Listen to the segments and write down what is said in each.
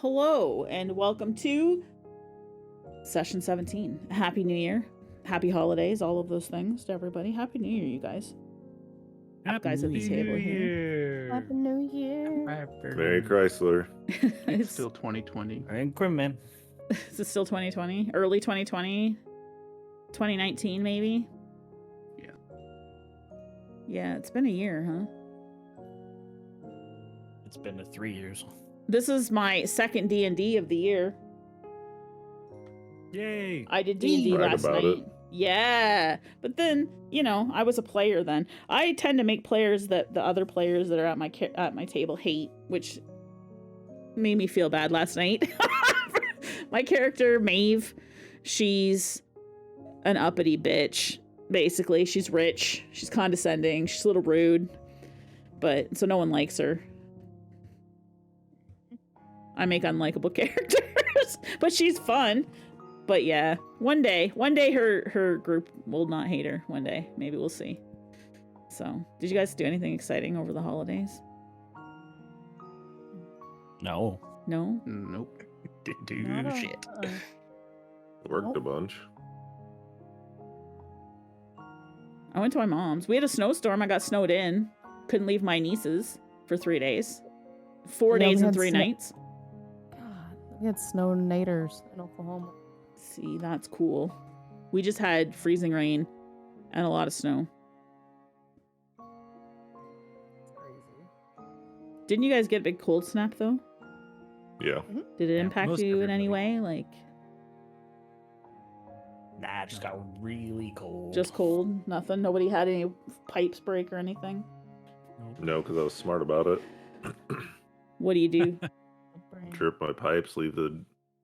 hello, and welcome to Session 17. Happy New Year. Happy holidays, all of those things to everybody. Happy New Year, you guys. Happy guys at the table here. Happy New Year. Merry Chrysler. It's still 2020. Increment. Is it still 2020? Early 2020? 2019, maybe? Yeah. Yeah, it's been a year, huh? It's been 3 years. This is my second D&D of the year. Yay! I did D&D Brag last about night. it. Yeah, but then, you know, I was a player then. I tend to make players that the other players that are at my table hate, which made me feel bad last night. My character, Maeve, she's an uppity bitch, basically. She's rich, she's condescending, she's a little rude, but so no one likes her. I make unlikable characters, but she's fun. But yeah, one day her group will not hate her. One day, maybe we'll see. So, did you guys do anything exciting over the holidays? No. No? Nope. Didn't do shit. Worked a bunch. I went to my mom's. We had a snowstorm. I got snowed in. Couldn't leave my nieces for 3 days. 4 Yeah, days we and had 3 snow- nights. God, we had snow-nators in Oklahoma. See, that's cool. We just had freezing rain and a lot of snow. Crazy. Didn't you guys get a big cold snap though? Yeah. Did it Yeah, impact most you in any everybody. way? Like Nah, it just got really cold. just cold? Nothing? Nobody had any pipes break or anything? No, because I was smart about it. What do you do? Brain. Trip my pipes, leave the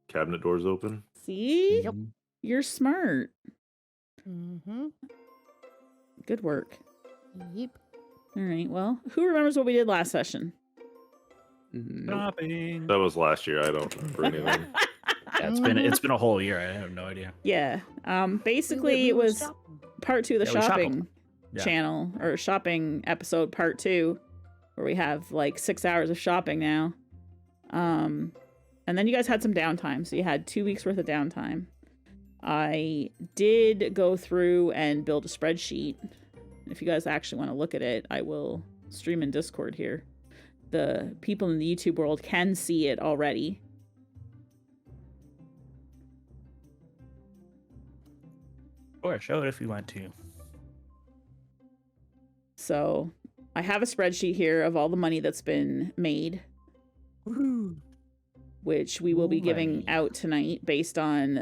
cabinet doors open. See? Yep. You're smart. Mm-hmm. Good work. Yep. All right. Well, who remembers what we did last session? Nope. Shopping. That was last year. I don't remember anything. Yeah, it's been a whole year. I have no idea. Yeah. Basically, it was part 2 of the Yeah, we shopping shoppled. Yeah. channel, or shopping episode part 2, where we have like 6 hours of shopping now. And then you guys had some downtime, so you had 2 weeks worth of downtime. I did go through and build a spreadsheet. If you guys actually want to look at it, I will stream in Discord here. The people in the YouTube world can see it already. Or show it if you want to. So I have a spreadsheet here of all the money that's been made, Woohoo! which we will be giving Money. out tonight based on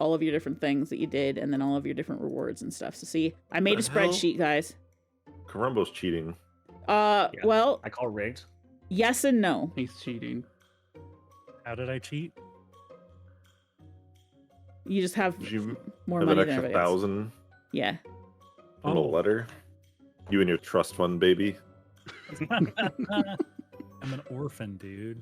all of your different things that you did, and then all of your different rewards and stuff. So see, I made a The hell? spreadsheet, guys. Carumbo's cheating. Well, I call rigged. yes and no. He's cheating. How did I cheat? You just have Did you more have money an than extra everybody else. 1,000 Yeah. in a letter? You and your trust fund, baby. I'm an orphan, dude.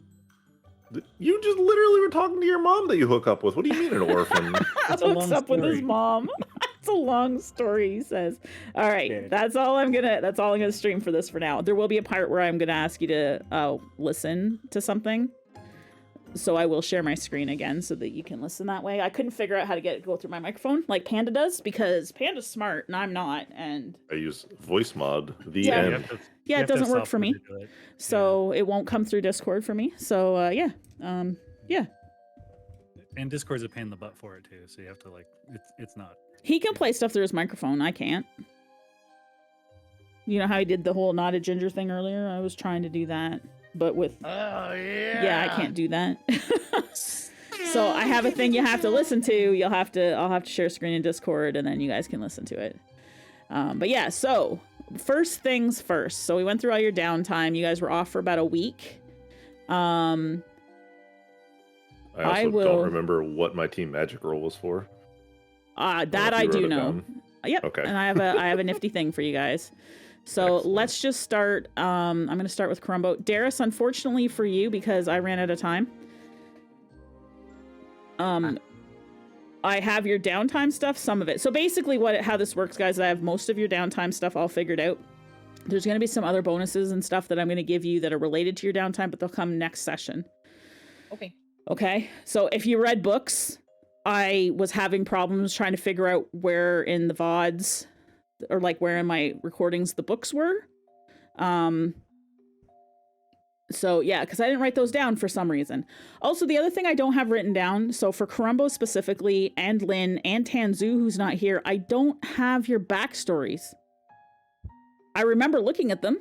You just literally were talking to your mom that you hook up with. What do you mean an orphan? That's a Hooks long up with his story. mom. It's a long story, he says. All right, Okay. that's all I'm gonna stream for this for now. There will be a part where I'm gonna ask you to listen to something. So I will share my screen again so that you can listen that way. I couldn't figure out how to go through my microphone like Panda does, because Panda's smart and I'm not, and I use voice mod. The Yeah. You end. have to- yeah, you it have to doesn't work for me. self-manipulate it. So it won't come through Discord for me. So yeah. And Discord's a pain in the butt for it too. So you have to it's not. He can play stuff through his microphone. I can't. You know how he did the whole not a ginger thing earlier? I was trying to do that, but with Oh yeah, I can't do that. So I have a thing you have to listen to. I'll have to share screen in Discord, and then you guys can listen to it. But yeah, so first things first. So we went through all your downtime. You guys were off for about a week. I also I will- don't remember what my team magic roll was for. That if I you do wrote it know. down. Yep. Okay. And I have a nifty thing for you guys. So Excellent. let's just start. I'm going to start with Carumbo. Darius, unfortunately for you, because I ran out of time. I have your downtime stuff, some of it. So basically how this works, guys, I have most of your downtime stuff all figured out. There's going to be some other bonuses and stuff that I'm going to give you that are related to your downtime, but they'll come next session. Okay. Okay. So if you read books, I was having problems trying to figure out where in the VODs or like where in my recordings the books were. So yeah, because I didn't write those down for some reason. Also, the other thing I don't have written down, so for Carumbo specifically, and Lynn, and Tanzu, who's not here, I don't have your backstories. I remember looking at them,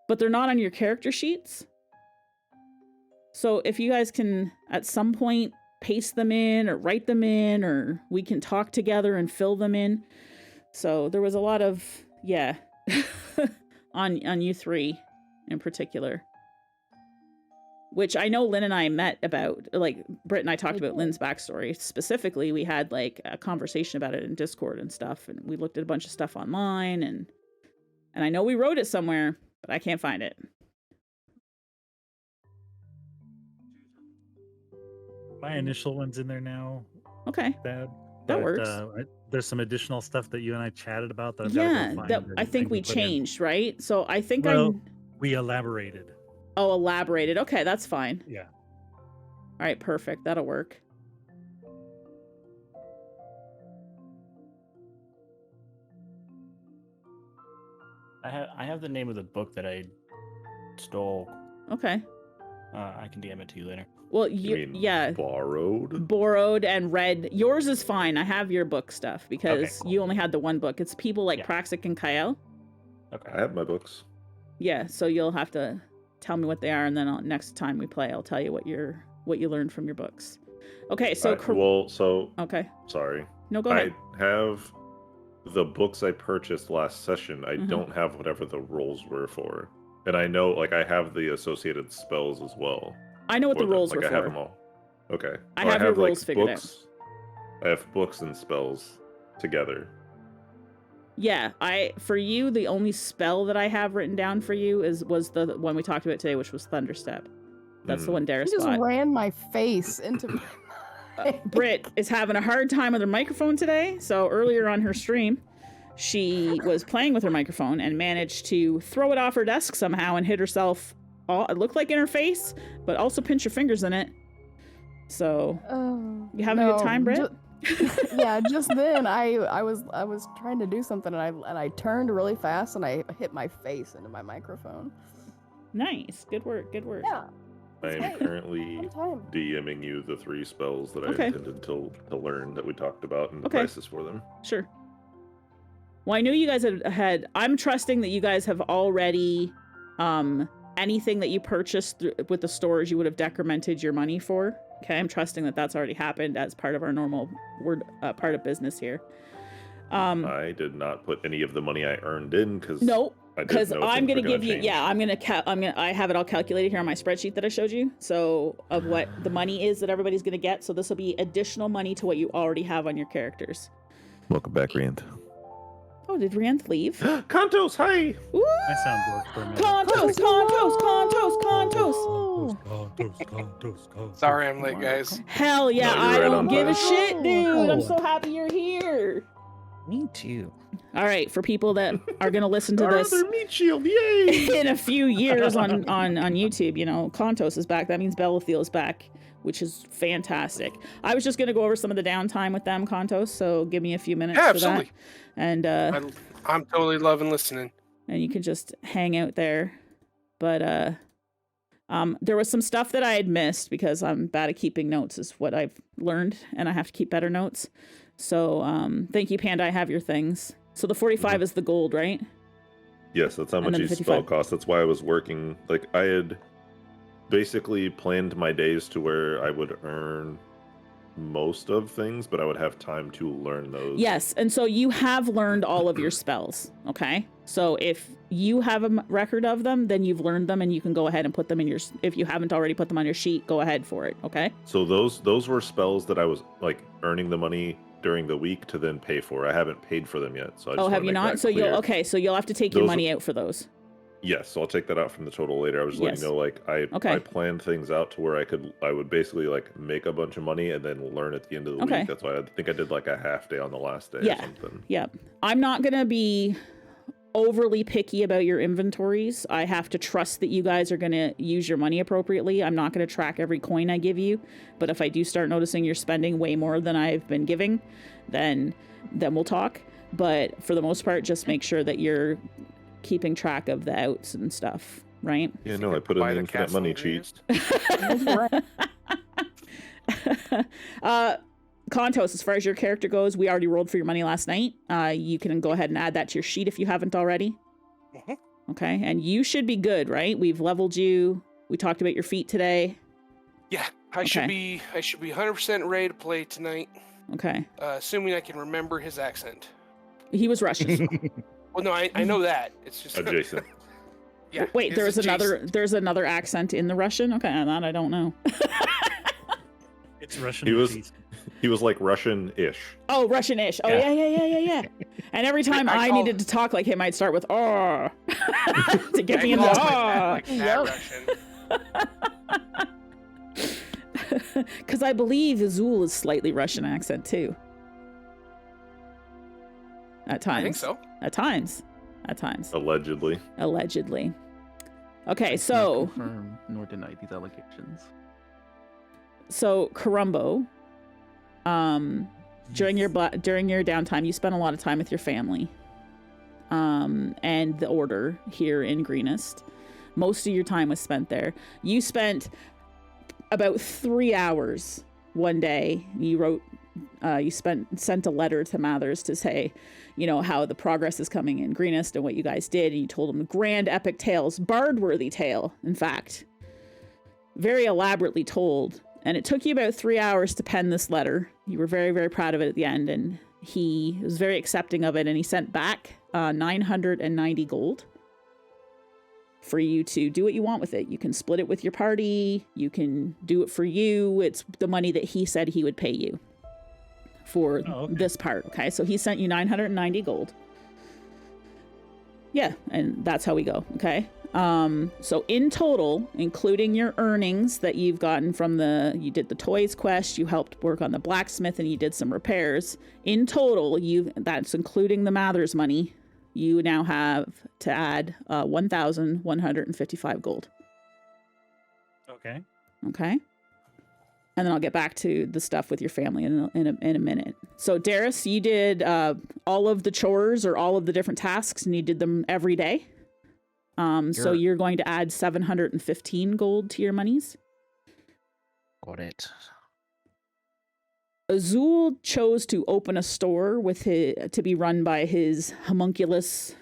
but they're not on your character sheets. So if you guys can, at some point, paste them in, or write them in, or we can talk together and fill them in. So there was a lot of, yeah, on you three in particular, which I know Lynn and I met about. Like Britt and I talked about Lynn's backstory specifically. We had like a conversation about it in Discord and stuff, and we looked at a bunch of stuff online, and I know we wrote it somewhere, but I can't find it. My initial one's in there now. Okay, That works. There's some additional stuff that you and I chatted about that I've Yeah, got to go find that and- I think and we put in. changed, right? So I think Well, we elaborated. elaborated. Okay, that's fine. Yeah. All right, perfect. That'll work. I have the name of the book that I stole. Okay. I can DM it to you later. Well, You mean yeah, borrowed? and read. Yours is fine. I have your book stuff because Okay, cool. you only had the one book. It's people like Yeah. Praxic and Kyle. Okay. I have my books. Yeah, so you'll have to tell me what they are, and then next time we play, I'll tell you what you learned from your books. Okay, so okay, sorry. no, go ahead. I have the books I purchased last session. I Mhm. don't have whatever the rolls were for. And I know, like, I have the associated spells as well. I know what the for them. rules Like, were I have for. them all. Okay. I So have your like, rules figured out. books. I have books and spells together. Yeah, for you, the only spell that I have written down for you was the one we talked about today, which was Thunderstep. That's the one Darius He just bought. ran my face into my Britt is having a hard time with her microphone today, so earlier on her stream, she was playing with her microphone and managed to throw it off her desk somehow and hit herself. It looked like in her face, but also pinch your fingers in it. So, you having a good time, Britt? Yeah, just then I was trying to do something and I turned really fast and I hit my face into my microphone. Nice, good work, good work. Yeah. I am Hey, currently fun time. DMing you the 3 spells that Okay. I intended to learn that we talked about and the Okay. prices for them. Sure. Well, I knew you guys had. I'm trusting that you guys have already, anything that you purchased with the stores you would have decremented your money for. Okay, I'm trusting that that's already happened as part of our normal part of business here. I did not put any of the money I earned in because No, I didn't because know I'm things gonna were give you. change. Yeah, I have it all calculated here on my spreadsheet that I showed you. So of what the money is that everybody's gonna get. So this will be additional money to what you already have on your characters. Welcome back, Rand. Oh, did Rianth leave? Kantos, hi! Woo! My sound broke for a minute. Contos. Sorry I'm late, guys. Hell yeah, No, you're I right don't on give a time. shit, dude. I'm so happy you're here. Me too. All right, for people that are gonna listen to Our this other meat shield, yay! in a few years on YouTube, you know, Contos is back. That means Bellathiel is back, which is fantastic. I was just gonna go over some of the downtime with them, Contos. So give me a few minutes Yeah, for absolutely. that, and I'm totally loving listening. and you can just hang out there. But there was some stuff that I had missed because I'm bad at keeping notes, is what I've learned, and I have to keep better notes. So thank you, Panda. I have your things. So the 45 is the gold, right? Yes, that's how And much then each 55. spell costs. That's why I was working. Like, I had basically planned my days to where I would earn most of things, but I would have time to learn those. Yes, and so you have learned all of your spells, okay? So if you have a record of them, then you've learned them, and you can go ahead and put them in your... If you haven't already put them on your sheet, go ahead for it, okay? So those were spells that I was, like, earning the money during the week to then pay for. I haven't paid for them yet, so I just Oh, wanna have you make not? that So clear. so you'll have to take your Those- money out for those. Yes, so I'll take that out from the total later. I was just letting Yes. you know, like, Okay. I planned things out to where I would basically, like, make a bunch of money and then learn at the end of the Okay. week. That's why I think I did, like, a half day on the last day Yeah. or something. Yeah. I'm not going to be overly picky about your inventories. I have to trust that you guys are going to use your money appropriately. I'm not going to track every coin I give you, but if I do start noticing you're spending way more than I've been giving, then we'll talk. But for the most part, just make sure that you're keeping track of the outs and stuff, right? Yeah, no, I put in Buy the the infinite castle money ingredients. cheat. Kontos, as far as your character goes, we already rolled for your money last night. You can go ahead and add that to your sheet if you haven't already. Mhm. Okay, and you should be good, right? We've leveled you. We talked about your feet today. Yeah, I should be 100% ready to play tonight. Okay. Assuming I can remember his accent. He was Russian. Well, no, I know that. It's just Adjacent. yeah. Wait, it's adjacent. there's another accent in the Russian? Okay, that I don't know. It's Russian. He was- cheese. He was like Russian-ish. Oh, Russian-ish. Oh, Yeah. yeah. And every time I call- needed to talk like him, I'd start with "oh" to get I me in call the it "oh." like that Russian. Because I believe Izul is slightly Russian accent too. At times. I think so. At times. Allegedly. Allegedly. Okay, Not so confirm nor deny these allegations. Carumbo, during your downtime, you spent a lot of time with your family, and the Order here in Greenest. Most of your time was spent there. You spent about 3 hours one day. You sent a letter to Mathers to say, how the progress is coming in Greenest and what you guys did, and you told him grand epic tales, bard-worthy tale, in fact, very elaborately told. And it took you about 3 hours to pen this letter. You were very, very proud of it at the end, and he was very accepting of it, and he sent back 990 gold for you to do what you want with it. You can split it with your party. You can do it for you. It's the money that he said he would pay you for this part. Okay, so he sent you 990 gold. Yeah, and that's how we go. Okay. So in total, including your earnings that you've gotten from you did the toys quest, you helped work on the blacksmith, and you did some repairs. In total, that's including the Mathers money, you now have to add 1,155 gold. Okay. Okay. And then I'll get back to the stuff with your family in a minute. So Darius, you did all of the chores or all of the different tasks, and you did them every day. So you're going to add 715 gold to your monies. Got it. Izul chose to open a store to be run by his homunculus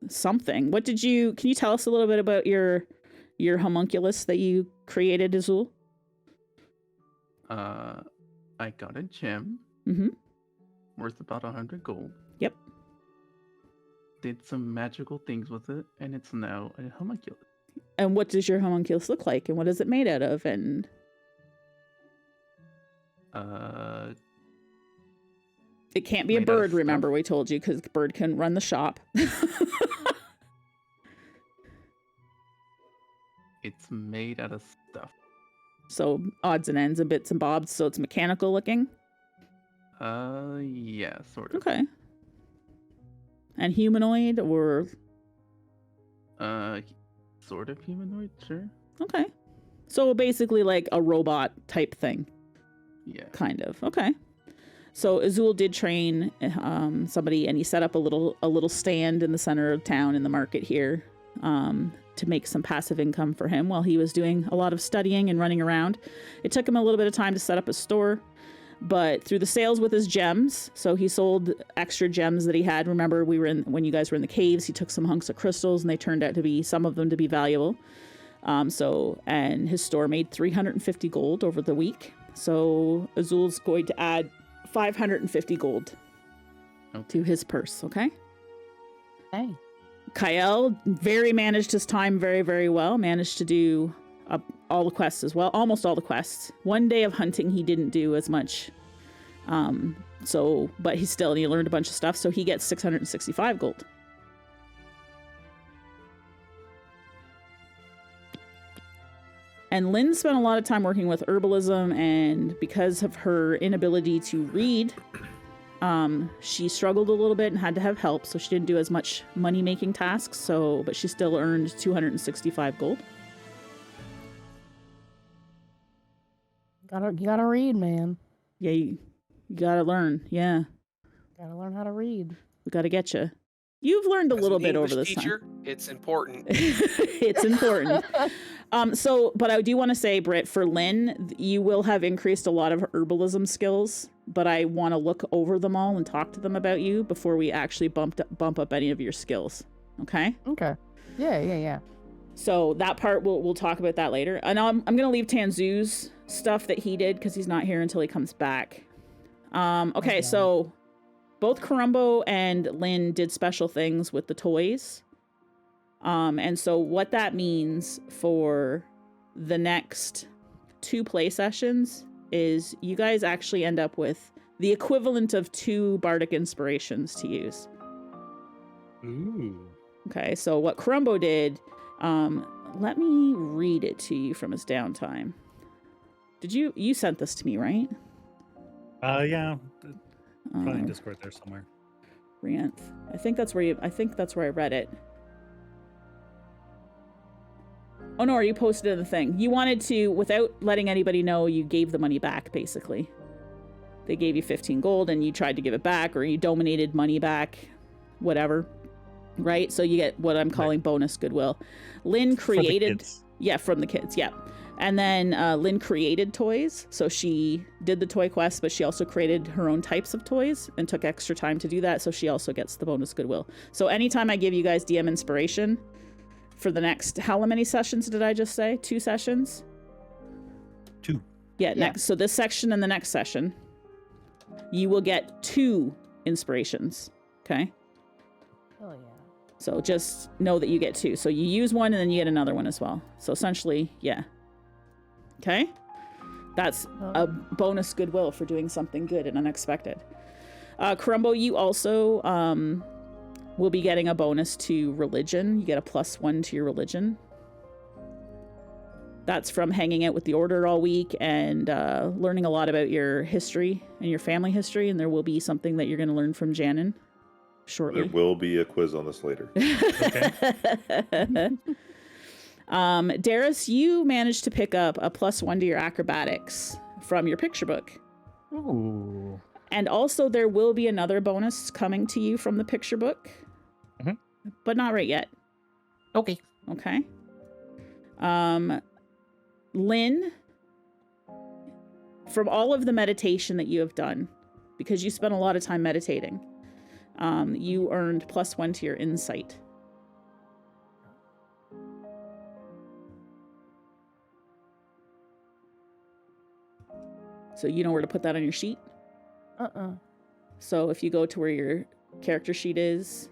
something. Can you tell us a little bit about your homunculus that you created, Izul? I got a gem. Mm-hmm. Worth about 100 gold. Yep. Did some magical things with it, and it's now a homunculus. And what does your homunculus look like, and what is it made out of? And it can't be a made out of bird, stuff. remember we told you, because the bird couldn't run the shop. It's made out of stuff. So odds and ends and bits and bobs, so it's mechanical looking? Yeah, sort of. Okay. And humanoid, or? Sort of humanoid, sure. Okay. So basically like a robot type thing. Yeah. Kind of. Okay. So Izul did train somebody, and he set up a little stand in the center of town in the market here to make some passive income for him while he was doing a lot of studying and running around. It took him a little bit of time to set up a store, but through the sales with his gems, so he sold extra gems that he had. Remember, when you guys were in the caves, he took some hunks of crystals, and they turned out to be, some of them to be valuable. And his store made 350 gold over the week. So Izul's going to add 550 gold to his purse, okay? Hey. Kael managed his time very, very well. Managed to do all the quests as well. Almost all the quests. One day of hunting he didn't do as much. But he learned a bunch of stuff, so he gets 665 gold. And Lynn spent a lot of time working with herbalism, and because of her inability to read, She struggled a little bit and had to have help, so she didn't do as much money-making tasks, but she still earned 265 gold. You gotta read, man. Yeah, you gotta learn. Yeah. Gotta learn how to read. We gotta get you. You've learned a little bit over this teacher, time. It's important. It's important. But I do want to say, Britt, for Lynn, you will have increased a lot of her herbalism skills, but I want to look over them all and talk to them about you before we actually bump up any of your skills. Okay? Okay. Yeah. So that part, we'll talk about that later. And I'm going to leave Tanzu's stuff that he did because he's not here until he comes back. Okay, so both Carumbo and Lynn did special things with the toys. And so what that means for the next 2 play sessions is you guys actually end up with the equivalent of 2 bardic inspirations to use. Ooh. Okay, so what Carumbo did, let me read it to you from his downtime. Did you sent this to me, right? Yeah. Probably in Discord there somewhere. Rianth. I think that's where I read it. Oh no, you posted it in the thing. You wanted to, without letting anybody know, you gave the money back, basically. They gave you 15 gold and you tried to give it back, or you donated money back, whatever. Right? So you get what I'm calling bonus goodwill. Lynn created... Yeah, from the kids, yeah. And then Lynn created toys. So she did the toy quest, but she also created her own types of toys and took extra time to do that. So she also gets the bonus goodwill. So anytime I give you guys DM inspiration for the next, how many sessions did I just say? 2 sessions? 2. Yeah, next. So this section and the next session, you will get 2 inspirations. Okay? Oh, yeah. So just know that you get 2. So you use one and then you get another one as well. So essentially, yeah. Okay? That's a bonus goodwill for doing something good and unexpected. Carumbo, you also will be getting a bonus to religion. You get a +1 to your religion. That's from hanging out with the Order all week and learning a lot about your history and your family history. And there will be something that you're going to learn from Janin shortly. There will be a quiz on this later. Okay. Darius, you managed to pick up a +1 to your acrobatics from your picture book. Ooh. And also there will be another bonus coming to you from the picture book. Mhm. But not right yet. Okay. Okay. Lynn, from all of the meditation that you have done, because you spent a lot of time meditating, you earned +1 to your insight. So you know where to put that on your sheet? So if you go to where your character sheet is,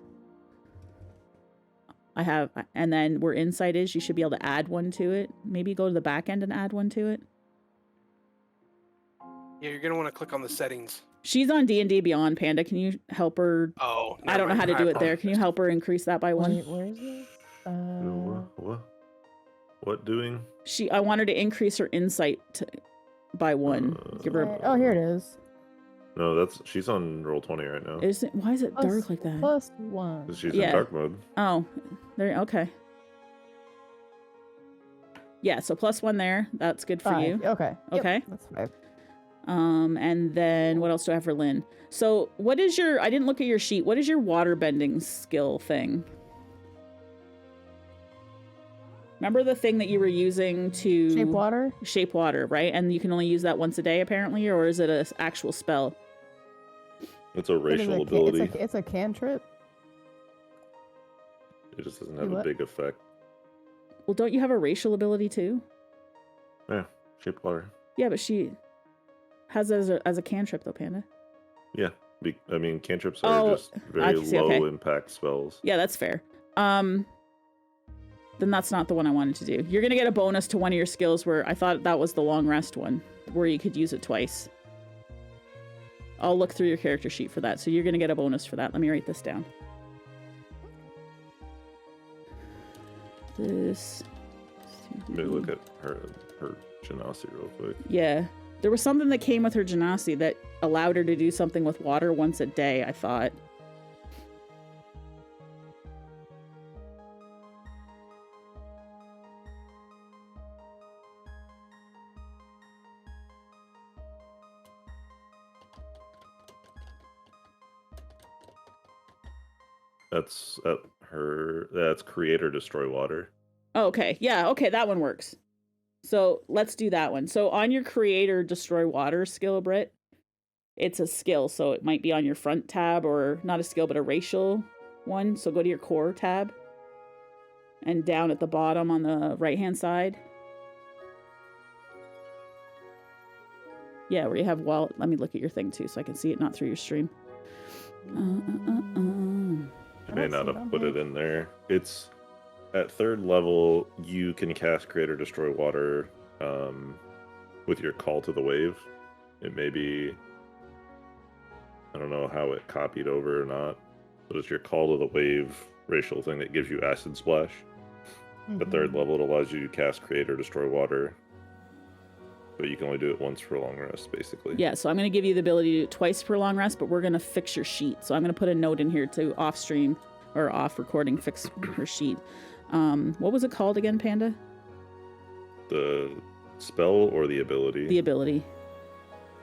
and then where insight is, you should be able to add 1 to it. Maybe go to the back end and add 1 to it. Yeah, you're gonna want to click on the settings. She's on D&D Beyond, Panda. Can you help her? Oh, I don't know how to do it there. Can you help her increase that by 1? Wait, where is it? What doing? I want her to increase her insight by 1. Give her. Oh, here it is. No, she's on Roll20 right now. Why is it dark like that? +1. 'Cause she's in dark mode. Oh, there. Okay. Yeah, so +1 there. That's good for 5. you. Okay. Okay. Yep, that's 5. And then what else do I have for Lynn? So what is I didn't look at your sheet. What is your water bending skill thing? Remember the thing that you were using to... Shape water? Shape water, right? And you can only use that once a day, apparently? Or is it an actual spell? It's a racial ability. It's a cantrip. It just doesn't have a big effect. Well, don't you have a racial ability, too? Yeah, shape water. Yeah, but she has it as a cantrip, though, Panda. Yeah, I mean, cantrips are just very low impact spells. Yeah, that's fair. Then that's not the one I wanted to do. You're going to get a bonus to one of your skills where I thought that was the long rest one, where you could use it twice. I'll look through your character sheet for that. So you're going to get a bonus for that. Let me write this down. Maybe look at her Genasi real quick. Yeah. There was something that came with her genasi that allowed her to do something with water once a day, I thought. That's that's create or destroy water. Oh, okay. Yeah, okay, that one works. So let's do that one. So on your create or destroy water skill, Britt, it's a skill. So it might be on your front tab, or not a skill, but a racial one. So go to your core tab and down at the bottom on the right-hand side. Yeah, where you have let me look at your thing too so I can see it, not through your stream. You may not have put it in there. It's at 3rd level, you can cast create or destroy water with your call to the wave. It may be, I don't know how it copied over or not, but it's your call to the wave racial thing that gives you acid splash. At 3rd level, it allows you to cast create or destroy water, but you can only do it once for a long rest, basically. Yeah, so I'm going to give you the ability to do it twice per long rest, but we're going to fix your sheet. So I'm going to put a note in here to off stream or off recording fix her sheet. What was it called again, Panda? The spell or the ability? The ability.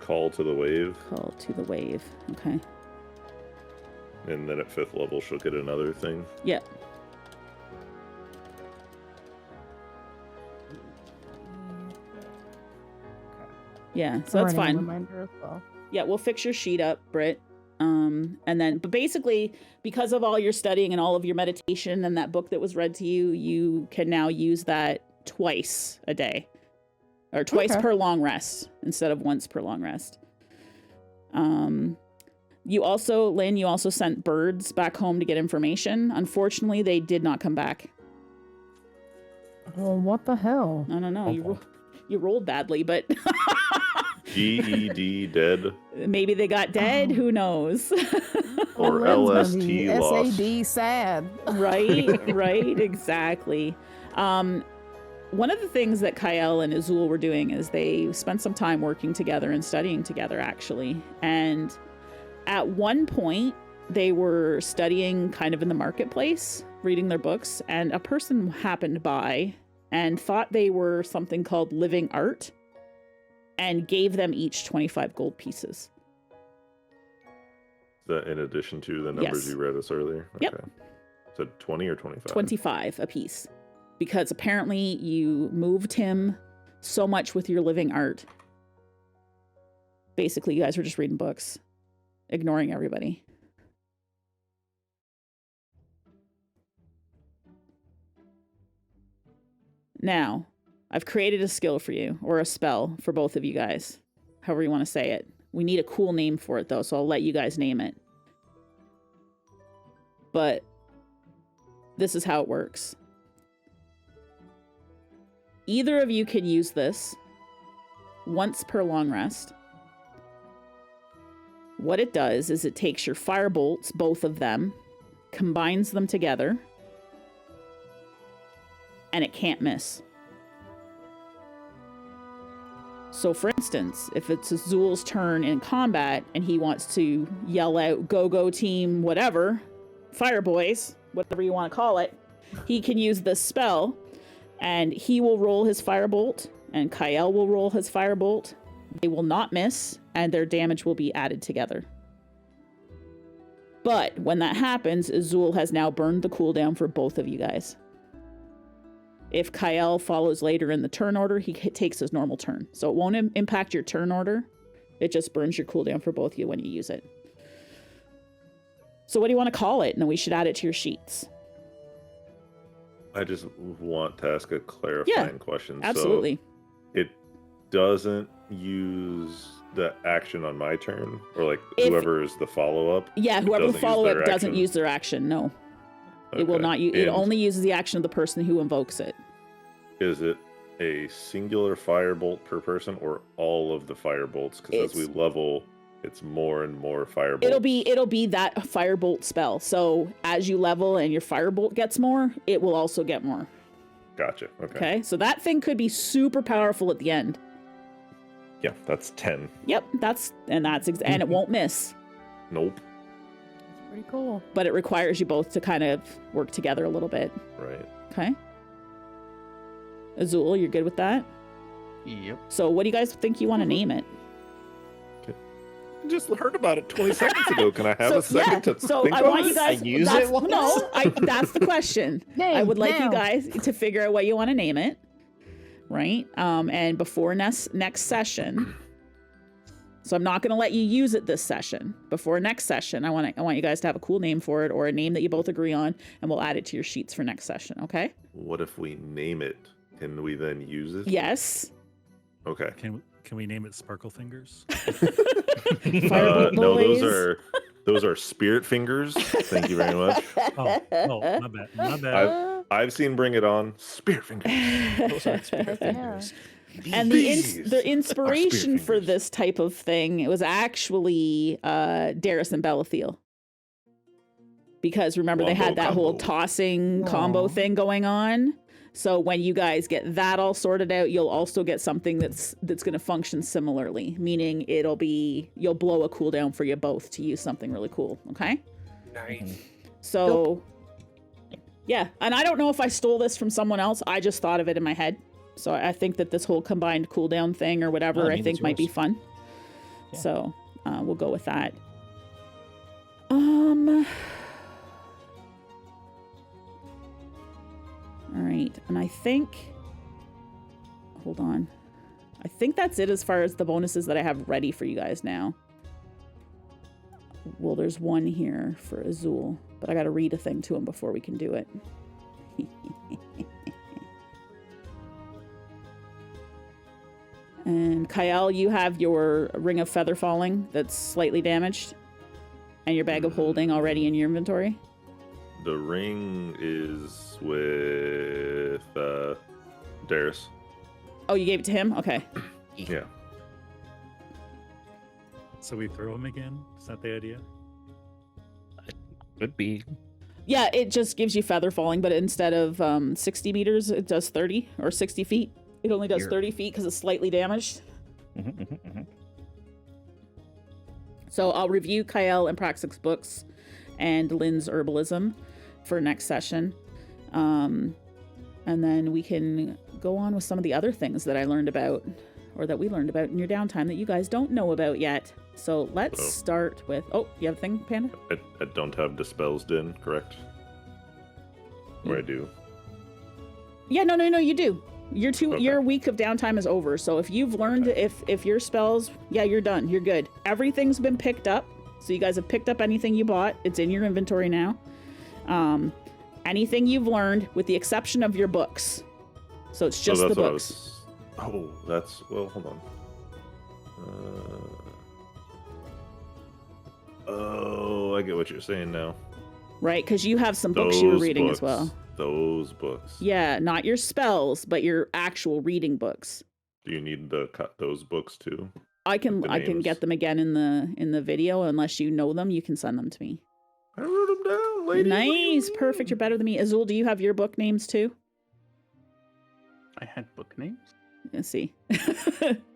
Call to the wave. Call to the wave. Okay. And then at 5th level, she'll get another thing. Yeah. Yeah, so that's fine. Reminder as well. Yeah, we'll fix your sheet up, Britt. But basically, because of all your studying and all of your meditation and that book that was read to you, you can now use that twice a day. Or twice per long rest instead of once per long rest. You also, Lynn, you also sent birds back home to get information. Unfortunately, they did not come back. Oh, what the hell? I don't know. You rolled badly, but... GED dead. Maybe they got dead. Who knows? Or LST lost. SAD sad. Right, exactly. One of the things that Kyle and Izul were doing is they spent some time working together and studying together, actually. And at one point, they were studying kind of in the marketplace, reading their books, and a person happened by and thought they were something called living art and gave them each 25 gold pieces. Is that in addition to the numbers Yes. you read us earlier? Yep. Okay. So 20 or 25? 25 a piece. Because apparently you moved him so much with your living art. Basically, you guys were just reading books, ignoring everybody. Now, I've created a skill for you, or a spell for both of you guys, however you want to say it. We need a cool name for it, though, so I'll let you guys name it. But this is how it works. Either of you can use this once per long rest. What it does is it takes your fire bolts, both of them, combines them together, and it can't miss. So for instance, if it's Izul's turn in combat and he wants to yell out, go team, whatever, fire boys, whatever you want to call it, he can use this spell and he will roll his firebolt and Kyle will roll his firebolt. They will not miss and their damage will be added together. But when that happens, Izul has now burned the cooldown for both of you guys. If Kyle follows later in the turn order, he takes his normal turn. So it won't impact your turn order. It just burns your cooldown for both of you when you use it. So what do you want to call it? And then we should add it to your sheets. I just want to ask a clarifying question. Absolutely. So it doesn't use the action on my turn? Or like whoever is the follow-up? Yeah, whoever the follow-up doesn't use their action, no. Okay. It will not use. It only uses the action of the person who invokes it. Is it a singular firebolt per person, or all of the firebolts? Because as we level, it's more and more firebolts. It'll be that firebolt spell. So as you level and your firebolt gets more, it will also get more. Gotcha. Okay. Okay. So that thing could be super powerful at the end. Yeah, that's 10. Yep, and it won't miss. Nope. That's pretty cool. But it requires you both to kind of work together a little bit. Right. Okay. Izul, you're good with that? Yep. So what do you guys think you want to name it? I just heard about it 20 seconds ago. Can I have a second to think I on want you this? guys. I use that's, it once? No, that's the question. I would like you guys to figure out what you want to name it, right? And before next session. So I'm not going to let you use it this session. Before next session, I want you guys to have a cool name for it, or a name that you both agree on, and we'll add it to your sheets for next session. Okay? What if we name it? Can we then use it? Yes. Okay. Can we name it Sparkle Fingers? Firebolt No, boys. those are spirit fingers. Thank you very much. Oh, my bad. My bad. I've seen Bring It On. Spirit fingers. Those aren't spirit Yeah. fingers. And These the are inspiration spirit for fingers. this type of thing, it was actually Darius and Bellathiel. Because remember, they had Wombo that whole combo. tossing combo Aw. thing going on. So when you guys get that all sorted out, you'll also get something that's going to function similarly, meaning you'll blow a cooldown for you both to use something really cool. Okay. Nice. So yeah, and I don't know if I stole this from someone else. I just thought of it in my head. So I think that this whole combined cooldown thing or whatever, I I mean, think it's might be yours. fun. Yeah. So we'll go with that. All right, and I think, hold on. I think that's it as far as the bonuses that I have ready for you guys now. Well, there's one here for Izul, but I got to read a thing to him before we can do it. And Kyle, you have your Ring of Feather Falling that's slightly damaged, and your Bag of Holding already in your inventory. The ring is with Darius. Oh, you gave it to him? Okay. Yeah. So we throw him again? Is that the idea? Could be. Yeah, it just gives you Feather Falling, but instead of 60 meters, it does 30, or 60 feet. It only does Here. 30 feet because it's slightly damaged. Mhm. So I'll review Kyle and Praxic's books and Lynn's herbalism for next session. And then we can go on with some of the other things that I learned about, or that we learned about in your downtime that you guys don't know about yet. So let's start with... Oh, you have a thing, Panda? I don't have Dispels Din, correct? Or I do. Yeah, no, you do. Okay. Your week of downtime is over. So if you've learned, if your spells, yeah, you're done. You're good. Everything's been picked up. So you guys have picked up anything you bought. It's in your inventory now. Anything you've learned, with the exception of your books. So it's just the books. Well, hold on. I get what you're saying now. Right? Because you have some books you were reading as well. Those books. Yeah, not your spells, but your actual reading books. Do you need to cut those books too? I can The get names. them again in the video. Unless you know them, you can send them to me. I wrote them down, lady. What do you Nice, mean? perfect. You're better than me. Azul, do you have your book names too? I had book names. Let's see.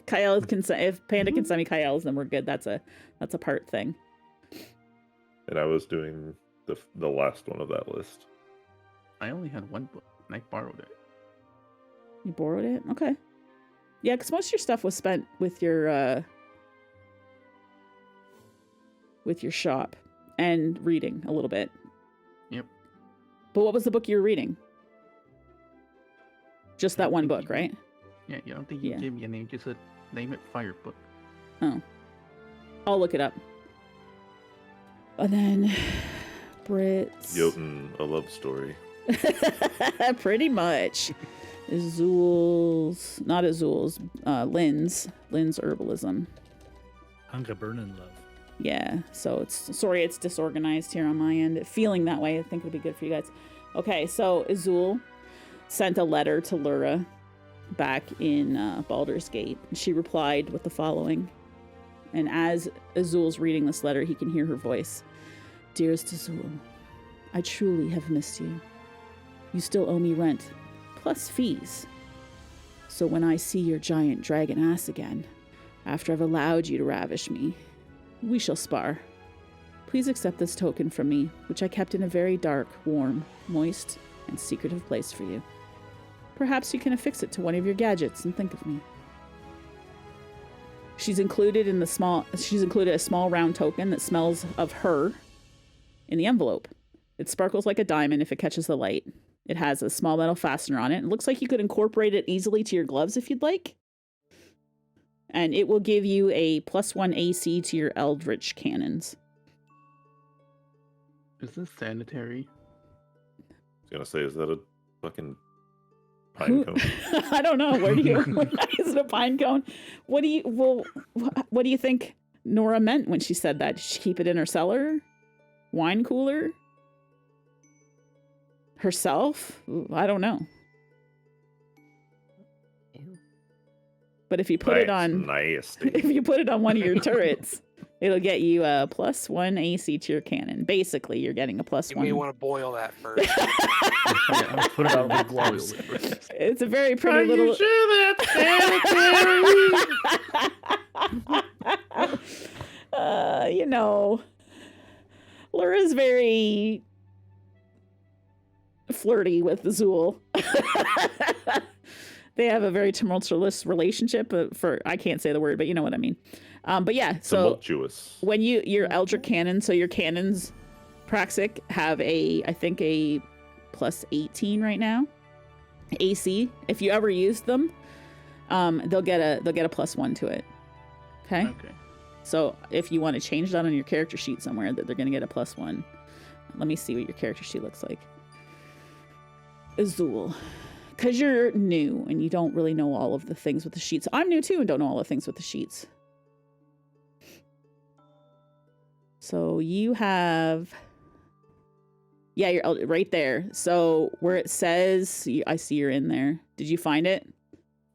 Kyle can if Panda can send me Kyle's, then we're good. That's a part thing. And I was doing the last one of that list. I only had one book, and I borrowed it. You borrowed it? Okay. Yeah, because most of your stuff was spent with your shop and reading a little bit. Yep. But what was the book you were reading? Just that one book, right? Yeah, you don't think you Yeah. gave me a name? Just said name it Fire Book. Oh. I'll look it up. And then Brits. Jotun, a love story. Pretty much. Not Izul's, Lynn's herbalism. Hunger Burning Love. Yeah, so it's disorganized here on my end. Feeling that way, I think it'll be good for you guys. Okay, so Izul sent a letter to Lura back in Baldur's Gate. She replied with the following. And as Izul's reading this letter, he can hear her voice. Dearest Izul, I truly have missed you. You still owe me rent, plus fees. So when I see your giant dragon ass again, After I've allowed you to ravish me, we shall spar. Please accept this token from me, which I kept in a very dark, warm, moist, and secretive place for you. Perhaps you can affix it to one of your gadgets and think of me. She's included a small round token that smells of her in the envelope. It sparkles like a diamond if it catches the light. It has a small metal fastener on it. It looks like you could incorporate it easily to your gloves if you'd like. And it will give you a +1 AC to your Eldritch cannons. Is this sanitary? I was gonna say, is that a fucking pine cone? I don't know. Where do you? Is it a pine cone? What do you think Nora meant when she said that? Did she keep it in her cellar? Wine cooler? Herself? Ooh, I don't know. But if you put it on, nasty. if you put it on one of your turrets, it'll get you a +1 AC to your cannon. Basically, you're getting a +1. You may want to boil that first. I'll put it on the gloves. It's a very pretty little. You sure that's sanitary? You know, Laura's very flirty with Izul. They have a very tumultuous relationship. I can't say the word, but you know what I mean. But yeah, so Tumultuous. when your Eldritch cannon, so your cannons, Praxic, have I think a +18 right now, AC. If you ever use them, they'll get a +1 to it. Okay. Okay. So if you want to change that on your character sheet somewhere, that they're going to get a +1. Let me see what your character sheet looks like. Izul. Because you're new and you don't really know all of the things with the sheets. I'm new too and don't know all the things with the sheets. So you have... Yeah, you're right there. So where it says... I see you're in there. Did you find it?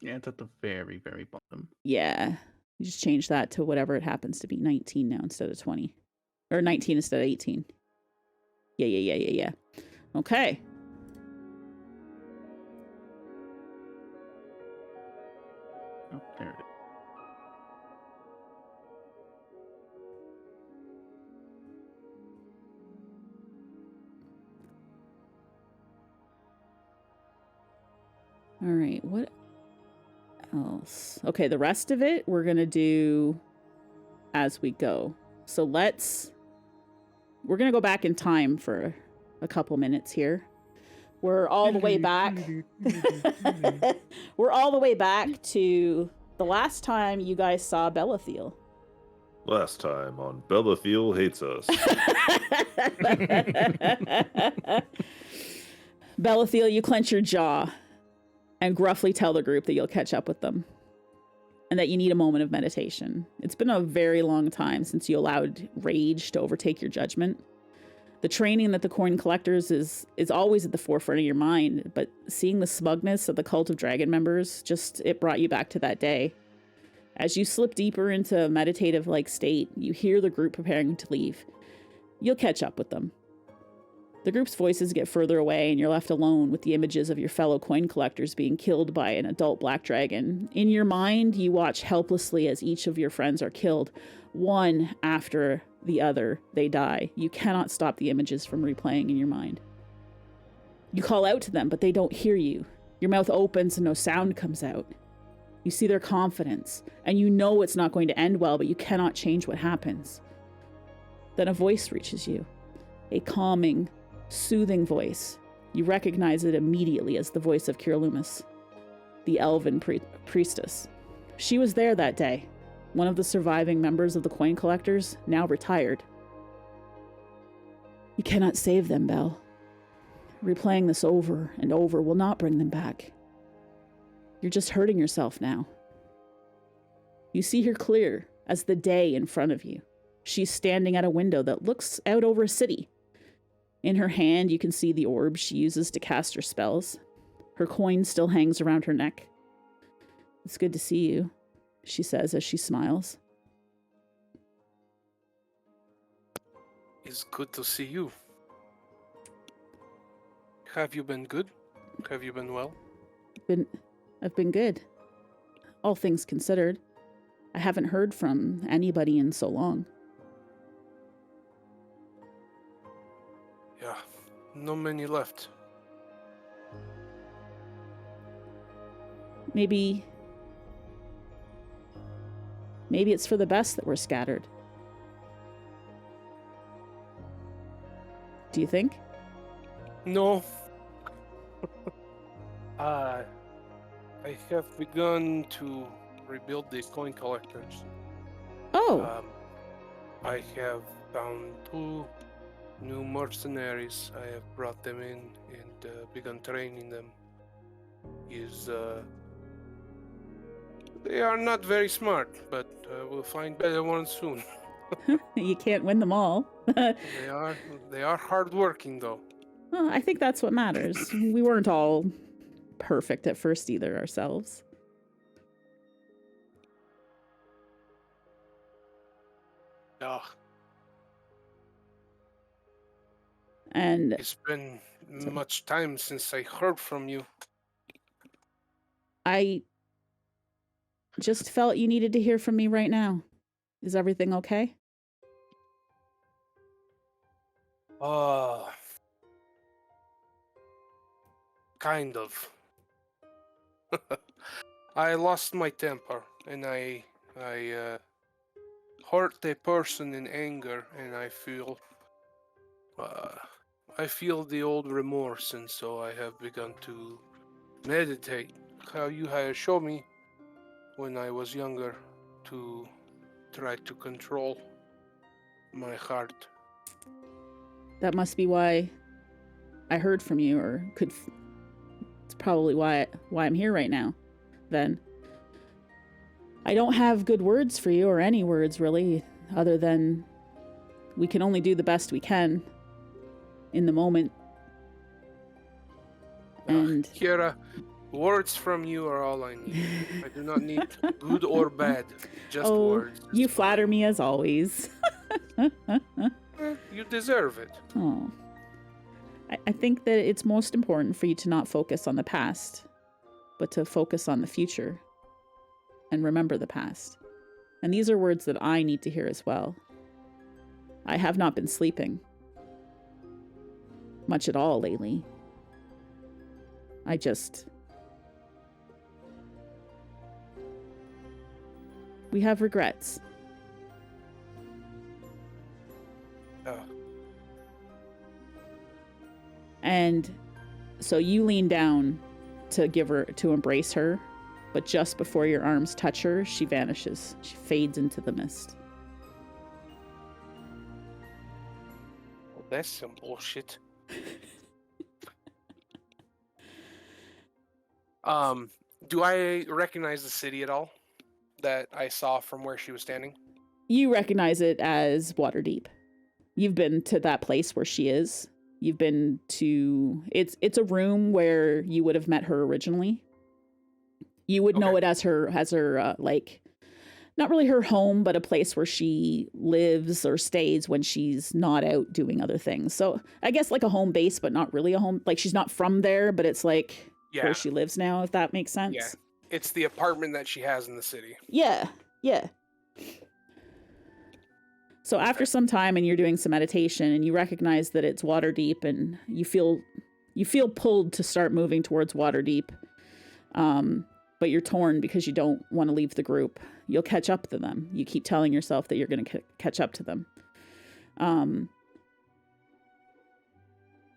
Yeah, it's at the very, very bottom. Yeah. You just change that to whatever it happens to be. 19 now instead of 20. Or 19 instead of 18. Yeah. Okay. Oh, there it is. All right, what else? Okay, the rest of it we're going to do as we go. So we're going to go back in time for a couple minutes here. We're all the way back. We're all the way back to the last time you guys saw Bellathiel. Last time on Bellathiel Hates Us. Bellathiel, you clench your jaw and gruffly tell the group that you'll catch up with them and that you need a moment of meditation. It's been a very long time since you allowed rage to overtake your judgment. The training that the coin collectors is always at the forefront of your mind, but seeing the smugness of the cult of dragon members, it brought you back to that day. As you slip deeper into a meditative-like state, you hear the group preparing to leave. You'll catch up with them. The group's voices get further away, and you're left alone with the images of your fellow coin collectors being killed by an adult black dragon. In your mind, you watch helplessly as each of your friends are killed, one after the other. They die. You cannot stop the images from replaying in your mind. You call out to them, but they don't hear you. Your mouth opens and no sound comes out. You see their confidence, and you know it's not going to end well, but you cannot change what happens. Then a voice reaches you. A calming, soothing voice. You recognize it immediately as the voice of Kiralumis, the elven priestess. She was there that day, one of the surviving members of the coin collectors, now retired. You cannot save them, Belle. Replaying this over and over will not bring them back. You're just hurting yourself now. You see her clear as the day in front of you. She's standing at a window that looks out over a city. In her hand, you can see the orb she uses to cast her spells. Her coin still hangs around her neck. It's good to see you, she says as she smiles. It's good to see you. Have you been good? Have you been well? I've been good. All things considered. I haven't heard from anybody in so long. Yeah, not many left. Maybe it's for the best that we're scattered. Do you think? No. I have begun to rebuild the coin collectors. Oh, I have found 2 new mercenaries. I have brought them in and begun training them. They are not very smart, but we'll find better ones soon. you can't win them all. They are hardworking though. Well, I think that's what matters. We weren't all perfect at first either ourselves. Yeah, And it's been much time since I heard from you. I just felt you needed to hear from me right now. Is everything okay? Kind of. I lost my temper and I hurt a person in anger, and I feel the old remorse, and so I have begun to meditate. How you had showed me when I was younger to try to control my heart. That must be why I heard from you, or it's probably why I'm here right now. Then I don't have good words for you, or any words really, other than we can only do the best we can in the moment. And Kira, words from you are all I need. I do not need good or bad, just words. is you fine. flatter me as always. You deserve it. Oh. I think that it's most important for you to not focus on the past, but to focus on the future and remember the past. And these are words that I need to hear as well. I have not been sleeping much at all lately. We have regrets. And so you lean down to embrace her, but just before your arms touch her, she vanishes. She fades into the mist. Well, that's some bullshit. Do I recognize the city at all that I saw from where she was standing? You recognize it as Waterdeep. You've been to that place where she is. You've been to... It's a room where you would have met her originally. You would know it as her like... Not really her home, but a place where she lives or stays when she's not out doing other things. So I guess like a home base, but not really a home... Like she's not from there, but it's like where she lives now, if that makes sense. Yeah. It's the apartment that she has in the city. Yeah. So after some time and you're doing some meditation and you recognize that it's Waterdeep and you feel pulled to start moving towards Waterdeep, but you're torn because you don't want to leave the group. You'll catch up to them. You keep telling yourself that you're going to catch up to them.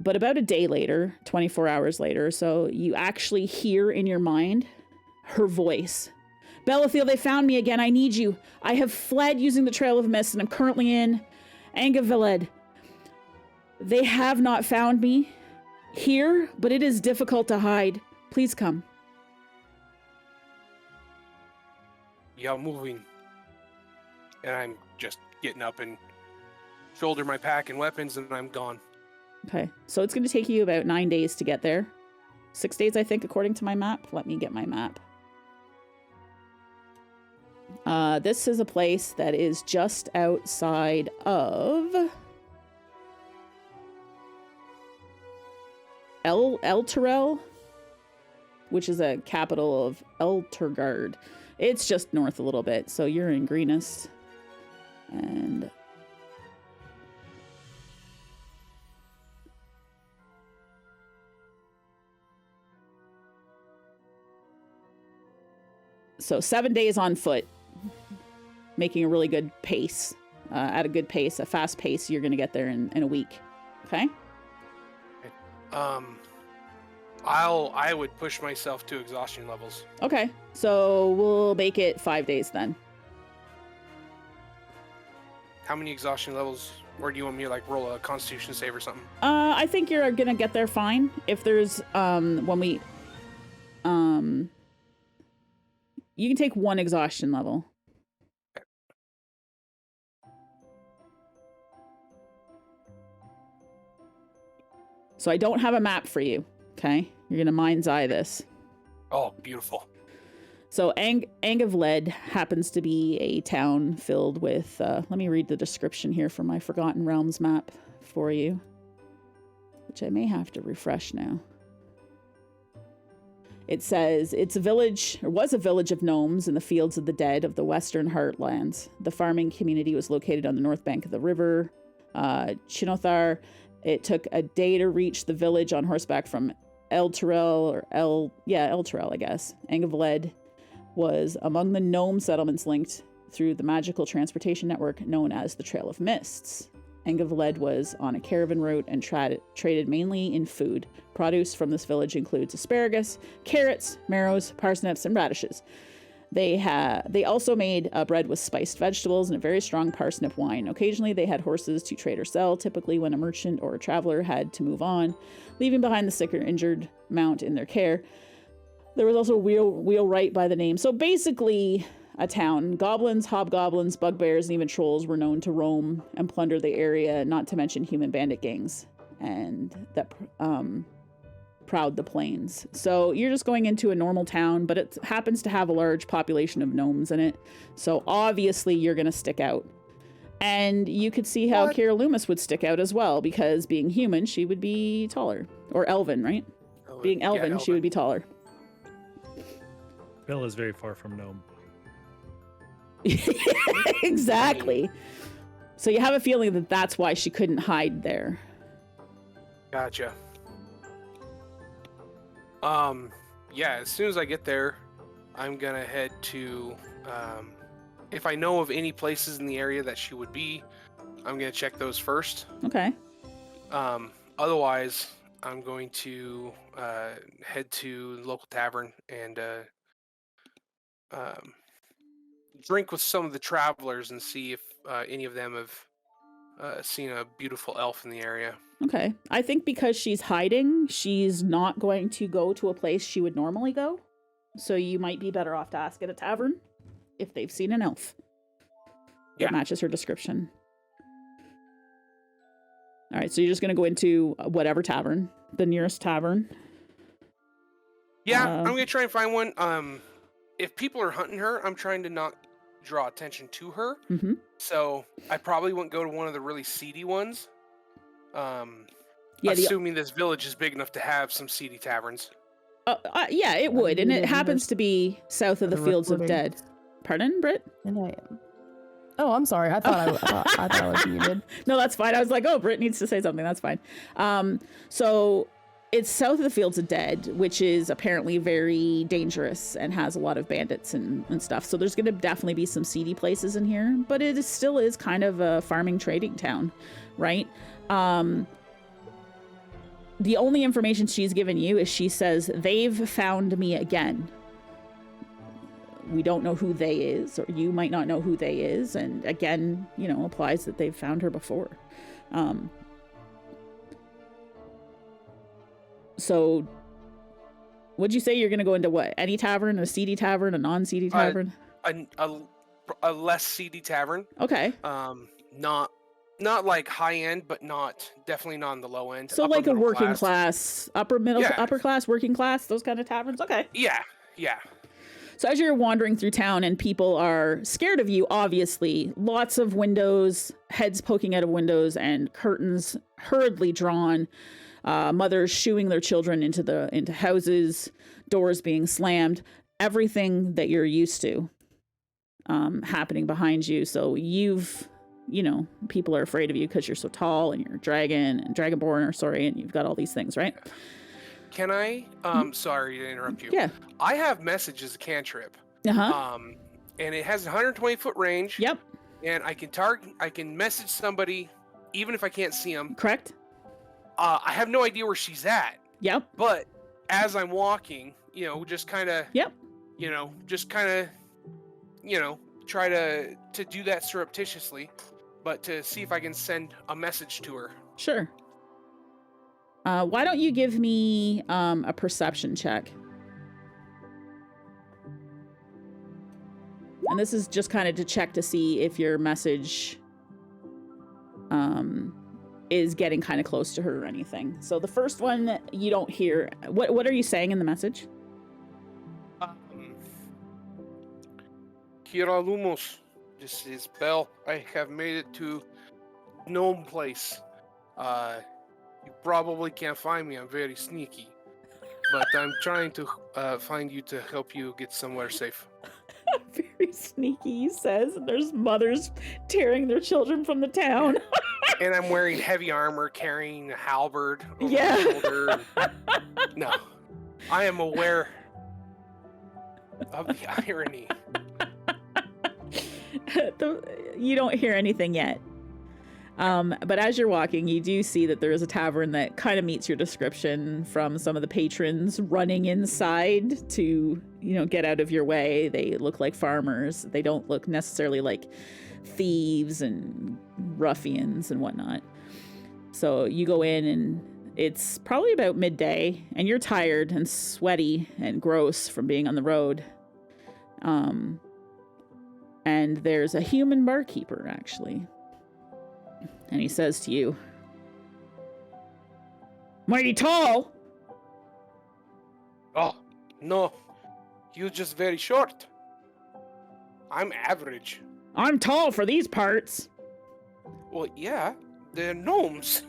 But about a day later, 24 hours later, so you actually hear in your mind her voice. Bellathiel, they found me again. I need you. I have fled using the Trail of Mist, and I'm currently in Angaviled. They have not found me here, but it is difficult to hide. Please come. Yeah, I'm moving. And I'm just getting up and shoulder my pack and weapons, and I'm gone. Okay, so it's going to take you about 9 days to get there. 6 days, I think, according to my map. Let me get my map. This is a place that is just outside of El Terrell. which is a capital of Eltergard. It's just north a little bit, so you're in greenest. And so 7 days on foot, making a really good pace. At a good pace, a fast pace, you're going to get there in a week. Okay? I would push myself to exhaustion levels. Okay. So we'll make it 5 days then. How many exhaustion levels? Or do you want me to like roll a constitution save or something? I think you're going to get there fine. If there's, when we, you can take 1 exhaustion level. So I don't have a map for you, okay? You're going to mind's eye this. Oh, beautiful. So Angevled happens to be a town filled with, let me read the description here for my Forgotten Realms map for you, which I may have to refresh now. It says, it's a village, or was a village of gnomes in the fields of the dead of the Western Heartlands. The farming community was located on the north bank of the river, Chinothar. It took a day to reach the village on horseback from Elturel, Elturel, I guess. Angevled was among the gnome settlements linked through the magical transportation network known as the Trail of Mists. Angevled was on a caravan route and traded mainly in food. Produce from this village includes asparagus, carrots, marrows, parsnips, and radishes. They also made bread with spiced vegetables and a very strong parsnip wine. Occasionally, they had horses to trade or sell, typically when a merchant or a traveler had to move on, leaving behind the sick or injured mount in their care. There was also a wheelwright by the name. So basically, a town. Goblins, hobgoblins, bugbears, and even trolls were known to roam and plunder the area, not to mention human bandit gangs, and that prowled the plains. So you're just going into a normal town, but it happens to have a large population of gnomes in it. So obviously you're going to stick out. And you could see how Kira Loomis would stick out as well, because being human, she would be taller. Or elven, right? Being elven, she would be taller. Bill is very far from gnome. Exactly. So you have a feeling that that's why she couldn't hide there. Gotcha. Yeah, as soon as I get there, I'm gonna head to, if I know of any places in the area that she would be, I'm gonna check those first. Okay. Otherwise, I'm going to, head to the local tavern and, drink with some of the travelers and see if, any of them have, seen a beautiful elf in the area. Okay. I think because she's hiding, she's not going to go to a place she would normally go. So you might be better off to ask at a tavern if they've seen an elf. Yeah. That matches her description. All right. So you're just going to go into whatever tavern, the nearest tavern. Yeah, I'm going to try and find one. If people are hunting her, I'm trying to not draw attention to her. Mm-hmm. So I probably wouldn't go to one of the really seedy ones. Yeah, assuming this village is big enough to have some seedy taverns. Yeah, it would, and it happens to be south of the Fields of Dead. Pardon, Britt? And I am. Oh, I'm sorry. I thought I was muted. No, that's fine. I was like, oh, Britt needs to say something. That's fine. So it's south of the Fields of Dead, which is apparently very dangerous and has a lot of bandits and stuff. So there's going to definitely be some seedy places in here, but it still is kind of a farming trading town, right? The only information she's given you is she says, they've found me again. We don't know who they is, or you might not know who they is. And again, you know, applies that they've found her before. So would you say you're going to go into what? Any tavern, a seedy tavern, a non-seedy tavern? A less seedy tavern. Okay. Not like high end, but definitely not on the low end. So like a working class, upper class, working class, those kind of taverns. Okay. Yeah. So as you're wandering through town and people are scared of you, obviously, lots of windows, heads poking out of windows, and curtains hurriedly drawn. Mothers shooing their children into houses, doors being slammed, everything that you're used to happening behind you. So people are afraid of you because you're so tall and you're a dragon and Dragonborn, and you've got all these things, right? Can I? Sorry to interrupt you. Yeah. I have message as a cantrip. Uh-huh. And it has a 120-foot range. Yep. And I can message somebody even if I can't see them. Correct. I have no idea where she's at. Yep. But as I'm walking, just kind of. Yep. Try to do that surreptitiously, but to see if I can send a message to her. Sure. Why don't you give me a perception check? And this is just kind of to check to see if your message is getting kind of close to her or anything. So the first one you don't hear. What are you saying in the message? Kira Lumos, this is Bell. I have made it to Gnome place. You probably can't find me. I'm very sneaky. But I'm trying to find you to help you get somewhere safe. Very sneaky, he says. And there's mothers tearing their children from the town. And I'm wearing heavy armor, carrying a halberd over Yeah. my shoulder. No. I am aware of the irony. You don't hear anything yet. But as you're walking, you do see that there is a tavern that kind of meets your description from some of the patrons running inside to, get out of your way. They look like farmers. They don't look necessarily like thieves and ruffians and whatnot. So you go in and it's probably about midday and you're tired and sweaty and gross from being on the road. And there's a human barkeeper, actually. And he says to you, "Mighty tall." Oh, no. You're just very short. I'm average. "I'm tall for these parts." Well, yeah. They're gnomes.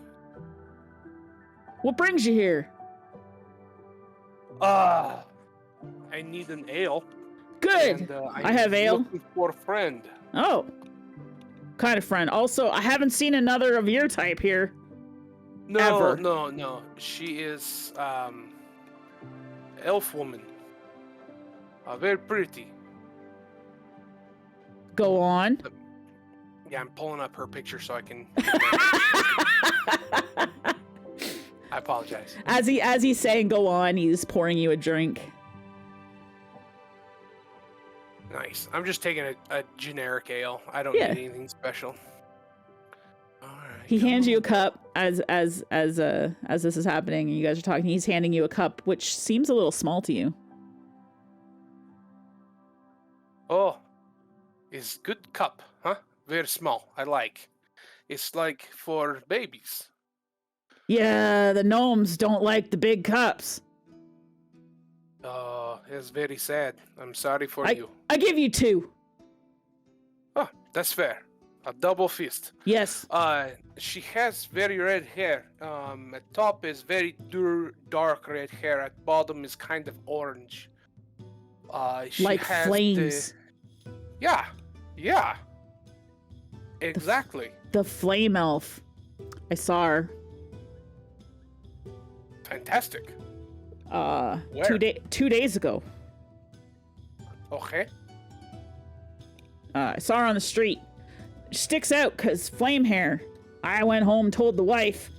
"What brings you here?" I need an ale. "Good. And, I have ale." Looking for a friend. "Oh. Kind of friend. Also, I haven't seen another of your type here." No, Ever. no. She is, elf woman. Very pretty. "Go on." Yeah, I'm pulling up her picture so I can. I apologize. As he's saying "go on," he's pouring you a drink. Nice. I'm just taking a generic ale. I don't Yeah. need anything special. All right. He hands you a cup as this is happening and you guys are talking. He's handing you a cup which seems a little small to you. Oh, it's good cup, huh? Very small. I like. It's like for babies. Yeah, the gnomes don't like the big cups. It's very sad. I'm sorry for you. I give you 2. Oh, that's fair. A double fist. Yes. She has very red hair. At top is very dark red hair. At bottom is kind of orange. She Like has flames. Yeah. Exactly. The flame elf. I saw her. Fantastic. Where? 2 days ago. Okay. I saw her on the street. Sticks out because flame hair. I went home, told the wife,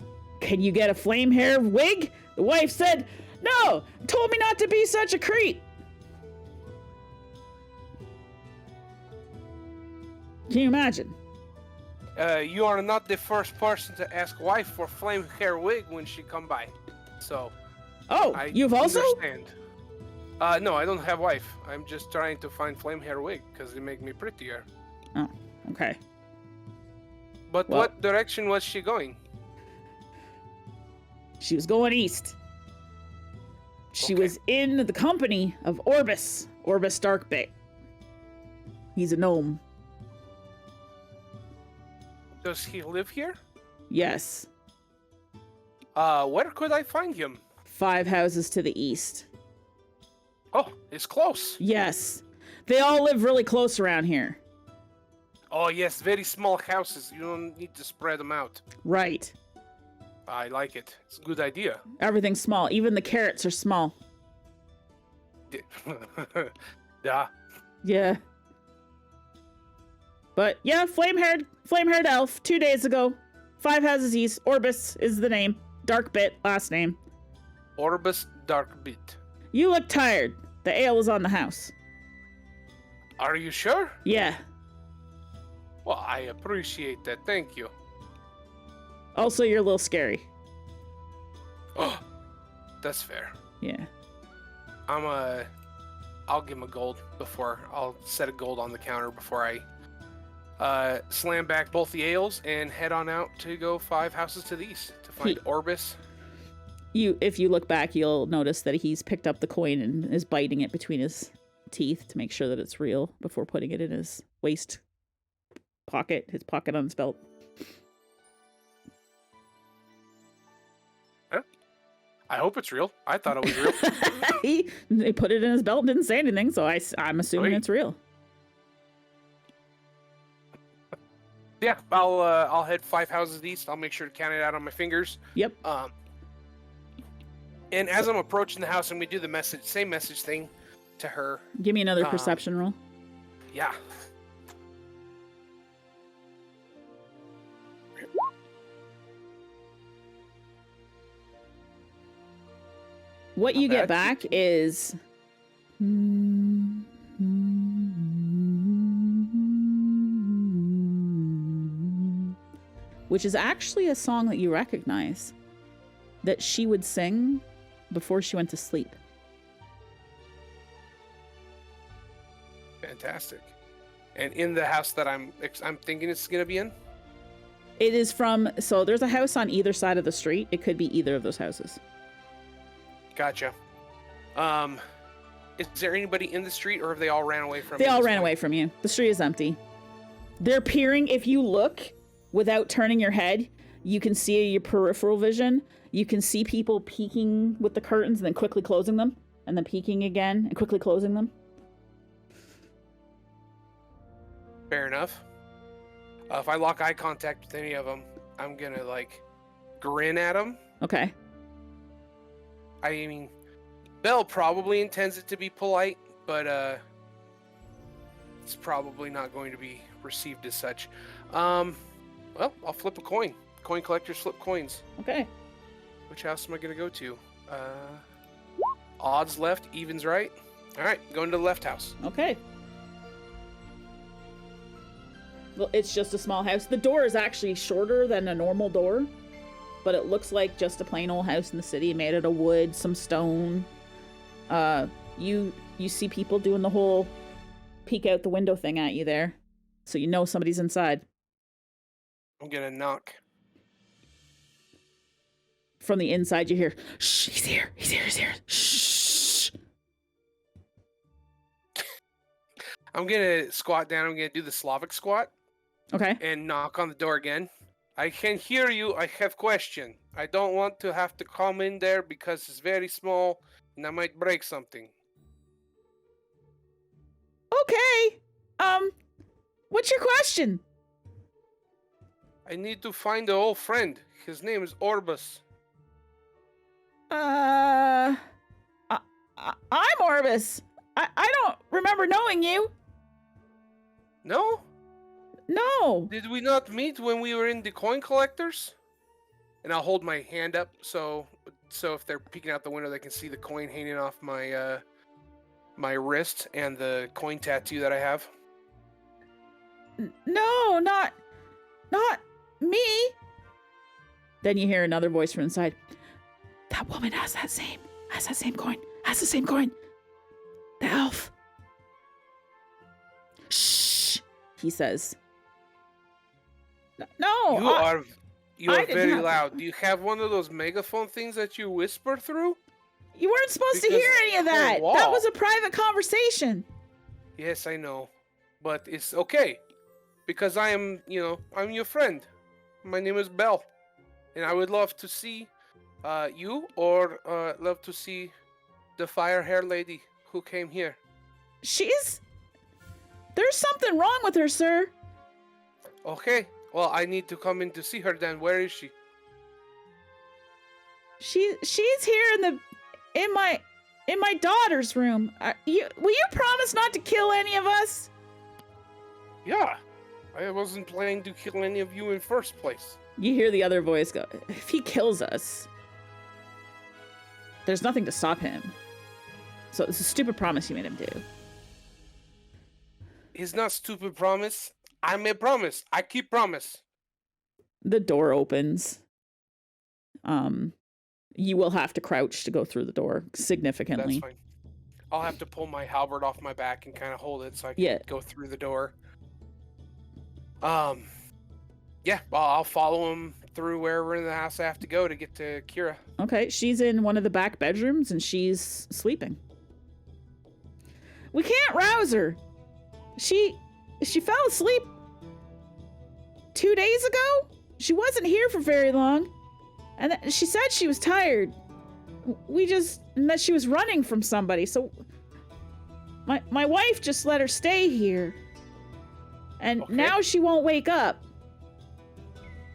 "Can you get a flame hair wig?" The wife said, "No, told me not to be such a creep." Can you imagine? You are not the first person to ask wife for flame hair wig when she come by. So. Oh, you've also? Understand. No, I don't have wife. I'm just trying to find flame hair wig because they make me prettier. Oh, okay. But Well- what direction was she going? She was going east. She Okay. was in the company of Orbis Darkbait. He's a gnome. Does he live here? Yes. Where could I find him? 5 houses to the east. Oh, it's close. Yes. They all live really close around here. Oh, yes, very small houses. You don't need to spread them out. Right. I like it. It's a good idea. Everything's small. Even the carrots are small. Yeah. Yeah. But yeah, flame-haired elf, 2 days ago. 5 houses east. Orbis is the name. Dark bit, last name. Orbis Dark Bit. You look tired. The ale is on the house. Are you sure? Yeah. Well, I appreciate that. Thank you. Also, you're a little scary. Oh, that's fair. Yeah. I'll give him a gold before I'll set a gold on the counter before I slam back both the ales and head on out to go 5 houses to the east to find Orbis. If you look back, you'll notice that he's picked up the coin and is biting it between his teeth to make sure that it's real before putting it in his waist pocket, his pocket on his belt. I hope it's real. I thought it was real. He put it in his belt and didn't say anything, so I'm assuming it's real. Yeah, I'll head 5 houses east. I'll make sure to count it out on my fingers. Yep. And as I'm approaching the house, I'm gonna do the same message thing to her. Give me another perception roll. Yeah. What you get back is which is actually a song that you recognize that she would sing before she went to sleep. Fantastic. And in the house that I'm thinking it's gonna be in? It is from, so there's a house on either side of the street. It could be either of those houses. Gotcha. Is there anybody in the street, or have they all ran away from They all ran away from you. The street is empty. They're peering. If you look without turning your head, you can see your peripheral vision. You can see people peeking with the curtains and then quickly closing them, and then peeking again and quickly closing them. Fair enough. If I lock eye contact with any of them, I'm gonna grin at them. Okay. I mean, Belle probably intends it to be polite, but it's probably not going to be received as such. Well, I'll flip a coin. Coin collectors flip coins. Okay. Which house am I going to go to? Odds left, evens right. All right, going to the left house. Okay. Well, it's just a small house. The door is actually shorter than a normal door, but it looks like just a plain old house in the city made out of wood, some stone. You see people doing the whole peek out the window thing at you there, so you know somebody's inside. I'm gonna knock. From the inside, you hear, "Shh, he's here, he's here, he's here, shh." I'm gonna squat down. I'm gonna do the Slavic squat. Okay. And knock on the door again. I can hear you. I have question. I don't want to have to come in there because it's very small and I might break something. Okay. What's your question? I need to find an old friend. His name is Orbis. I'm Orbis. I don't remember knowing you. No? No. Did we not meet when we were in the coin collectors? And I'll hold my hand up so if they're peeking out the window, they can see the coin hanging off my my wrist and the coin tattoo that I have. No, not me. Then you hear another voice from inside. That woman has that same coin. Has the same coin. The elf. Shh, he says. No. You are did very not- loud. Do you have one of those megaphone things that you whisper through? You weren't supposed to Because hear any of the whole that. wall. That was a private conversation. Yes, I know. But it's okay. Because I'm your friend. My name is Belle. And I would love to see you or love to see the fire hair lady who came here? There's something wrong with her, sir. Okay. Well, I need to come in to see her then. Where is she? She's here in my daughter's room. Will you promise not to kill any of us? Yeah. I wasn't planning to kill any of you in first place. You hear the other voice go, if he kills us, there's nothing to stop him. So it's a stupid promise you made him do. It's not stupid promise. I made promise. I keep promise. The door opens. You will have to crouch to go through the door significantly. That's fine. I'll have to pull my halberd off my back and kind of hold it so I can go through the door. Yeah, well, I'll follow him through wherever in the house I have to go to get to Kira. Okay, she's in one of the back bedrooms and she's sleeping. We can't rouse her. She fell asleep 2 days ago. She wasn't here for very long. And she said she was tired. And that she was running from somebody. So my wife just let her stay here. And now she won't wake up.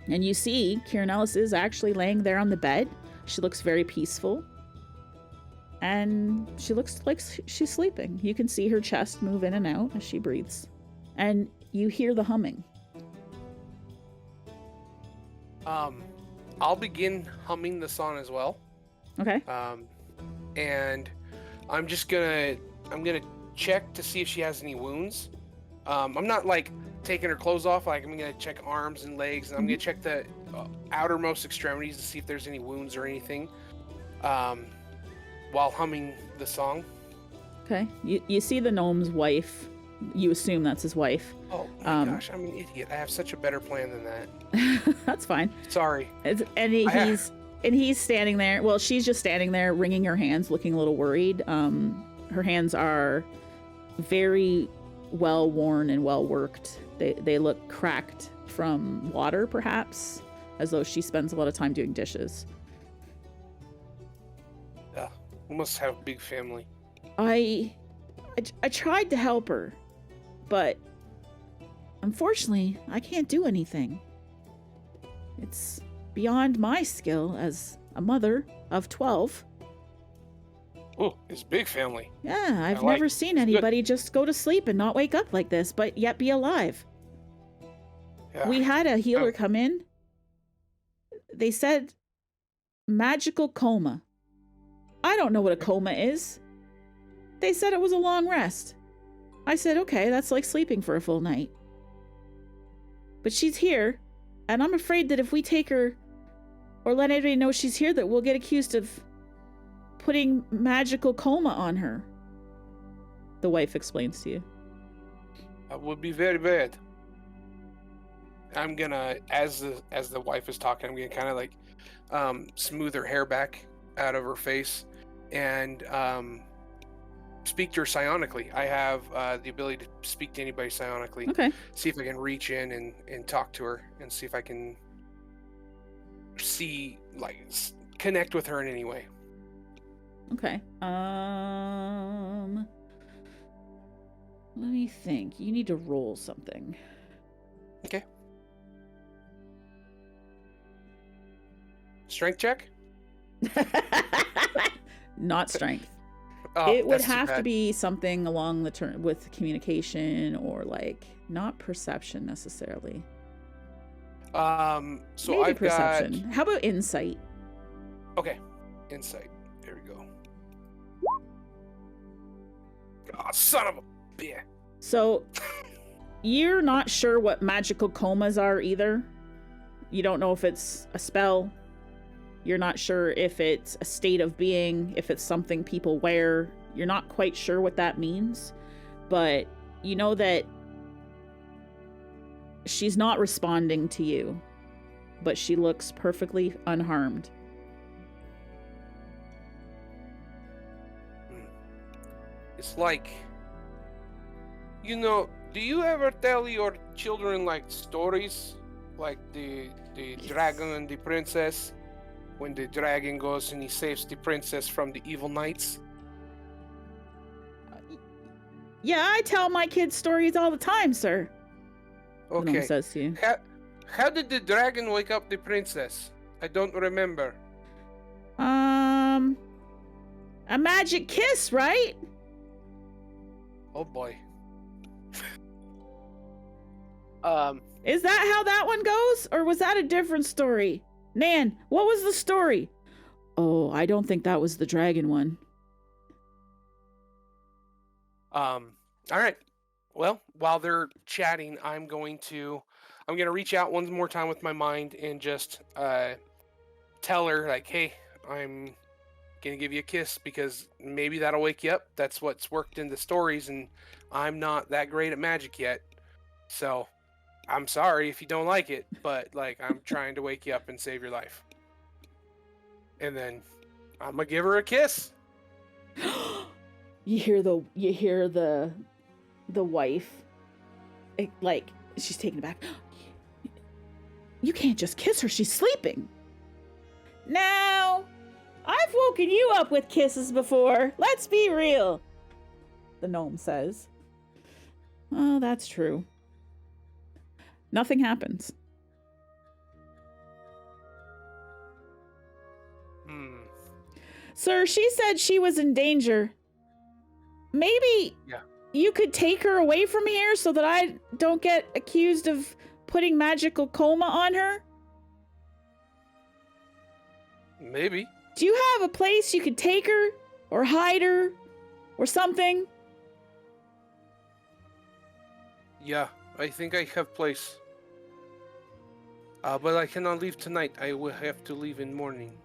And you see, Kieran Ellis is actually laying there on the bed. She looks very peaceful. And she looks like she's sleeping. You can see her chest move in and out as she breathes. And you hear the humming. I'll begin humming the song as well. Okay. And I'm gonna check to see if she has any wounds. I'm not like taking her clothes off. Like I'm gonna check arms and legs, and I'm gonna check the outermost extremities to see if there's any wounds or anything. While humming the song. Okay. You see the gnome's wife. You assume that's his wife. Oh my gosh, I'm an idiot. I have such a better plan than that. That's fine. Sorry. He's standing there. Well, she's just standing there, wringing her hands, looking a little worried. Her hands are very well worn and well worked. They look cracked from water, perhaps, as though she spends a lot of time doing dishes. Yeah, we must have a big family. I tried to help her, but unfortunately, I can't do anything. It's beyond my skill as a mother of 12. Oh, it's big family. Yeah, I've never seen anybody just go to sleep and not wake up like this, but yet be alive. Yeah. We had a healer come in. They said magical coma. I don't know what a coma is. They said it was a long rest. I said, okay, that's like sleeping for a full night. But she's here, and I'm afraid that if we take her or let anybody know she's here, that we'll get accused of putting magical coma on her. The wife explains to you. That would be very bad. I'm gonna, as the wife is talking, I'm gonna kind of like smooth her hair back out of her face and speak to her psionically. I have the ability to speak to anybody psionically. Okay. See if I can reach in and talk to her and see if I can connect with her in any way. Okay. Let me think. You need to roll something. Okay. Strength check? Not strength. Oh, it would that's too have to bad. be something along the turn with communication or like not perception necessarily. So maybe I've perception. got... How about insight? Okay. Insight. There we go. Oh, son of a bitch. So you're not sure what magical comas are either. You don't know if it's a spell. You're not sure if it's a state of being, if it's something people wear. You're not quite sure what that means. But you know that she's not responding to you. But she looks perfectly unharmed. It's like, do you ever tell your children like stories? Like the dragon and the princess? When the dragon goes and he saves the princess from the evil knights? Yeah, I tell my kids stories all the time, sir. The gnome Okay. says to you. How did the dragon wake up the princess? I don't remember. A magic kiss, right? Oh boy. Is that how that one goes? Or was that a different story? Nan, what was the story? Oh, I don't think that was the dragon one. All right. Well, while they're chatting, I'm gonna reach out one more time with my mind and just tell her like, hey, I'm gonna give you a kiss because maybe that'll wake you up. That's what's worked in the stories, and I'm not that great at magic yet. So I'm sorry if you don't like it, but like I'm trying to wake you up and save your life. And then I'm gonna give her a kiss. You hear the wife, like she's taken aback. You can't just kiss her, she's sleeping. Now, I've woken you up with kisses before. Let's be real, the gnome says. Oh, that's true. Nothing happens. Sir, she said she was in danger. Maybe you could take her away from here so that I don't get accused of putting magical coma on her? Maybe. Do you have a place you could take her or hide her or something? Yeah, I think I have place. But I cannot leave tonight. I will have to leave in morning.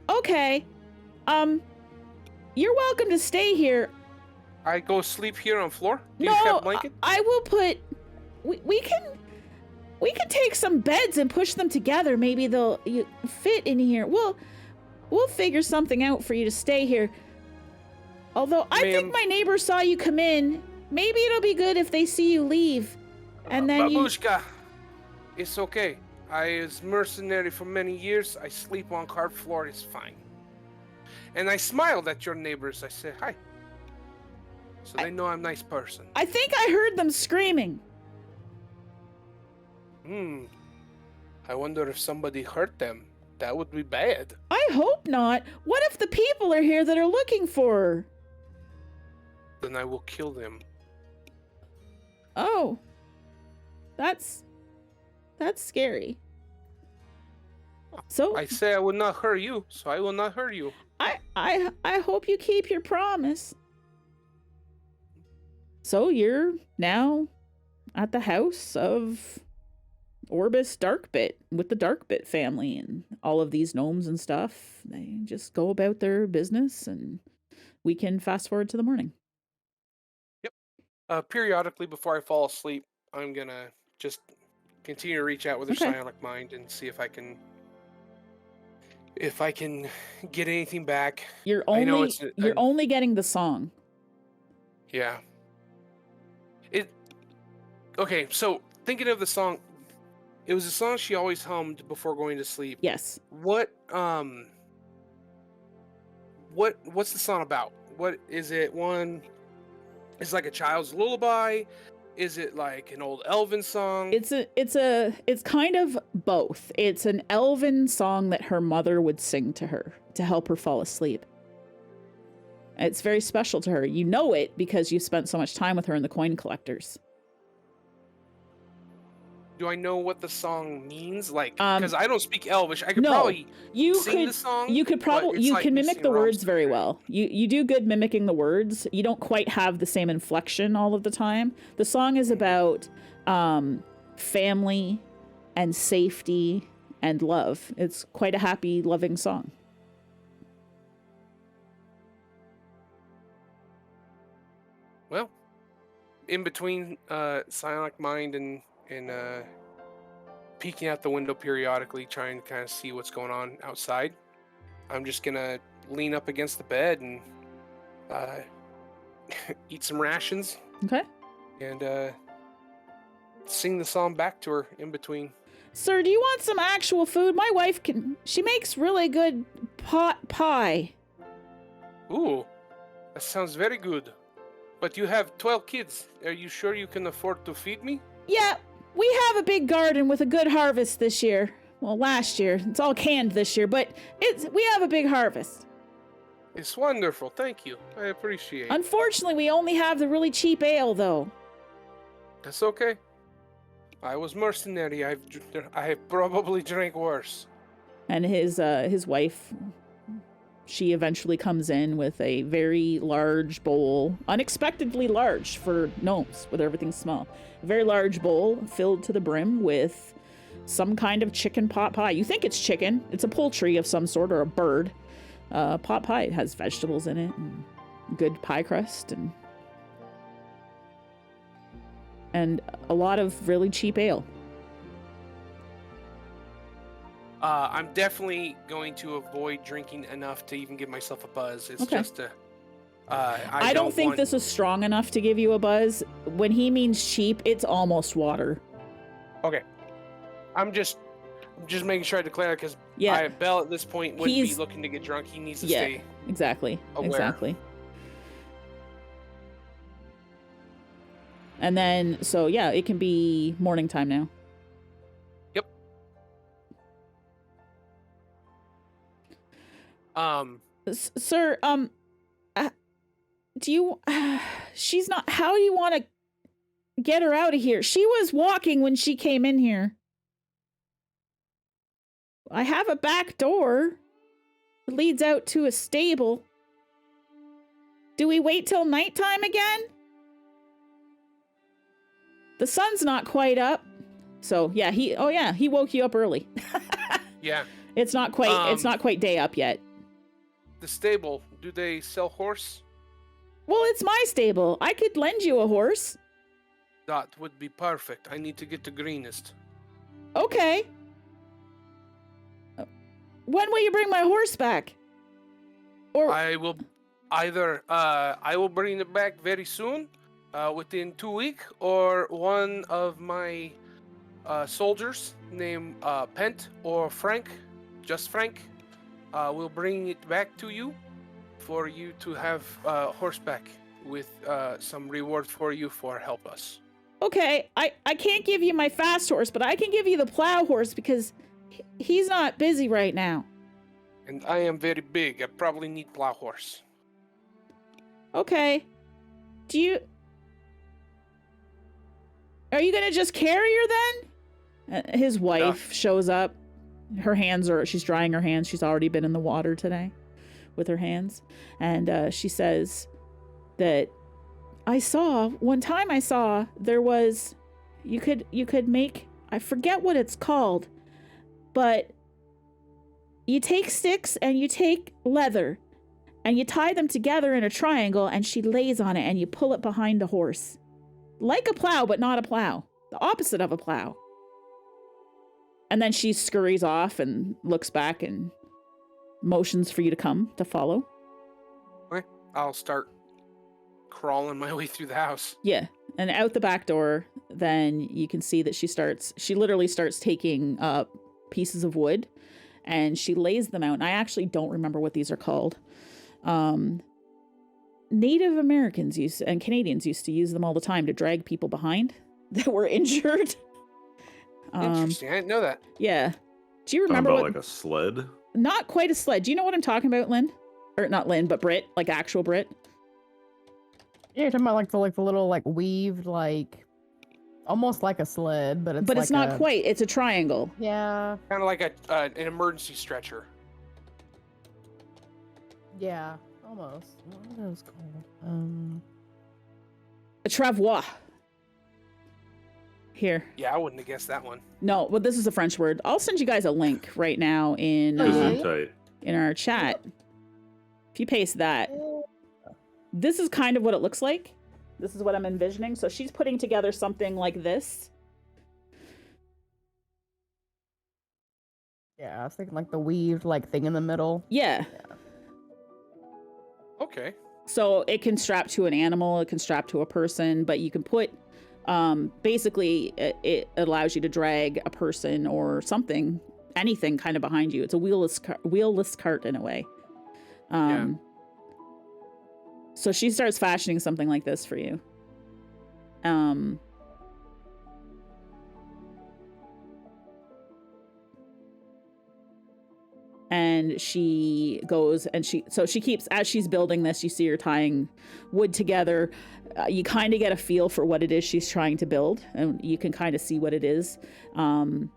Okay. You're welcome to stay here. I go sleep here on floor? Do No, you have blanket? I will put... We can take some beds and push them together. Maybe they'll fit in here. We'll figure something out for you to stay here. Although I think my neighbor saw you come in. Maybe it'll be good if they see you leave. And then Babushka, it's okay. I was mercenary for many years. I sleep on carved floor. It's fine. And I smiled at your neighbors. I said hi. So they know I'm a nice person. I think I heard them screaming. I wonder if somebody hurt them. That would be bad. I hope not. What if the people are here that are looking for her? Then I will kill them. Oh. That's scary. So I say I will not hurt you, so I will not hurt you. I hope you keep your promise. So you're now at the house of Orbis Darkbit with the Darkbit family and all of these gnomes and stuff. They just go about their business and we can fast forward to the morning. Yep. Periodically before I fall asleep, I'm gonna just continue to reach out with her psionic mind and see if I can get anything back. You're only getting the song. Yeah. Okay, so thinking of the song, it was a song she always hummed before going to sleep. Yes. What's the song about? What is it? Is it like a child's lullaby? Is it like an old elven song? It's kind of both. It's an elven song that her mother would sing to her to help her fall asleep. It's very special to her. You know it because you spent so much time with her in the coin collectors. Do I know what the song means? Like, because I don't speak Elvish, I could probably sing the song. You could probably can mimic the words very well. You do good mimicking the words. You don't quite have the same inflection all of the time. The song is about family and safety and love. It's quite a happy, loving song. Well, in between Psionic Mind and peeking out the window periodically, trying to kind of see what's going on outside, I'm just gonna lean up against the bed and eat some rations. Okay. And sing the song back to her in between. Sir, do you want some actual food? My wife she makes really good pot pie. Ooh, that sounds very good. But you have 12 kids. Are you sure you can afford to feed me? Yeah, we have a big garden with a good harvest this year. Well, last year. It's all canned this year, but we have a big harvest. It's wonderful. Thank you. I appreciate it. Unfortunately, we only have the really cheap ale, though. That's okay. I was mercenary. I have probably drank worse. And his wife, she eventually comes in with a very large bowl, unexpectedly large for gnomes, where everything's small. A very large bowl filled to the brim with some kind of chicken pot pie. You think it's chicken. It's a poultry of some sort or a bird. Pot pie. It has vegetables in it and good pie crust and a lot of really cheap ale. I'm definitely going to avoid drinking enough to even give myself a buzz. It's Okay. just a... I don't think this is strong enough to give you a buzz. When he means cheap, it's almost water. Okay. I'm just making sure I declare it because Yeah. Bell at this point wouldn't be He's- looking to get drunk. He needs to Yeah. stay. Exactly. Aware. Exactly. And then, so yeah, it can be morning time now. Yep. Sir, do you, she's not, how do you want to get her out of here? She was walking when she came in here. I have a back door. It leads out to a stable. Do we wait till nighttime again? The sun's not quite up. So, yeah, he woke you up early. Yeah. It's not quite day up yet. The stable, do they sell horse? Well, it's my stable. I could lend you a horse. That would be perfect. I need to get the greenest. Okay. When will you bring my horse back? Or I will bring it back very soon, within 2 weeks, or one of my soldiers named Pent or Frank, just Frank, will bring it back to you for you to have horseback with some reward for you for help us. okay, I can't give you my fast horse, but I can give you the plow horse because he's not busy right now. And I am very big. I probably need plow horse. Okay. Are you gonna just carry her then? His wife shows up. She's drying her hands. She's already been in the water today with her hands. And she says that one time I saw there was, you could make, I forget what it's called, but you take sticks and you take leather and you tie them together in a triangle and she lays on it and you pull it behind the horse. Like a plow, but not a plow. The opposite of a plow. And then she scurries off and looks back and motions for you to follow. Okay, I'll start crawling my way through the house. Yeah. And out the back door, then you can see that she literally starts taking pieces of wood and she lays them out. And I actually don't remember what these are called. Native Americans and Canadians used to use them all the time to drag people behind that were injured. Interesting. I didn't know that. Yeah. Do you Talking remember about what? like a sled? Not quite a sled. Do you know what I'm talking about, Lynn? Or not Lynn, but Brit, like actual Brit. Yeah, you're talking about like the little like weaved almost like a sled, but it's not quite. It's a triangle. Yeah. Kind of like an emergency stretcher. Yeah. Almost. What are those called? A travois. Here. Yeah, I wouldn't have guessed that one. No, well, this is a French word. I'll send you guys a link right now in Gesundheit. in our chat. If you paste that, this is kind of what it looks like. This is what I'm envisioning. So she's putting together something like this. Yeah, I was thinking like the weaved thing in the middle. Yeah. Okay. So it can strap to an animal, it can strap to a person, but you can put, basically it allows you to drag a person or something, anything kind of behind you. It's a wheelless cart in a way. Yeah. So she starts fashioning something like this for you. And she goes and she keeps, as she's building this, you see her tying wood together. You kind of get a feel for what it is she's trying to build, and you can kind of see what it is. And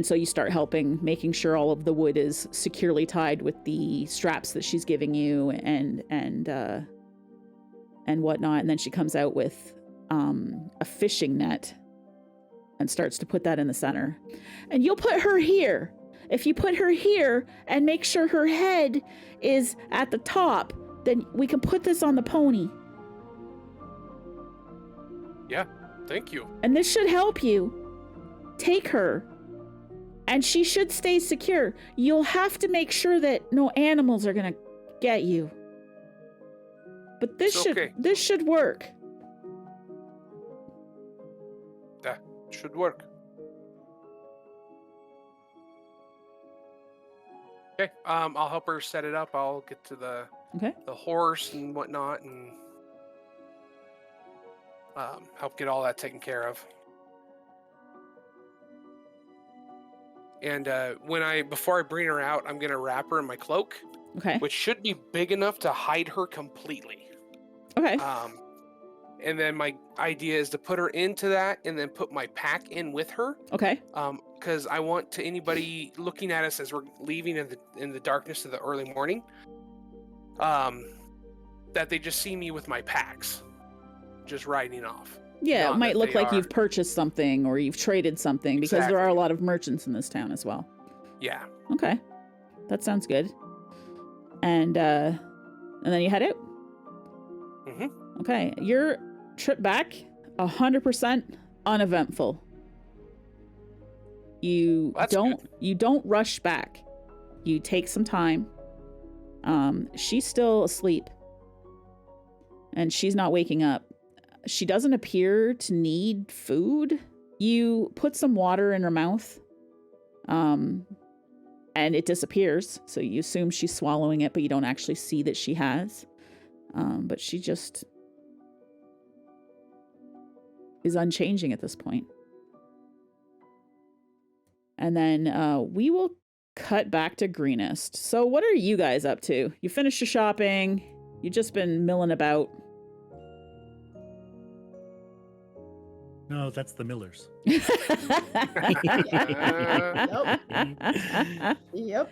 so you start helping, making sure all of the wood is securely tied with the straps that she's giving you and whatnot. And then she comes out with a fishing net and starts to put that in the center. And you'll put her here. If you put her here and make sure her head is at the top, then we can put this on the pony. Yeah, thank you. And this should help you. Take her. And she should stay secure. You'll have to make sure that no animals are going to get you. But this should work. That should work. Okay, I'll help her set it up. I'll get to the horse and whatnot, and help get all that taken care of. And before I bring her out, I'm gonna wrap her in my cloak, which should be big enough to hide her completely. Okay. And then my idea is to put her into that, and then put my pack in with her. Okay. Because I want to anybody looking at us as we're leaving in the darkness of the early morning, that they just see me with my packs, just riding off. Yeah, it might look like you've purchased something or you've traded something, because there are a lot of merchants in this town as well. Yeah. Okay, that sounds good. And then you head out. Mm-hmm. Okay, your trip back 100% uneventful. You don't rush back. You take some time. She's still asleep, and she's not waking up. She doesn't appear to need food. You put some water in her mouth, and it disappears. So you assume she's swallowing it, but you don't actually see that she has. But she just is unchanging at this point. And then we will cut back to Greenest. So what are you guys up to? You finished your shopping. You've just been milling about. No, that's the Millers. Yep.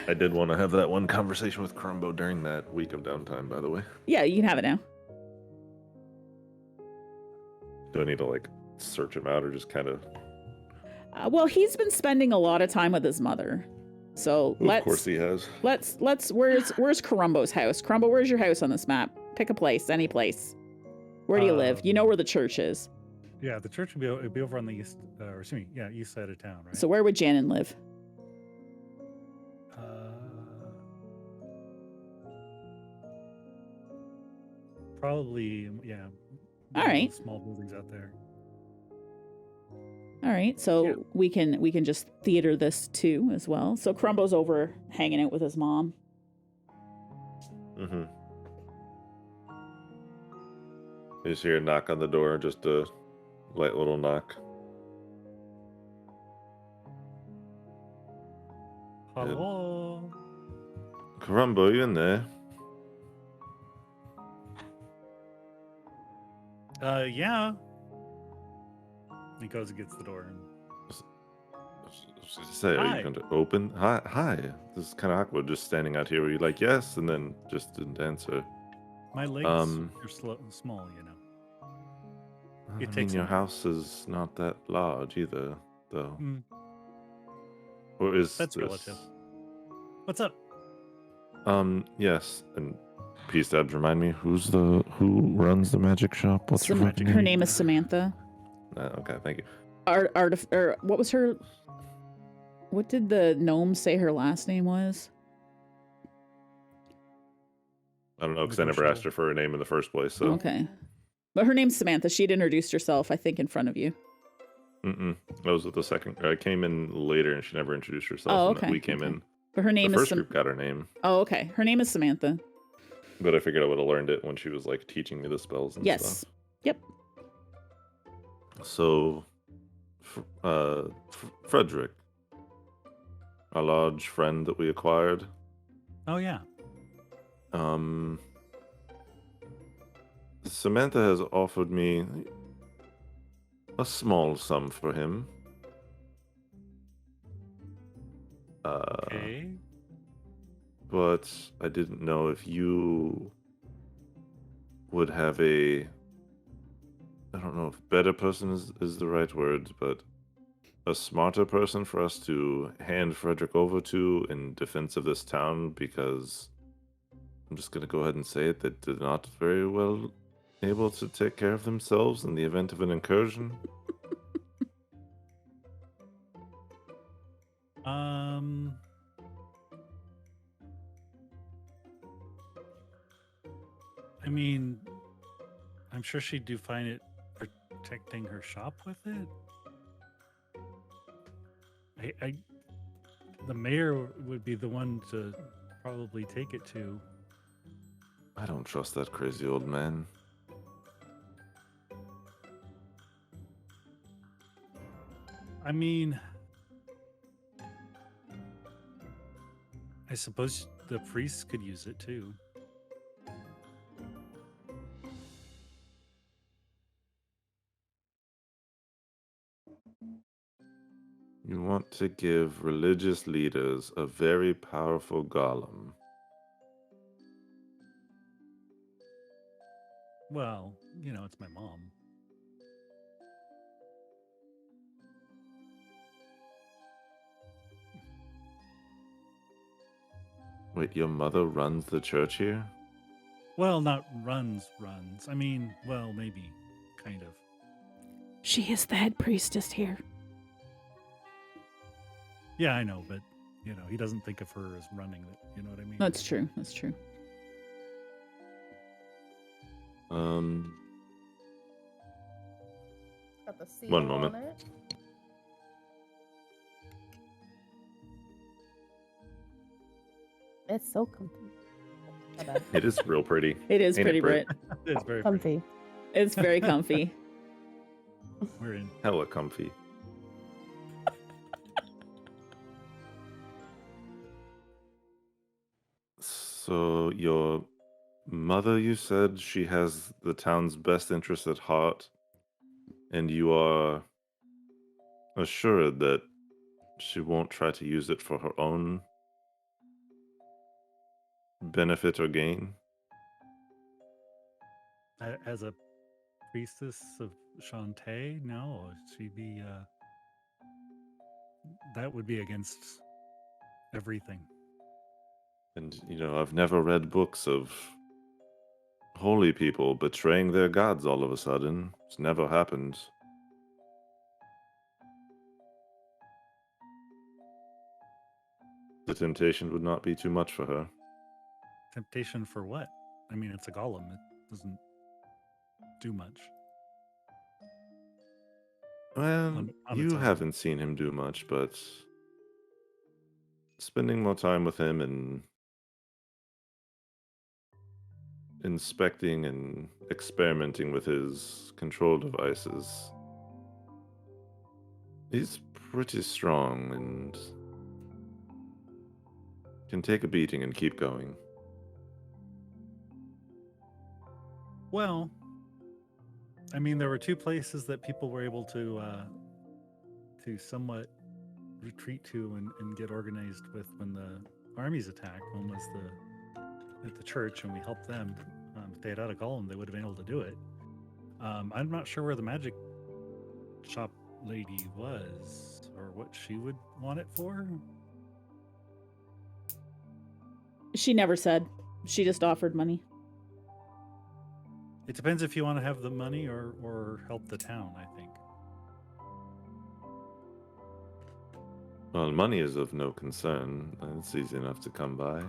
I did want to have that one conversation with Carumbo during that week of downtime, by the way. Yeah, you can have it now. Do I need to, like, search him out or just kind of... Well, he's been spending a lot of time with his mother. So Of course he has. Let's where's Carumbo's house? Carumbo, where's your house on this map? Pick a place, any place. Where do you live? You know where the church is. Yeah, the church would be over on the east, east side of town, right? So where would Janin live? Probably, yeah. All right. Small buildings out there. All right, so we can just theater this too as well. So Carumbo's over hanging out with his mom. Mm-hmm. You just hear a knock on the door, just a light little knock. Hello. Carumbo, you in there? Yeah. He goes and gets the door. Say, are you going to open? Hi. This is kind of awkward, just standing out here. Were you like, yes, and then just didn't answer? My legs are small, you know. I mean, your house is not that large either, though. Or is that's this... relative. What's up? Yes, and pStabs, remind me, who runs the magic shop? What's her name? Her name is Samantha. Okay, thank you. What was her? What did the gnome say her last name was? I don't know, because I never asked her for her name in the first place. So okay, but her name's Samantha. She'd introduced herself, I think, in front of you. That was with the second. I came in later, and she never introduced herself. Oh, and okay. we came in. But her name the is first group got her name. Oh, okay. Her name is Samantha. But I figured I would have learned it when she was like teaching me the spells and Yes. stuff. Yep. So, Frederick, a large friend that we acquired. Oh yeah. Samantha has offered me a small sum for him. Okay. But I didn't know if you would have I don't know if better person is the right word, but a smarter person for us to hand Frederick over to in defense of this town, because I'm just going to go ahead and say it, that they're not very well able to take care of themselves in the event of an incursion. I mean, I'm sure she'd do fine at protecting her shop with it. The mayor would be the one to probably take it to. I don't trust that crazy old man. I mean, I suppose the priests could use it too. You want to give religious leaders a very powerful golem. Well, you know, it's my mom. Wait, your mother runs the church here? Well, not runs. I mean, well, maybe, kind of. She is the head priestess here. Yeah, I know, but, you know, he doesn't think of her as running it. You know what I mean? That's true. That's true. Got the seal One moment. on it. It's so comfy. My bad. It is real pretty. It is Ain't pretty, it, Brit? Brit. It's very Comfy. It's very comfy. We're in. Hella comfy. So your mother, you said she has the town's best interest at heart, and you are assured that she won't try to use it for her own benefit or gain? As a priestess of Shantae, no, she'd be, that would be against everything. And, I've never read books of holy people betraying their gods all of a sudden. It's never happened. The temptation would not be too much for her. Temptation for what? I mean, it's a golem. It doesn't do much. Well, On you its own. haven't seen him do much, but spending more time with him and inspecting and experimenting with his control devices, he's pretty strong and can take a beating and keep going. Well, I mean, there were two places that people were able to somewhat retreat to and get organized with when the armies attacked. One was at the church, and we helped them. If they had had a golem, they would have been able to do it. I'm not sure where the magic shop lady was, or what she would want it for. She never said. She just offered money. It depends if you want to have the money or help the town, I think. Well, money is of no concern. It's easy enough to come by.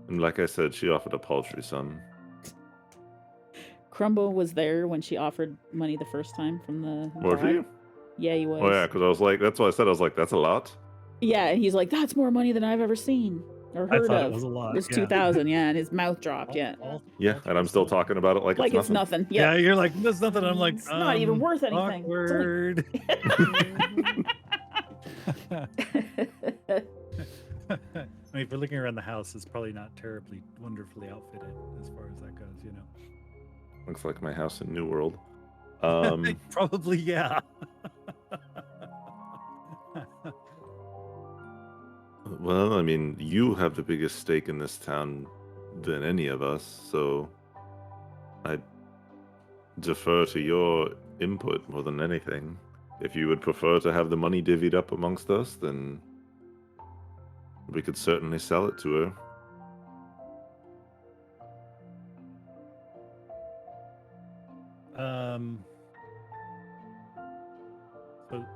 And like I said, she offered a paltry sum. Carumbo was there when she offered money the first time from the Were god. you? Yeah, he was. Oh yeah, because I was like, that's what I said. I was like, that's a lot. Yeah, and he's like, that's more money than I've ever seen. Or I heard thought it of. was a lot. It was yeah. 2000, yeah, and his mouth dropped, yeah. Yeah, and I'm still talking about it Like it's nothing. Yeah. Yeah, you're like, there's nothing. I'm like, It's not even worth anything. It's only- Awkward. I mean, if you're looking around the house, it's probably not terribly wonderfully outfitted as far as that goes, you know. Looks like my house in New World. Probably, yeah. Well, I mean, you have the biggest stake in this town than any of us, so I defer to your input more than anything. If you would prefer to have the money divvied up amongst us, then we could certainly sell it to her.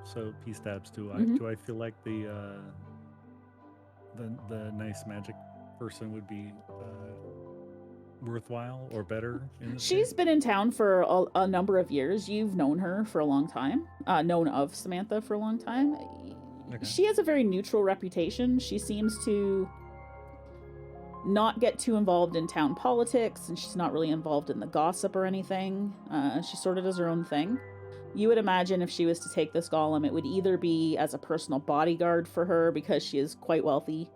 So pStabs, do Mhm. I feel like the nice magic person would be worthwhile or better? In this She's case? been in town for a number of years. You've known her for a long time. Known of Samantha for a long time. Okay. She has a very neutral reputation. She seems to not get too involved in town politics, and she's not really involved in the gossip or anything. She sort of does her own thing. You would imagine if she was to take this golem, it would either be as a personal bodyguard for her because she is quite wealthy,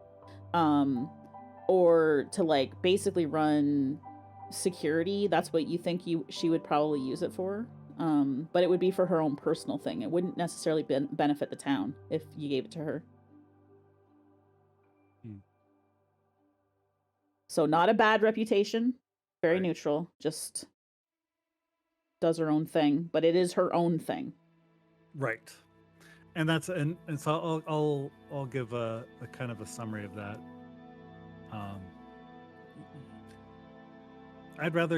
or to like basically run security. That's what you think she would probably use it for. But it would be for her own personal thing. It wouldn't necessarily benefit the town if you gave it to her. So not a bad reputation, very Right. neutral, just does her own thing, but it is her own thing. Right. And that's and so I'll give a kind of a summary of that. I'd rather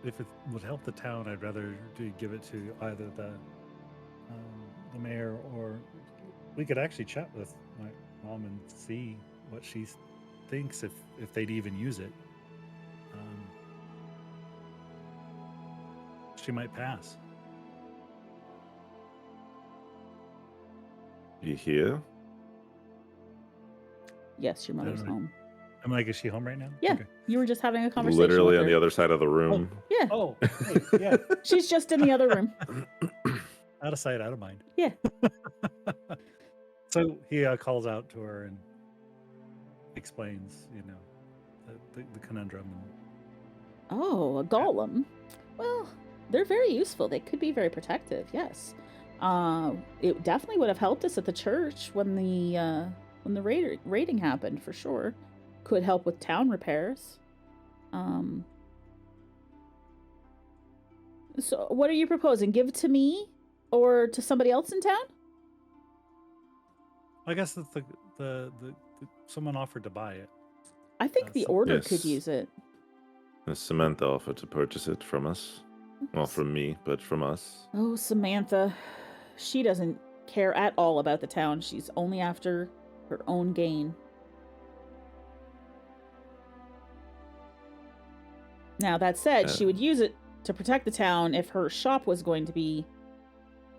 if it would help the town, I'd rather give it to either the mayor, or we could actually chat with my mom and see what she thinks if they'd even use it. She might pass. You here? Yes, your mother's Alright. home. I'm like, is she home right now? Yeah. Okay. You were just having a conversation Literally with on her. the other side of the room. Yeah, Oh, hey, yeah. she's just in the other room. Out of sight, out of mind. Yeah. So he calls out to her and explains, the conundrum. Oh, a golem. Well, they're very useful. They could be very protective. Yes. It definitely would have helped us at the church when the raiding happened, for sure. Could help with town repairs. So what are you proposing? Give it to me or to somebody else in town? I guess that the someone offered to buy it. I think the So- order Yes. could use it. Samantha offered to purchase it from us. Well, from me, but from us. Oh, Samantha. She doesn't care at all about the town. She's only after her own gain. Now, that said, she would use it to protect the town if her shop was going to be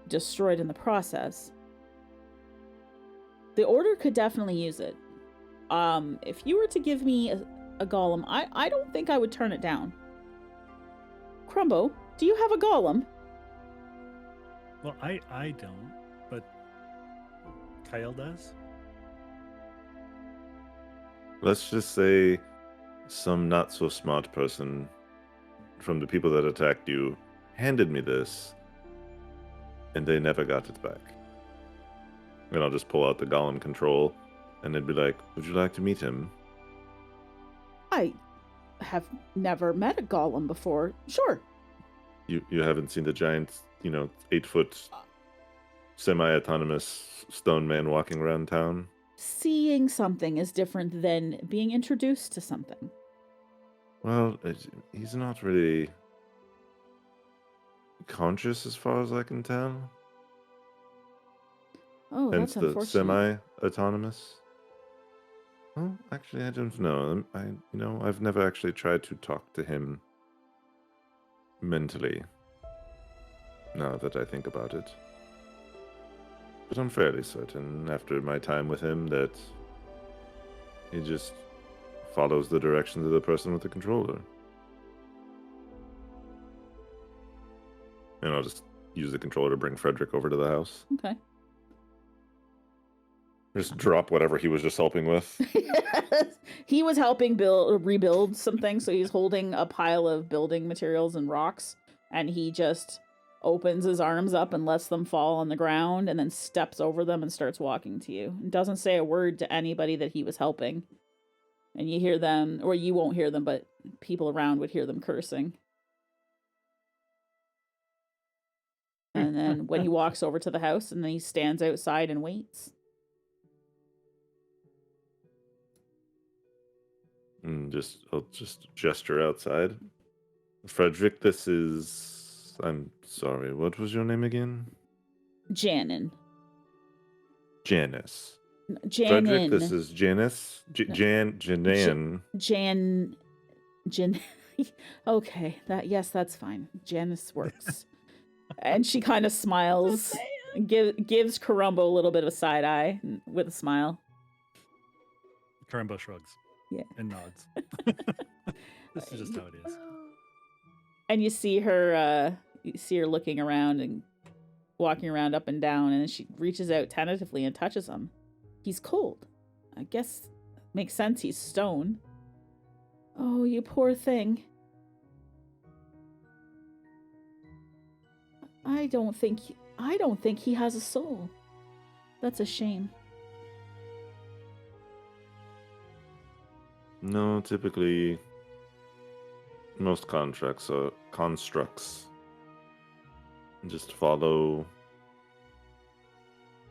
destroyed in the process. The order could definitely use it. If you were to give me a golem, I don't think I would turn it down. Carumbo, do you have a golem? Well, I don't, but Kyle does. Let's just say some not so smart person from the people that attacked you handed me this, and they never got it back. And I'll just pull out the golem control, and they'd be like, "Would you like to meet him?" I have never met a golem before. Sure. You haven't seen the giant, 8-foot semi-autonomous stone man walking around town? Seeing something is different than being introduced to something. Well, he's not really conscious as far as I can tell. Oh, Hence that's the unfortunate. semi-autonomous. Well, actually, I don't know. I've never actually tried to talk to him mentally, now that I think about it. But I'm fairly certain, after my time with him, that He just follows the directions of the person with the controller. And I'll just use the controller to bring Frederick over to the house. Okay. Just drop whatever he was just helping with. He was helping rebuild something, so he's holding a pile of building materials and rocks, and he just opens his arms up and lets them fall on the ground, and then steps over them and starts walking to you. And doesn't say a word to anybody that he was helping. And you hear them, or you won't hear them, but people around would hear them cursing. And then when he walks over to the house, and then he stands outside and waits. And I'll just gesture outside. Frederick, this is... I'm sorry, what was your name again? Janice. Janice. Janin. Frederick, this is Janice. Janan. Okay, that's fine. Janice works. And she kind of smiles, and gives Carumbo a little bit of a side eye with a smile. Carumbo shrugs. Yeah. And nods. This is just how it is. And you see her looking around and walking around up and down, and then she reaches out tentatively and touches him. He's cold. I guess makes sense, he's stone. Oh, you poor thing. I don't think he has a soul. That's a shame. No, typically most constructs just follow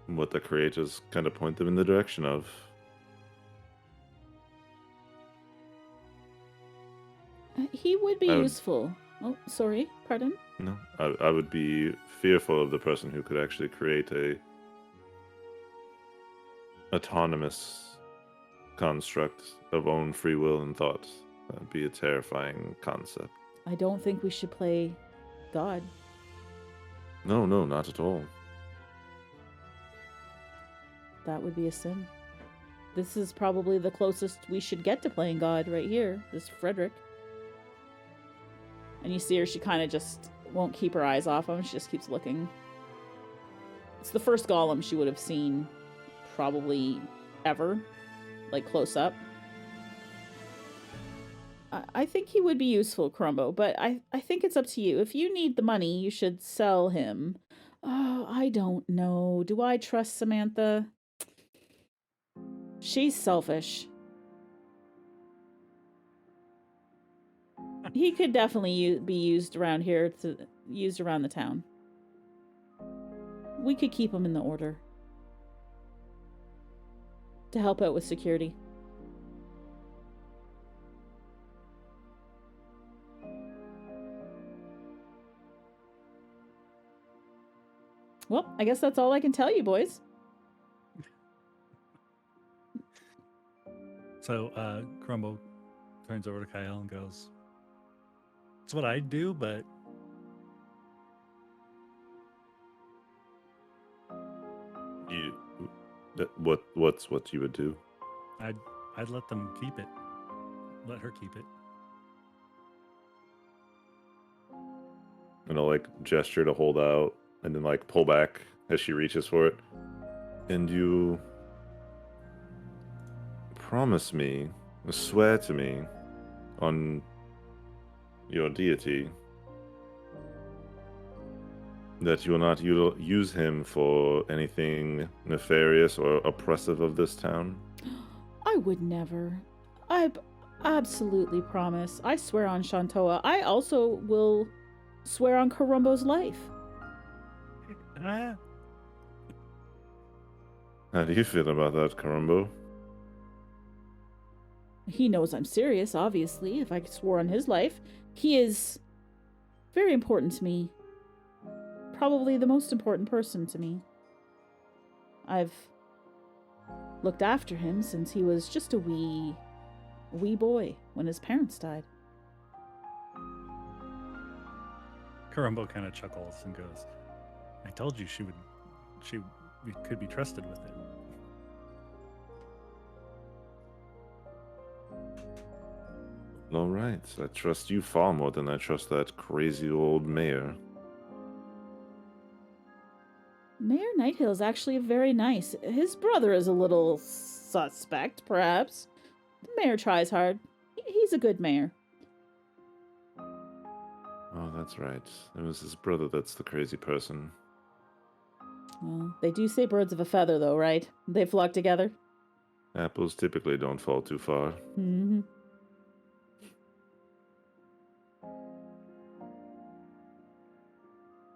what the creators kind of point them in the direction of. He would be useful. Oh, sorry, pardon? No, I would be fearful of the person who could actually create a autonomous construct of own free will and thought. That'd be a terrifying concept. I don't think we should play God. No, not at all. That would be a sin. This is probably the closest we should get to playing God right here, this Frederick. And you see her, she kind of just won't keep her eyes off him. She just keeps looking. It's the first golem she would have seen probably ever, like close up. I think he would be useful, Carumbo, but I think it's up to you. If you need the money, you should sell him. Oh, I don't know. Do I trust Samantha? She's selfish. He could definitely be used around here, used around the town. We could keep him in the order to help out with security. Well, I guess that's all I can tell you, boys. So, Carumbo turns over to Kyle and goes, "It's what I'd do, but what's what you would do?" I'd let them keep it. Let her keep it." And I'll like gesture to hold out and then like pull back as she reaches for it. And you promise me, swear to me on your deity that you will not use him for anything nefarious or oppressive of this town? I would never. I absolutely promise. I swear on Shantoa. I also will swear on Carumbo's life. How do you feel about that, Carumbo? He knows I'm serious, obviously, if I swore on his life. He is very important to me. Probably the most important person to me. I've looked after him since he was just a wee boy when his parents died. Carumbo kind of chuckles and goes, "I told you she could be trusted with it." All right. I trust you far more than I trust that crazy old mayor. Mayor Nighthill is actually very nice. His brother is a little suspect, perhaps. The mayor tries hard. He's a good mayor. Oh, that's right. It was his brother that's the crazy person. Well, they do say birds of a feather, though, right? They flock together. Apples typically don't fall too far. Mm-hmm.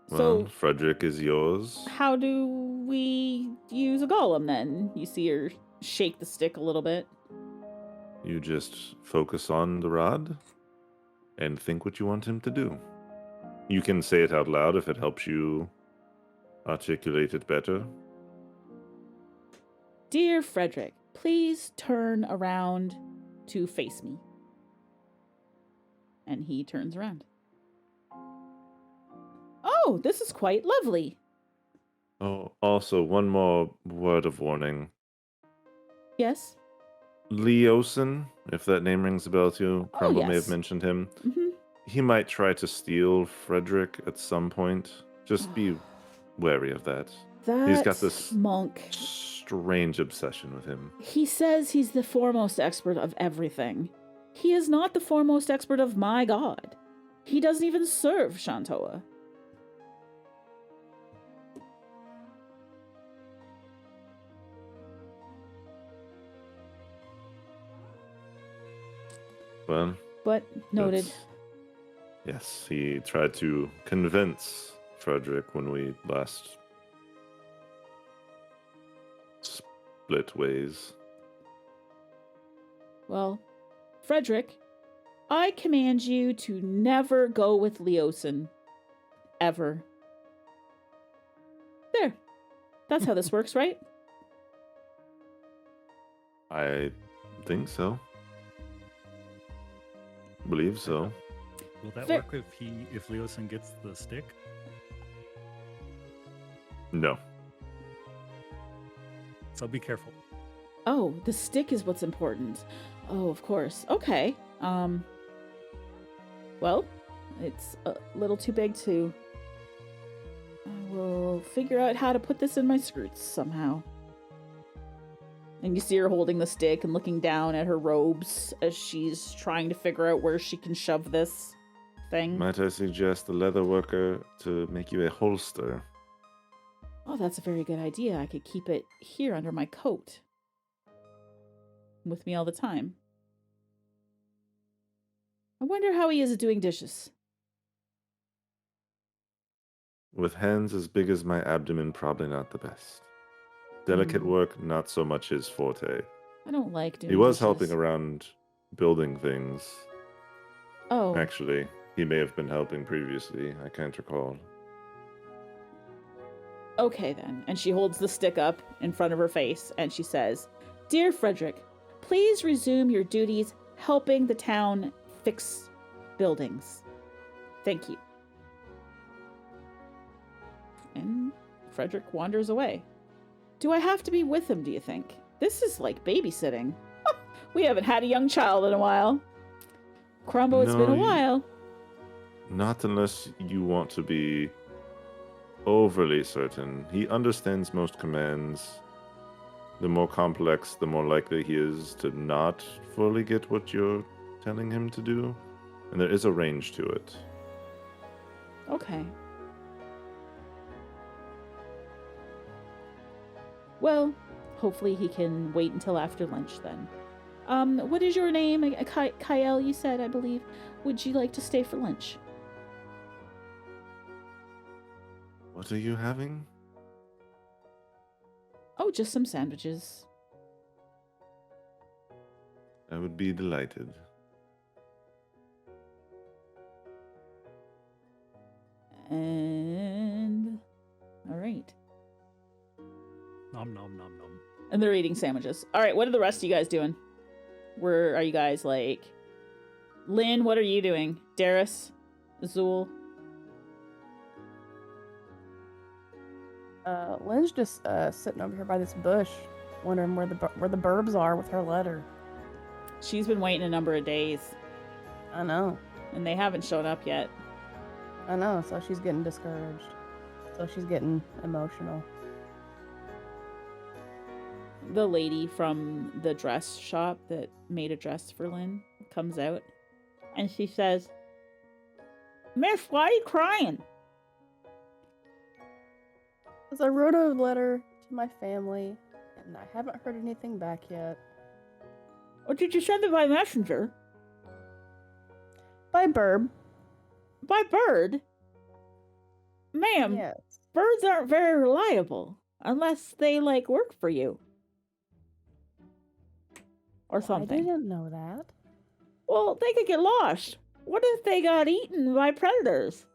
Well, So, Frederick is yours. how do we use a golem, then? You see her shake the stick a little bit. You just focus on the rod and think what you want him to do. You can say it out loud if it helps you articulate it better. Dear Frederick, please turn around to face me. And he turns around. Oh, this is quite lovely. Oh, also, one more word of warning. Yes? Leosin, if that name rings a bell to you, Carumbo may have yes. mentioned him. Mm-hmm. He might try to steal Frederick at some point. Just be wary of that. He's got this monk. strange obsession with him. He says he's the foremost expert of everything. He is not the foremost expert of my god. He doesn't even serve Shantoa. Well, But noted. Yes, he tried to convince Frederick when we last split ways. Well, Frederick, I command you to never go with Leosin. Ever. There. That's how this works, right? I think so. Believe so. Will that Fair- work if Leosin gets the stick? No. So be careful. Oh, the stick is what's important. Oh, of course. Okay. Well, it's a little too big to... I will figure out how to put this in my skirts somehow. And you see her holding the stick and looking down at her robes as she's trying to figure out where she can shove this thing. Might I suggest the leather worker to make you a holster? Oh, that's a very good idea. I could keep it here under my coat. With me all the time. I wonder how he is at doing dishes. With hands as big as my abdomen, probably not the best. Delicate work, not so much his forte. I don't like doing He was dishes. helping around building things. Oh, Actually, he may have been helping previously. I can't recall. okay then. And she holds the stick up in front of her face and she says, Dear Frederick, please resume your duties helping the town fix buildings. Thank you. And Frederick wanders away. Do I have to be with him, do you think? This is like babysitting. We haven't had a young child in a while. Carumbo, it's been a while. Not unless you want to be overly certain. He understands most commands. The more complex, the more likely he is to not fully get what you're telling him to do. And there is a range to it. Okay. Well, hopefully he can wait until after lunch then. What is your name? Kyle, you said, I believe. Would you like to stay for lunch? What are you having? Oh, just some sandwiches. I would be delighted. And... Alright. Nom nom nom nom. And they're eating sandwiches. Alright, what are the rest of you guys doing? Where are you guys, like... Lynn, what are you doing? Darius? Izul? Lynn's just sitting over here by this bush, wondering where the burbs are with her letter. She's been waiting a number of days, I know. and they haven't shown up yet. I know. So she's getting discouraged. So she's getting emotional. The lady from the dress shop that made a dress for Lynn comes out, and she says, "Miss, why are you crying?" Because I wrote a letter to my family, and I haven't heard anything back yet. Or did you send it by messenger? By Burb. By bird? Ma'am, Yes. birds aren't very reliable unless they, like, work for you. Or I something. didn't know that. Well, they could get lost. What if they got eaten by predators?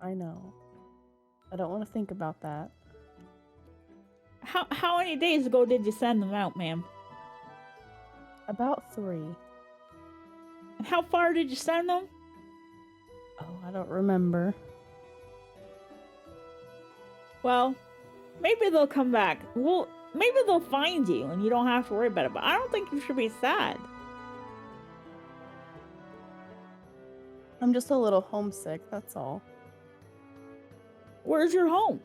I know. I don't want to think about that. How many days ago did you send them out, ma'am? About 3. And how far did you send them? Oh, I don't remember. Well, maybe they'll come back. Well, maybe they'll find you and you don't have to worry about it, but I don't think you should be sad. I'm just a little homesick, that's all. Where's your home?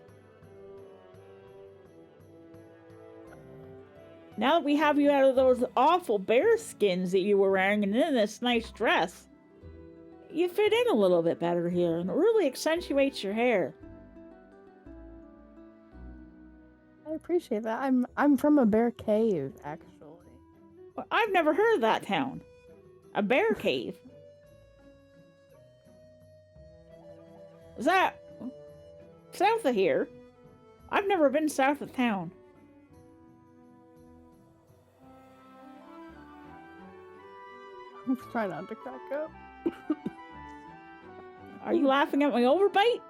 Now that we have you out of those awful bear skins that you were wearing and in this nice dress, you fit in a little bit better here and it really accentuates your hair. I appreciate that. I'm from a bear cave, actually. Well, I've never heard of that town. A bear cave. Is that south of here? I've never been south of town. I'm trying not to crack up. Are you laughing at my overbite?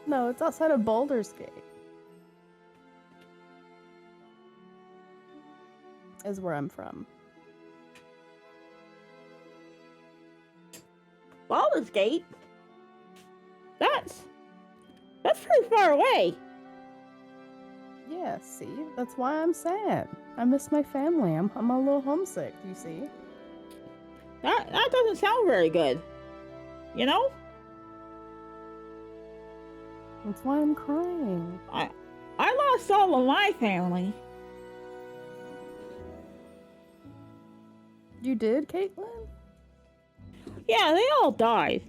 No, it's outside of Baldur's Gate. Is where I'm from. Baldur's Gate? That's pretty far away. Yeah, see? That's why I'm sad. I miss my family. I'm a little homesick, you see? That doesn't sound very good. You know? That's why I'm crying. I lost all of my family. You did, Caitlin? Yeah, they all died.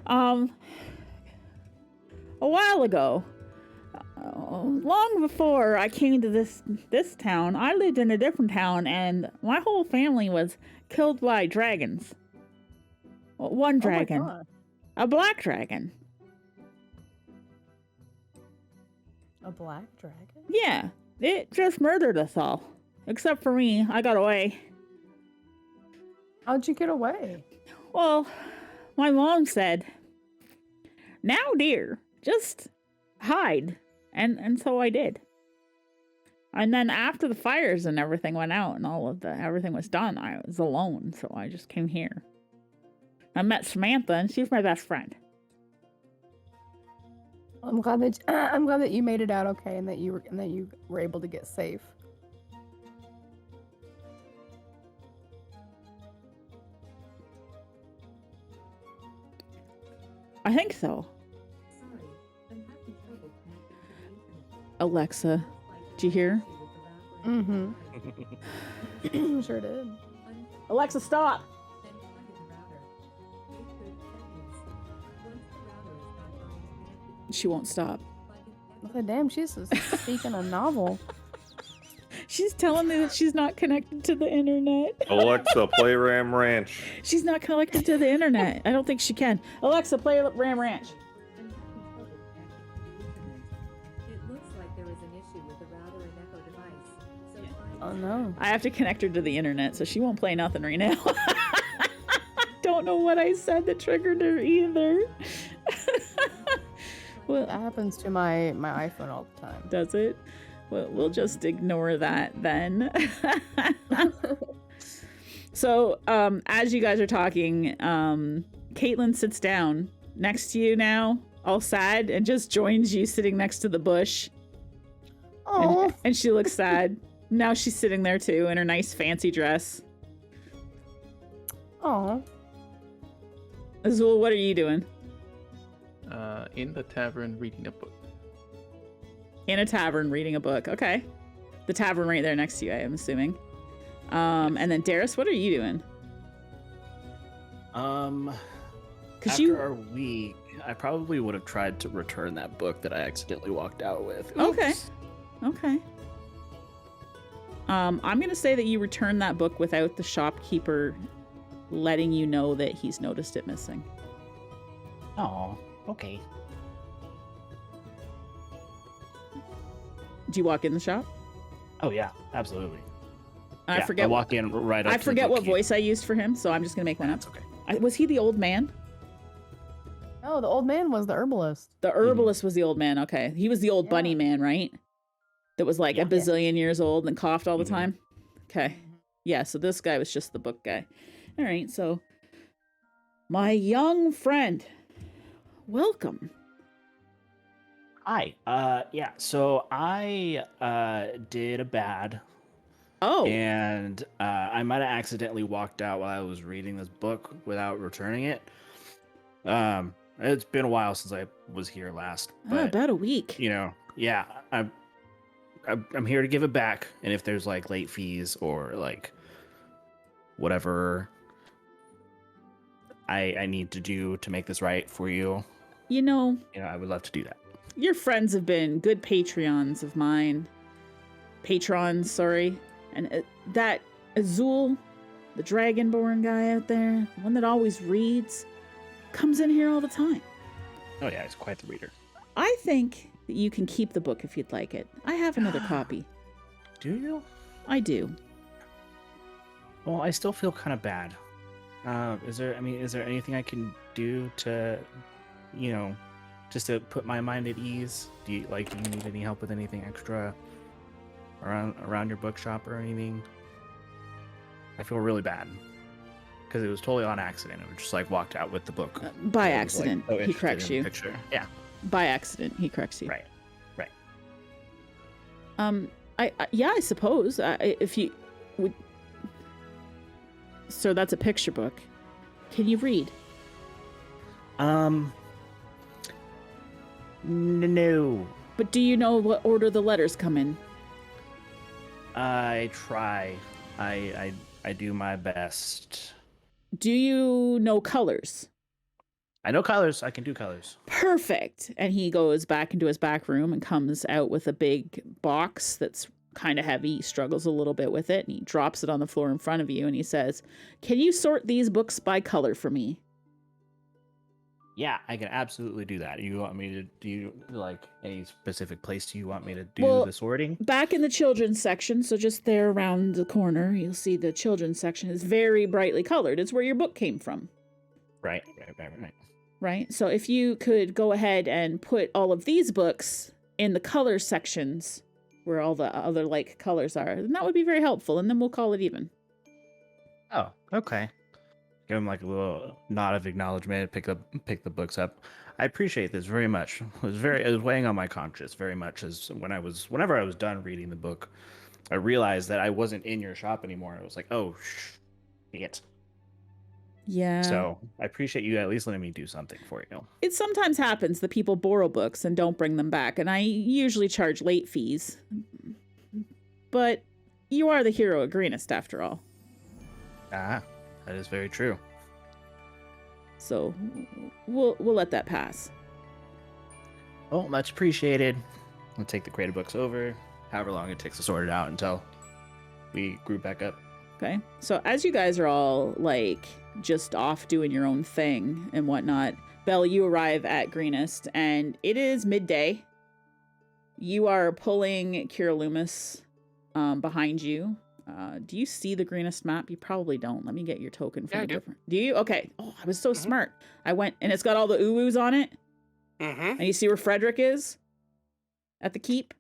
A while ago. Long before I came to this town, I lived in a different town, and my whole family was killed by dragons. Well, one dragon. Oh my gosh. A black dragon. A black dragon? Yeah, it just murdered us all. Except for me, I got away. How'd you get away? Well, my mom said, "Now, dear, just hide." And so I did. And then after the fires and everything went out and everything was done, I was alone, so I just came here. I met Samantha, and she's my best friend. I'm glad that you made it out okay and that you were able to get safe. I think so. Alexa, did you hear? Mm-hmm. Sure did. Alexa, stop! She won't stop. Okay, damn, she's speaking a novel. She's telling me that she's not connected to the internet. Alexa, play Ram Ranch. She's not connected to the internet. I don't think she can. Alexa, play Ram Ranch. Oh no. I have to connect her to the internet, so she won't play nothing right now. Don't know what I said that triggered her either. Well, That happens to my iPhone all the time. does it? We'll just ignore that then. So, as you guys are talking, Caitlin sits down next to you now, all sad, and just joins you sitting next to the bush. Oh, And she looks sad. Now she's sitting there too in her nice fancy dress. oh. Izul, what are you doing? In the tavern reading a book. In a tavern reading a book. Okay. The tavern right there next to you, I am assuming. And then Darius, what are you doing? Because After our week, I probably would have tried to return that book that I accidentally walked out with. Okay. Oops. Okay. I'm gonna say that you return that book without the shopkeeper letting you know that he's noticed it missing. Oh, okay. Do you walk in the shop? Oh yeah, absolutely. I Yeah, forget. I walk in right up I to the forget what bookkeep. voice I used for him, so I'm just gonna make one up. That's okay. Was he the old man? No, the old man was the herbalist. The herbalist was the old man. Okay, he was the old bunny Yeah. man, right? That was like Yeah. a bazillion years old and coughed all the Mhm. time. Okay, yeah. So this guy was just the book guy. All right. So, my young friend, welcome. Hi. Yeah. So I did a bad, Oh, and I might have accidentally walked out while I was reading this book without returning it. It's been a while since I was here last, but about a week. you know, yeah, I'm here to give it back, and if there's like late fees or like whatever I need to do to make this right for you, You know, I would love to do that. your friends have been good Patreons of mine. Patrons, sorry. And that Izul, the Dragonborn guy out there, the one that always reads, comes in here all the time. Oh yeah, he's quite the reader. I think that you can keep the book if you'd like it. I have another copy. Do you? I do. Well, I still feel kind of bad. Is there anything I can do to, just to put my mind at ease? Do you need any help with anything extra around your bookshop or anything? I feel really bad because it was totally on accident. It was just like walked out with the book. By I was, like, accident, so he interested corrects in the you. picture. Yeah, By accident, he corrects you. right. I suppose if you would. So that's a picture book. Can you read? No. But do you know what order the letters come in? I try. I do my best. Do you know colors? I know colors. I can do colors. Perfect. And he goes back into his back room and comes out with a big box that's kind of heavy. He struggles a little bit with it and he drops it on the floor in front of you and he says, "Can you sort these books by color for me?" Yeah, I can absolutely do that. You want me to do like any specific place do you want me to do Well, the sorting? Back in the children's section, so just there around the corner, you'll see the children's section is very brightly colored. It's where your book came from, Right. right? So if you could go ahead and put all of these books in the color sections where all the other like colors are, then that would be very helpful, and then we'll call it even. Oh, okay. Give him like a little nod of acknowledgement, pick the books up. I appreciate this very much. It was weighing on my conscience very much as whenever I was done reading the book, I realized that I wasn't in your shop anymore. I was like, oh shit. Yeah. So I appreciate you at least letting me do something for you. It sometimes happens that people borrow books and don't bring them back, and I usually charge late fees. But you are the hero of Greenest after all. Ah, that is very true. So we'll let that pass. Oh, much appreciated. I'll take the crate of books over, however long it takes to sort it out until we group back up. Okay. So as you guys are all like just off doing your own thing and whatnot, Belle, you arrive at Greenest and it is midday. You are pulling Kira Loomis behind you. Do you see the Greenest map? You probably don't. Let me get your token from Yeah, I the do. different. Do you? Okay. Oh, I was so smart. I went and it's got all the uwus on it. Mm-hmm. And you see where Frederick is at the keep?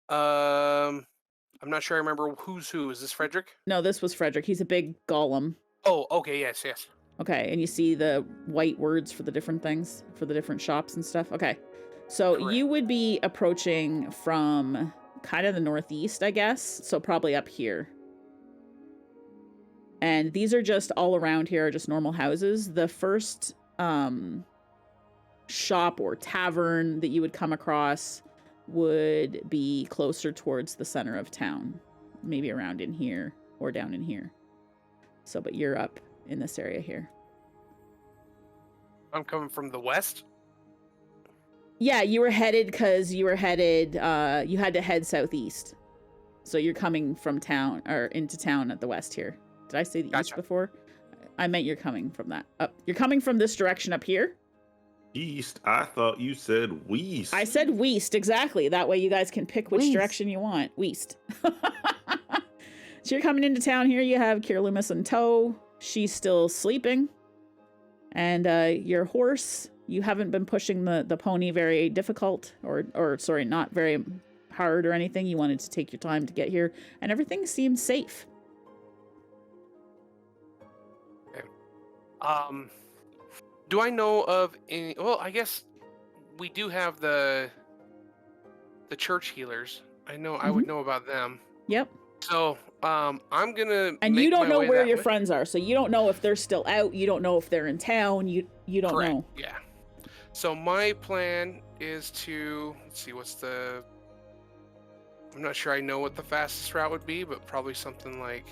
I'm not sure I remember who's who. Is this Frederick? No, this was Frederick. He's a big golem. Oh, okay, yes. Okay, and you see the white words for the different things, for the different shops and stuff. Okay, so Correct. you would be approaching from kind of the northeast, I guess. So probably up here. And these are just all around here, are just normal houses. The first shop or tavern that you would come across would be closer towards the center of town. Maybe around in here or down in here. So, but you're up in this area here. I'm coming from the west. Yeah, you were headed because you had to head southeast. So you're coming from town or into town at the west here. Did I say the east Gotcha. before? I meant you're coming from that up. You're coming from this direction up here. East. I thought you said west. I said west, exactly. That way you guys can pick which West. direction you want. West. So you're coming into town here. You have Kier Loomis in tow. She's still sleeping. And your horse, you haven't been pushing the pony very difficult or sorry, not very hard or anything. You wanted to take your time to get here and everything seems safe. Do I know of any? Well, I guess we do have the church healers. I know I would know about them. Yep. So I'm gonna. And make you don't my know way where that your way. friends are, so you don't know if they're still out. You don't know if they're in town. You don't Correct. know. Yeah. So my plan is to let's see what's the. I'm not sure I know what the fastest route would be, but probably something like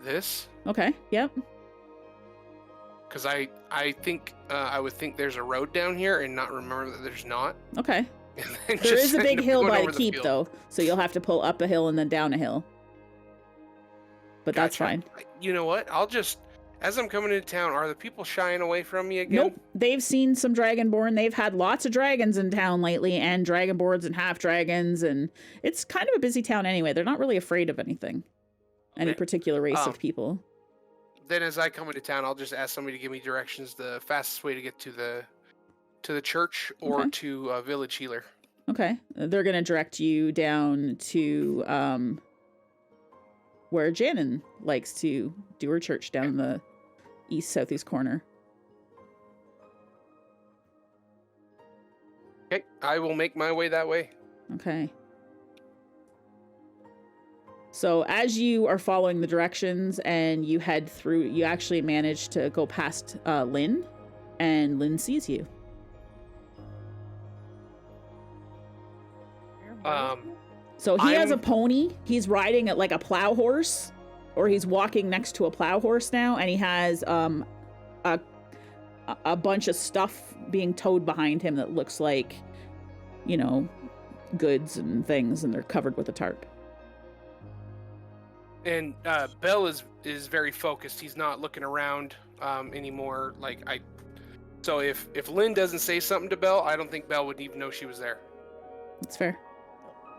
this. Okay. Yep. Because I think I would think there's a road down here and not remember that there's not. Okay. And then There just is a end big up hill going by over the keep, field. though, so you'll have to pull up a hill and then down a hill. But that's Gotcha. fine. You know what? I'll just, as I'm coming into town, are the people shying away from me again? Nope. They've seen some Dragonborn. They've had lots of dragons in town lately, and Dragonborns and half dragons, and it's kind of a busy town anyway. They're not really afraid of anything, any Okay. particular race of people. Then as I come into town, I'll just ask somebody to give me directions, the fastest way to get to the church or Okay. to village healer. Okay. They're going to direct you down to where Janin likes to do her church, down the east-southeast corner. Okay, I will make my way that way. Okay. So as you are following the directions and you head through, you actually manage to go past Lynn, and Lynn sees you. So he has a I'm- pony. He's riding it like a plow horse, or he's walking next to a plow horse now, and he has a bunch of stuff being towed behind him that looks like, you know, goods and things, and they're covered with a tarp. And Bell is very focused. He's not looking around anymore. So if Lynn doesn't say something to Bell, I don't think Bell would even know she was there. That's fair.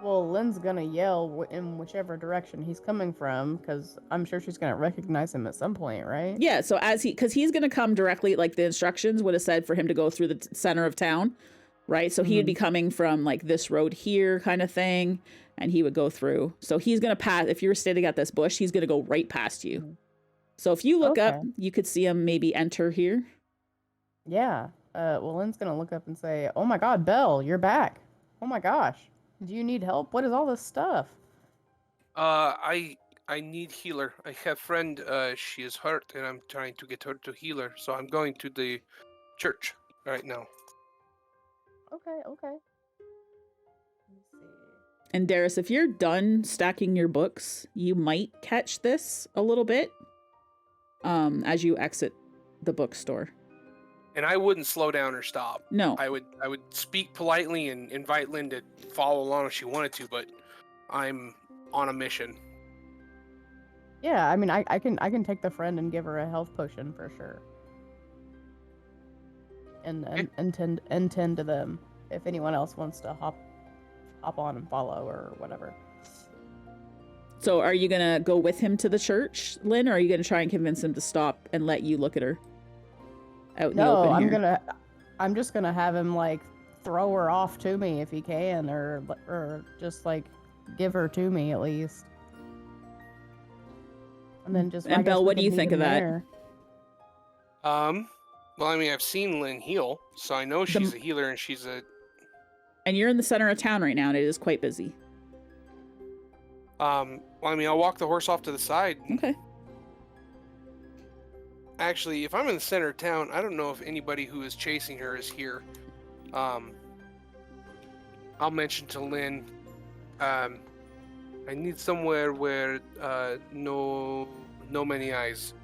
Well, Lynn's gonna yell in whichever direction he's coming from, because I'm sure she's gonna recognize him at some point, right? Yeah, so because he's going to come directly, like the instructions would have said for him to go through the center of town, right? So he would be coming from like this road here kind of thing, and he would go through. So he's going to pass, if you were standing at this bush, he's going to go right past you. So if you look up, Okay. you could see him maybe enter here. Yeah. Well, Lynn's gonna look up and say, "Oh my God, Belle, you're back! Oh my gosh, do you need help? What is all this stuff?" I need healer. I have friend. She is hurt, and I'm trying to get her to heal her. So I'm going to the church right now. Okay. Let me see. And Darius, if you're done stacking your books, you might catch this a little bit as you exit the bookstore. And I wouldn't slow down or stop. No. I would speak politely and invite Lynn to follow along if she wanted to, but I'm on a mission. Yeah, I mean, I can take the friend and give her a health potion for sure. And tend to them if anyone else wants to hop on and follow or whatever. So are you going to go with him to the church, Lynn, or are you going to try and convince him to stop and let you look at her out in the No, open here? I'm just gonna have him like throw her off to me if he can, or just like give her to me at least. And then just. And I guess Belle, we what do could you meet think him of that? there. Well, I mean, I've seen Lynn heal, so I know she's a healer and she's a. And you're in the center of town right now, and it is quite busy. Well, I mean, I'll walk the horse off to the side. Okay. Actually, if I'm in the center of town, I don't know if anybody who is chasing her is here. I'll mention to Lynn, I need somewhere where no many eyes.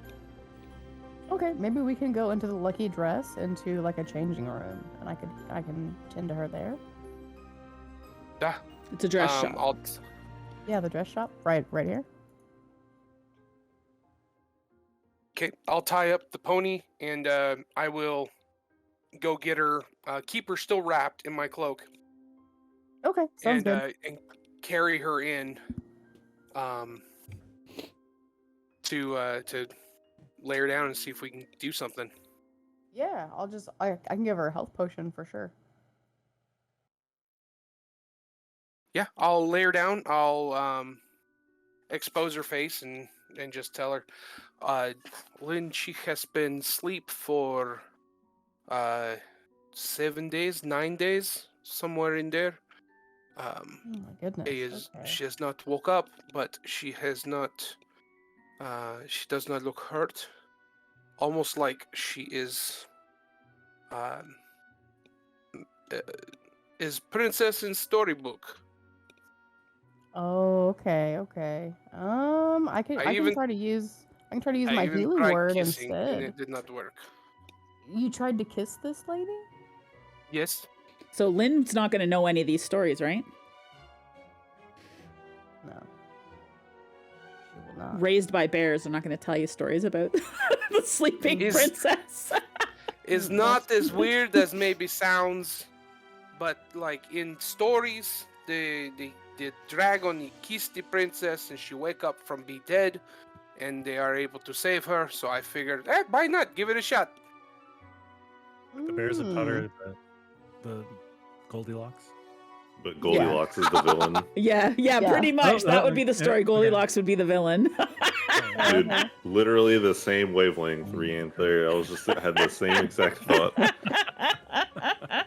Okay, maybe we can go into the lucky dress into like a changing room, and I can tend to her there. Yeah. It's a dress shop. Yeah, the dress shop, right here. Okay, I'll tie up the pony, and I will go get her. Keep her still wrapped in my cloak. Okay, sounds good. And carry her in. To lay her down and see if we can do something. Yeah, I can give her a health potion for sure. Yeah, I'll lay her down. I'll expose her face and just tell her, Lynn, she has been asleep for 7 days, 9 days, somewhere in there. Oh my goodness. Okay. She has not woke up, but she has not. She does not look hurt. Almost like she is princess in storybook. Oh, okay. I can try to use my healing word kissing, instead. and it did not work. You tried to kiss this lady? Yes. So Lynn's not going to know any of these stories, right? No. She will not. Raised by bears, they're not going to tell you stories about the sleeping princess. Is not as weird as maybe sounds, but like in stories, the dragon he kissed the princess and she wake up from be dead, and they are able to save her. So I figured, why not give it a shot? The bears of powder, the Goldilocks. But Goldilocks is the villain. Yeah, pretty much. That would be the story. Goldilocks would be the villain. Dude, literally the same wavelength, Rianne there. I had the same exact thought.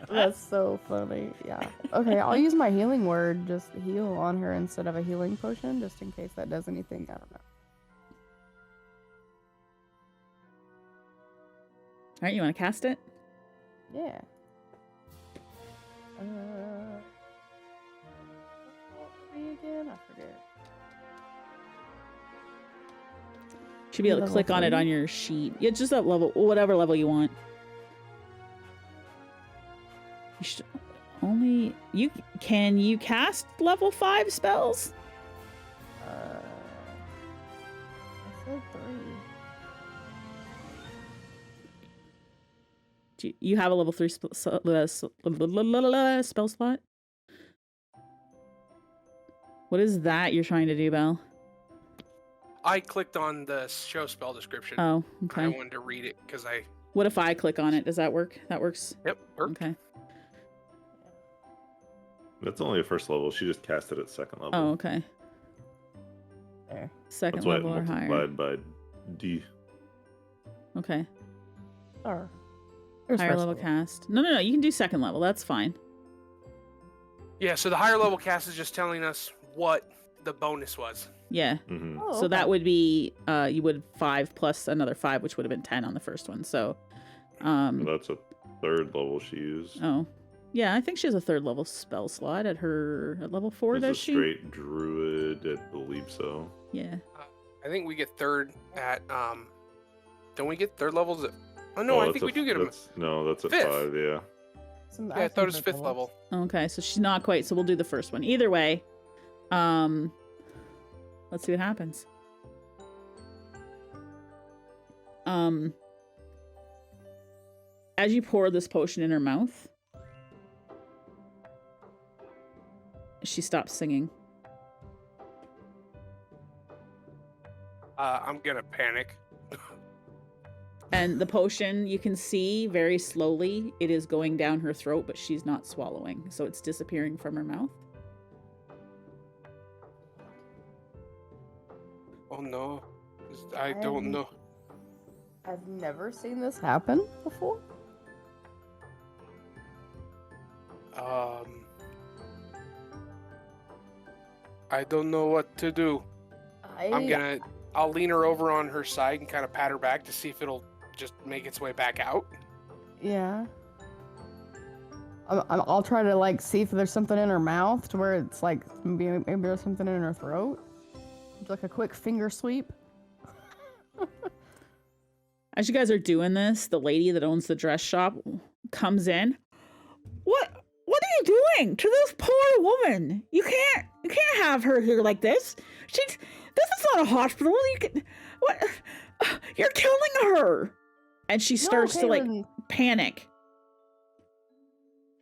That's so funny. Yeah. Okay, I'll use my healing word, just heal on her instead of a healing potion, just in case that does anything. I don't know. All right, you want to cast it? Yeah. Again? I forget. Should be able to Level click on it 3? on your sheet. Yeah, just that level, whatever level you want. You should only can you cast level 5 spells? I said 3. Do you have a level 3 spell slot? What is that you're trying to do, Belle? I clicked on the show spell description. Oh, I okay. wanted to read it because I. What if I click on it? Does that work? That works? Yep, worked. Okay. That's only a first level. She just cast it at second level. Oh, okay. There. Second That's why level it or higher. multiplied by D. Or Okay. there's Higher first level cast. No. You can do second level. That's fine. Yeah, so the higher level cast is just telling us what the bonus was. Yeah. Mm-hmm. Oh, So that okay. would be you would 5 plus another 5, which would have been 10 on the first one. So, That's a third level she used. oh, yeah, I think she has a 3rd level spell slot at level 4. As Does a she? straight druid, I believe so. Yeah. I think we get third at don't we get third levels at? Oh no, I that's think we do get them. No, that's at Fifth. 5. Yeah. Yeah, I thought it was 5th level. Okay, so she's not quite. So we'll do the first one. Either way, let's see what happens. As you pour this potion in her mouth, she stops singing. I'm gonna panic. And the potion, you can see very slowly, it is going down her throat, but she's not swallowing. So it's disappearing from her mouth. Oh no, I don't know. I've never seen this happen before. I don't know what to do. I'll lean her over on her side and kind of pat her back to see if it'll just make its way back out. Yeah. I'll try to like see if there's something in her mouth to where it's like maybe there's something in her throat. Like a quick finger sweep. As you guys are doing this, the lady that owns the dress shop comes in. What are you doing to this poor woman? You can't have her here like this. This is not a hospital. You're killing her. And she starts to like panic.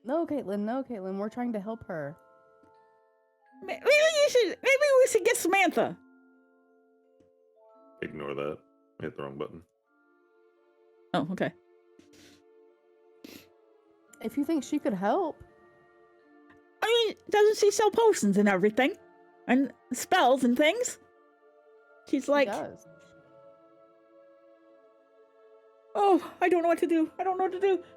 No, Caitlin, we're trying to help her. Maybe we should get Samantha. Ignore that. I hit the wrong button. Oh, okay. If you think she could help. I mean, doesn't she sell potions and everything? And spells and things? She's like... She does. Oh, I don't know what to do.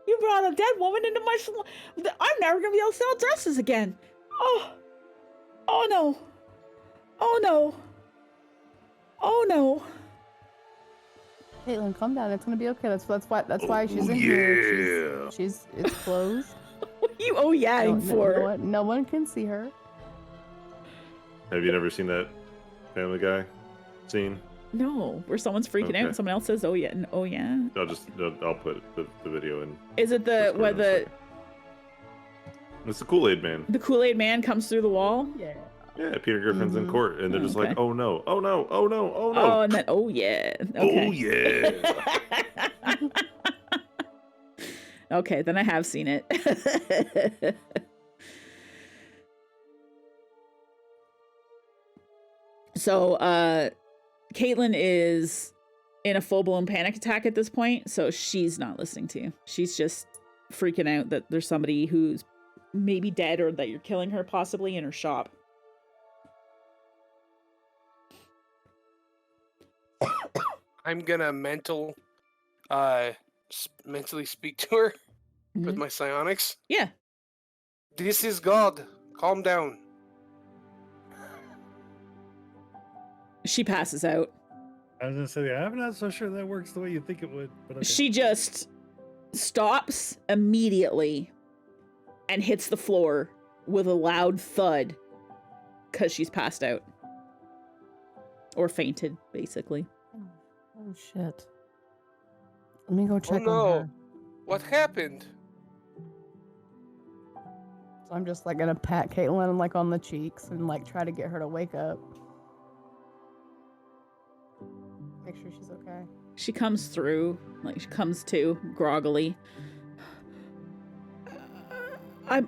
You brought a dead woman into my salon. I'm never going to be able to sell dresses again. Oh no. Caitlin, calm down. It's gonna be okay. That's why she's in here. It's closed. What are you oh-yeahing for? No one can see her. Have you never seen that Family Guy scene? No, where someone's freaking out and someone else says, oh yeah, and oh yeah. I'll put the video in. Is it It's the Kool-Aid Man. The Kool-Aid Man comes through the wall? Yeah, Peter Griffin's in court, and they're just like, oh no. Oh, and then, oh yeah. Okay. Oh yeah. Okay, then I have seen it. So, Caitlin is in a full-blown panic attack at this point, so she's not listening to you. She's just freaking out that there's somebody who's maybe dead or that you're killing her possibly in her shop. I'm gonna mentally speak to her with my psionics. Yeah. This is God. Calm down. She passes out. I was gonna say, I'm not so sure that works the way you think it would. But okay. She just stops immediately and hits the floor with a loud thud because she's passed out. Or fainted, basically. Oh shit. Let me go check no. on her. What happened? So I'm just like gonna pat Caitlin like on the cheeks and like try to get her to wake up. Make sure she's okay. She comes through, like she comes to groggily. I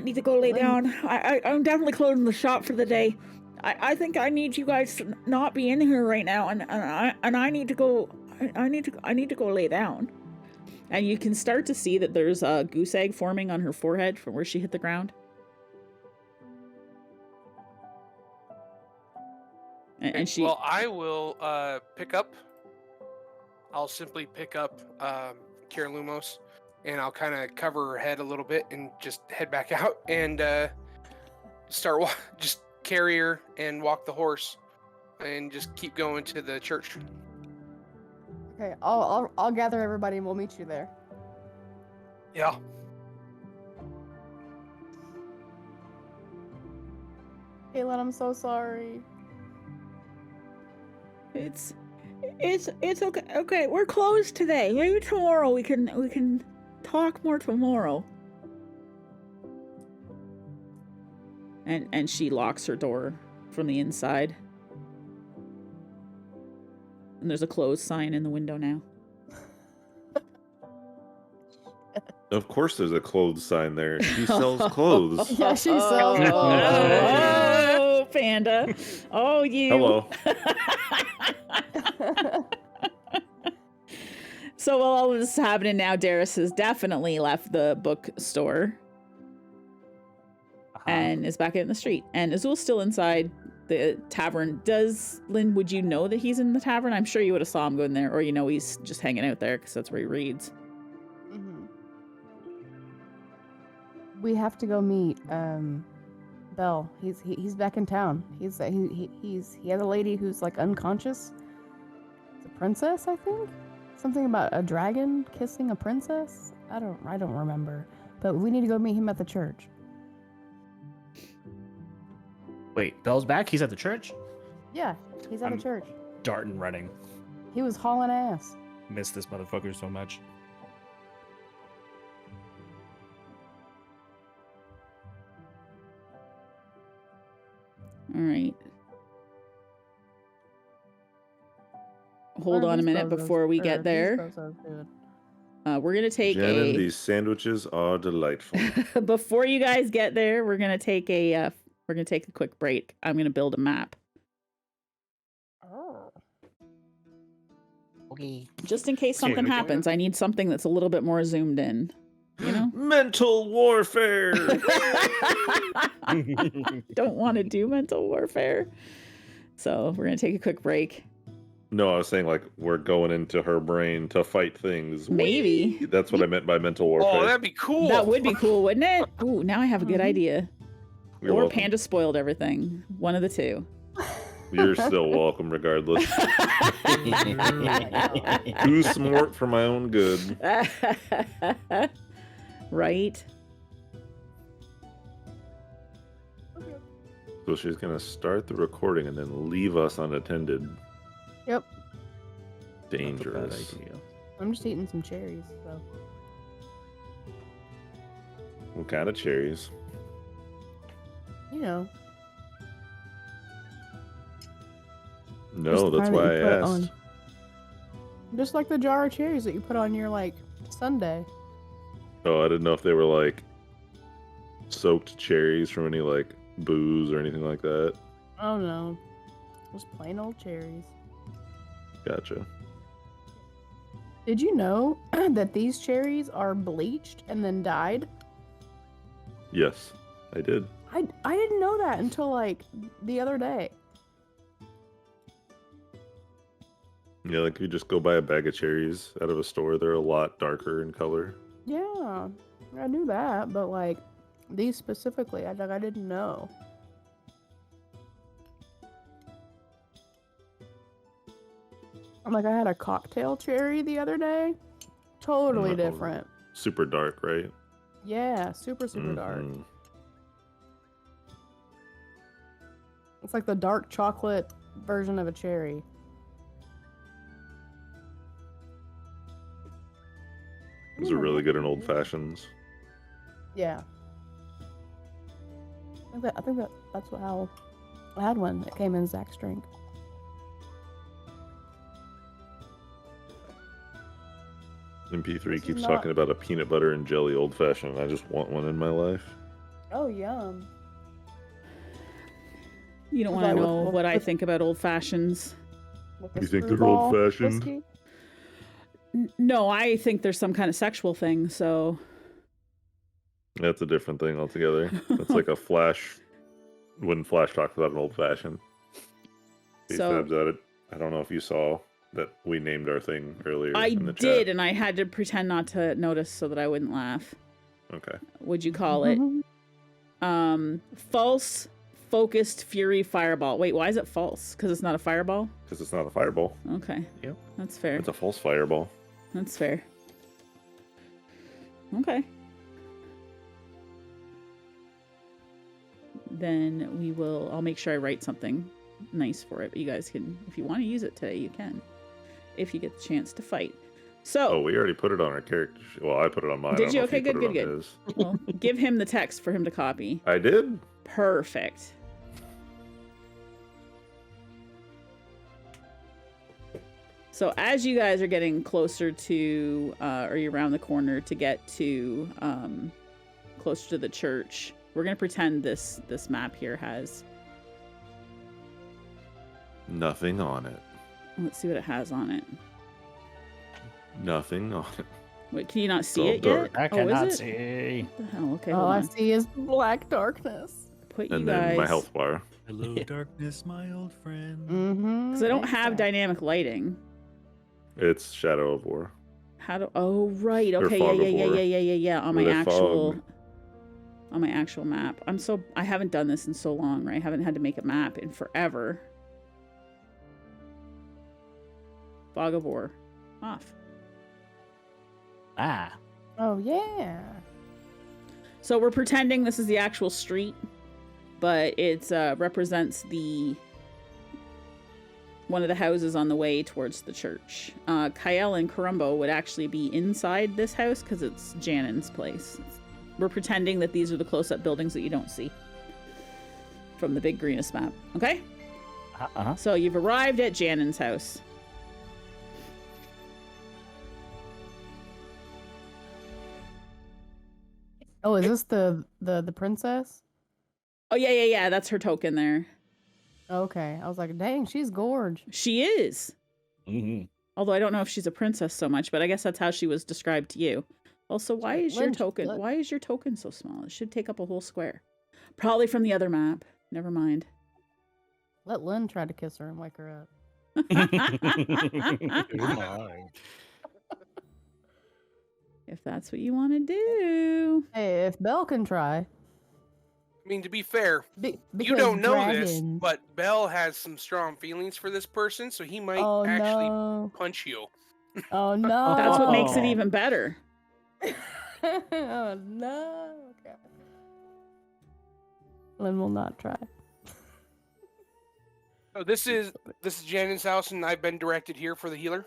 need to go lay down. I'm definitely closing the shop for the day. I think I need you guys to not be in here right now, and I need to go. I need to go lay down. And you can start to see that there's a goose egg forming on her forehead from where she hit the ground. And she. Well, I will pick up. I'll simply pick up Kira Lumos, and I'll kind of cover her head a little bit and just head back out and start just carry her and walk the horse and just keep going to the church. Okay, I'll gather everybody and we'll meet you there. Yeah. Caitlin, I'm so sorry. It's okay. Okay, we're closed today. Maybe tomorrow we can talk more tomorrow. And she locks her door from the inside. And there's a closed sign in the window now. Of course there's a clothes sign there. She sells clothes. Yeah, she sells clothes. Oh, Panda. Oh, you. Hello. So while all of this is happening now, Darius has definitely left the bookstore and is back out in the street. And Izul's still inside the tavern. Lynn, would you know that he's in the tavern? I'm sure you would have saw him go in there, or he's just hanging out there because that's where he reads. Mm-hmm. We have to go meet Belle. He's back in town. He has a lady who's like unconscious. It's a princess, I think. Something about a dragon kissing a princess. I don't remember. But we need to go meet him at the church. Wait, Belle's back? He's at the church? Yeah, he's at the church. Darting running. He was hauling ass. Miss this motherfucker so much. All right. Hold on a minute before we get there. We're gonna take Shannon, these sandwiches are delightful. Before you guys get there, we're gonna take a quick break. I'm gonna build a map. Oh. Okay. Just in case something happens, I need something that's a little bit more zoomed in. You know? Mental warfare. Don't want to do mental warfare. So we're gonna take a quick break. No, I was saying like we're going into her brain to fight things. Maybe. Whee! That's what I meant by mental warfare. Oh, that'd be cool. That would be cool, wouldn't it? Ooh, now I have a good idea. You're or welcome. Panda spoiled everything. One of the two. You're still welcome regardless. Too smart for my own good. Right? So she's going to start the recording and then leave us unattended. Yep. Dangerous. I'm just eating some cherries, so. What kind of cherries? You know. No, just the that's kind why that you I put asked. on- Just like the jar of cherries that you put on your, like, sundae. Oh, I didn't know if they were like soaked cherries from any like booze or anything like that. Oh, no. Just plain old cherries. Gotcha. Did you know that these cherries are bleached and then dyed? Yes, I did. I didn't know that until, like, the other day. Yeah, like if you just go buy a bag of cherries out of a store, they're a lot darker in color. Yeah, I knew that, but, like, these specifically, I didn't know. Like, I had a cocktail cherry the other day. Totally No. different. Super dark, right? Yeah, super dark. Mhm. It's like the dark chocolate version of a cherry. Those are really good in old fashions. Yeah. I think that's how I had one that came in Zach's drink. MP3 This is keeps not- talking about a peanut butter and jelly old fashioned. I just want one in my life. Oh, yum. You don't Is want to that know what- what I think about old fashions. With the You think they're screwball old-fashioned? whiskey? No, I think there's some kind of sexual thing, so That's a different thing altogether. That's like a Flash. When Flash talks about an old fashioned. So- pStabs at it. I don't know if you saw that we named our thing earlier I in the did, chat. and I had to pretend not to notice so that I wouldn't laugh. Okay. Would you call it? False focused fury fireball. Wait, why is it false? Because it's not a fireball? Because it's not a fireball. Okay. Yep. That's fair. It's a false fireball. That's fair. Okay. Then I'll make sure I write something nice for it. But you guys can, if you want to use it today, you can. If you get the chance to fight. Oh, So, we already put it on our character. Well, I put it on mine. Did I don't you? know if Okay, put good, it good, on good. his. well, give him the text for him to copy. I did? Perfect. So as you guys are getting closer to, or you're around the corner to get to, closer to the church, we're gonna pretend this map here has. Nothing on it. Let's see what it has on it. Nothing on it. Wait, can you not see all it dark. yet? I cannot is it? see. What the hell? Okay, All hold I on. see is black darkness. put and you then guys... my health bar. Hello, darkness, my old friend. Mm-hmm. Because I don't have dynamic lighting. It's Shadow of War. How do... Oh, right. Or Okay, Fog of yeah. War. On Where my the actual... fog- On my actual map. I haven't done this in so long, right? I haven't had to make a map in forever. Fog of War. Off. Ah. Oh yeah. So we're pretending this is the actual street, but it represents one of the houses on the way towards the church. Kyle and Carumbo would actually be inside this house because it's Janen's place. We're pretending that these are the close-up buildings that you don't see from the big greenest map. Okay? Uh-huh. So you've arrived at Janen's house. Oh, is this the princess? Oh, yeah. That's her token there. Okay. I was like, dang, she's gorge. She is. Mm-hmm. Although I don't know if she's a princess so much, but I guess that's how she was described to you. Also, why is your token? Why is your token so small? It should take up a whole square. Probably from the other map. Never mind. Let Lynn try to kiss her and wake her up. If that's what you want to do. Hey, if Belle can try. I mean, to be fair, you because don't know this, dragons- but Bell has some strong feelings for this person, so he might Oh actually no. punch you. Oh no. That's what makes it even better. Oh no. Okay. Lynn will not try. So this is Janen's house, and I've been directed here for the healer.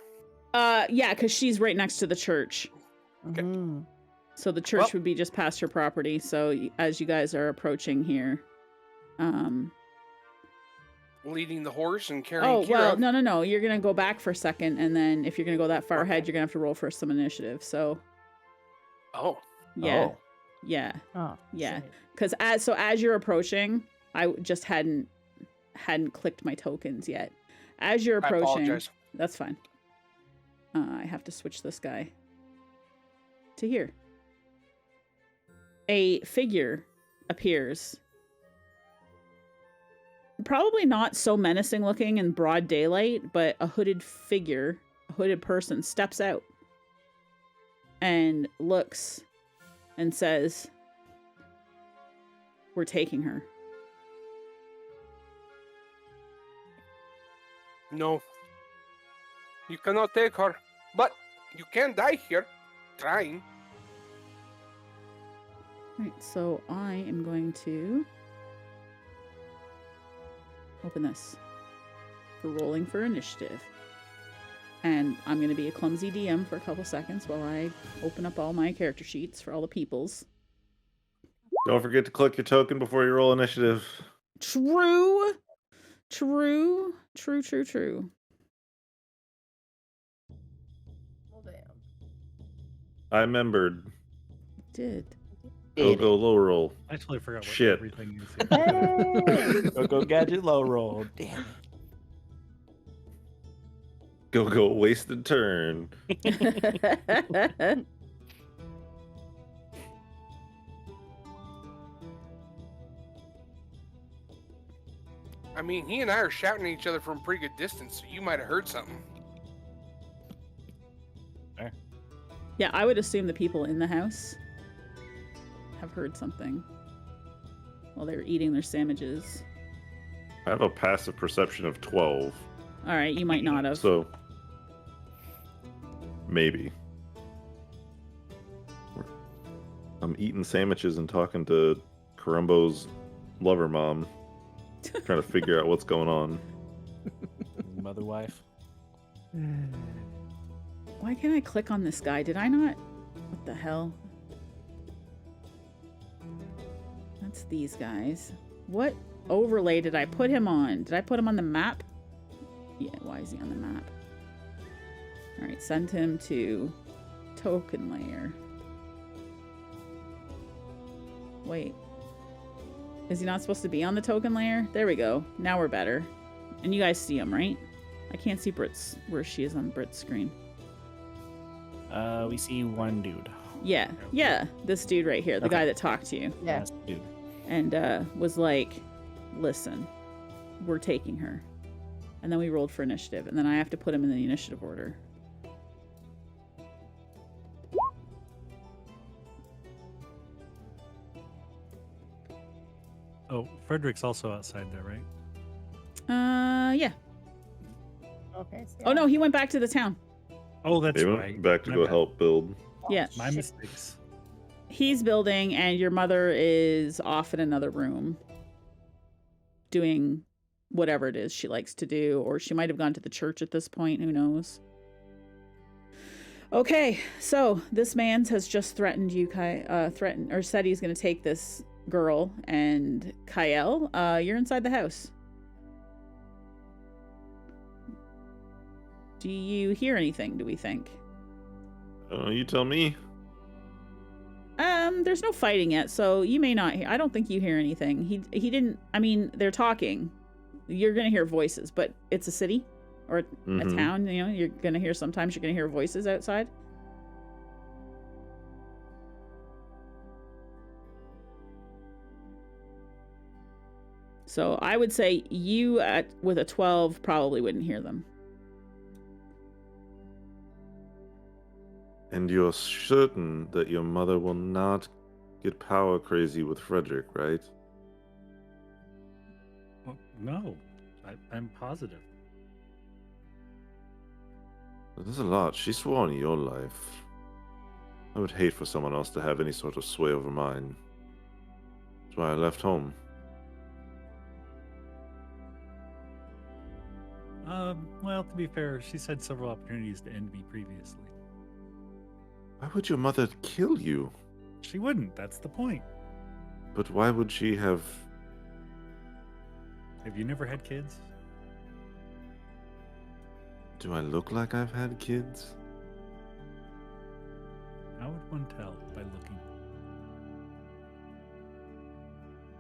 Yeah, because she's right next to the church. Okay. Mhm. So the church would be just past her property. So as you guys are approaching here, Leading the horse and carrying Kira. well, no. You're gonna go back for a second, and then if you're gonna go that far ahead, you're gonna have to roll for some initiative. So Oh. yeah, Oh. yeah, Oh. yeah. shit. Because as you're approaching, I just hadn't clicked my tokens yet. As you're I approaching, apologize. that's fine. I have to switch this guy to here. A figure appears. Probably not so menacing looking in broad daylight, but a hooded figure, a hooded person steps out and looks and says, "We're taking her." No. You cannot take her, but you can die here, trying. Right, so I am going to open this for rolling for initiative. And I'm going to be a clumsy DM for a couple seconds while I open up all my character sheets for all the peoples. Don't forget to click your token before you roll initiative. True. Well, damn. I remembered. Did. Go low roll. I totally forgot what Shit. everything is here. Go gadget low roll. Damn it. Go wasted turn. I mean, he and I are shouting at each other from a pretty good distance, so you might have heard something. Yeah, I would assume the people in the house have heard something while they were eating their sandwiches. I have a passive perception of 12. All right, you might not have. So, maybe. I'm eating sandwiches and talking to Carumbo's lover mom, trying to figure out what's going on. Mother wife. Why can't I click on this guy? Did I not? What the hell? That's these guys. What overlay did I put him on? Did I put him on the map? Yeah, why is he on the map? Alright, send him to token layer. Wait. Is he not supposed to be on the token layer? There we go. Now we're better. And you guys see him, right? I can't see Brit's, where she is on Brit's screen. We see one dude. Yeah, this dude right here, the Okay. guy that talked to you. Yeah. Yes, dude. and was like, listen, we're taking her. And then we rolled for initiative, and then I have to put him in the initiative order. Oh, Frederick's also outside there, right? Yeah. Okay. So Oh no, he went back to the town. Oh, that's They went right. back to My go bad. help build. Yeah. My mistakes. He's building, and your mother is off in another room doing whatever it is she likes to do, or she might have gone to the church at this point. Who knows? Okay, so this man has just threatened you, threatened or said he's going to take this girl, and Kyle, you're inside the house. Do you hear anything, do we think? You tell me. There's no fighting yet, so you may not hear. I don't think you hear anything. He didn't, I mean, they're talking. You're gonna hear voices, but it's a city or a town, you know, you're gonna hear, sometimes you're gonna hear voices outside. So I would say you with a 12 probably wouldn't hear them. And you're certain that your mother will not get power crazy with Frederick, right? Well, no, I'm positive. There's a lot. She swore on your life. I would hate for someone else to have any sort of sway over mine. That's why I left home. Well, to be fair, she's had several opportunities to end me previously. Why would your mother kill you? She wouldn't. That's the point. But why would she have... Have you never had kids? Do I look like I've had kids? How would one tell by looking?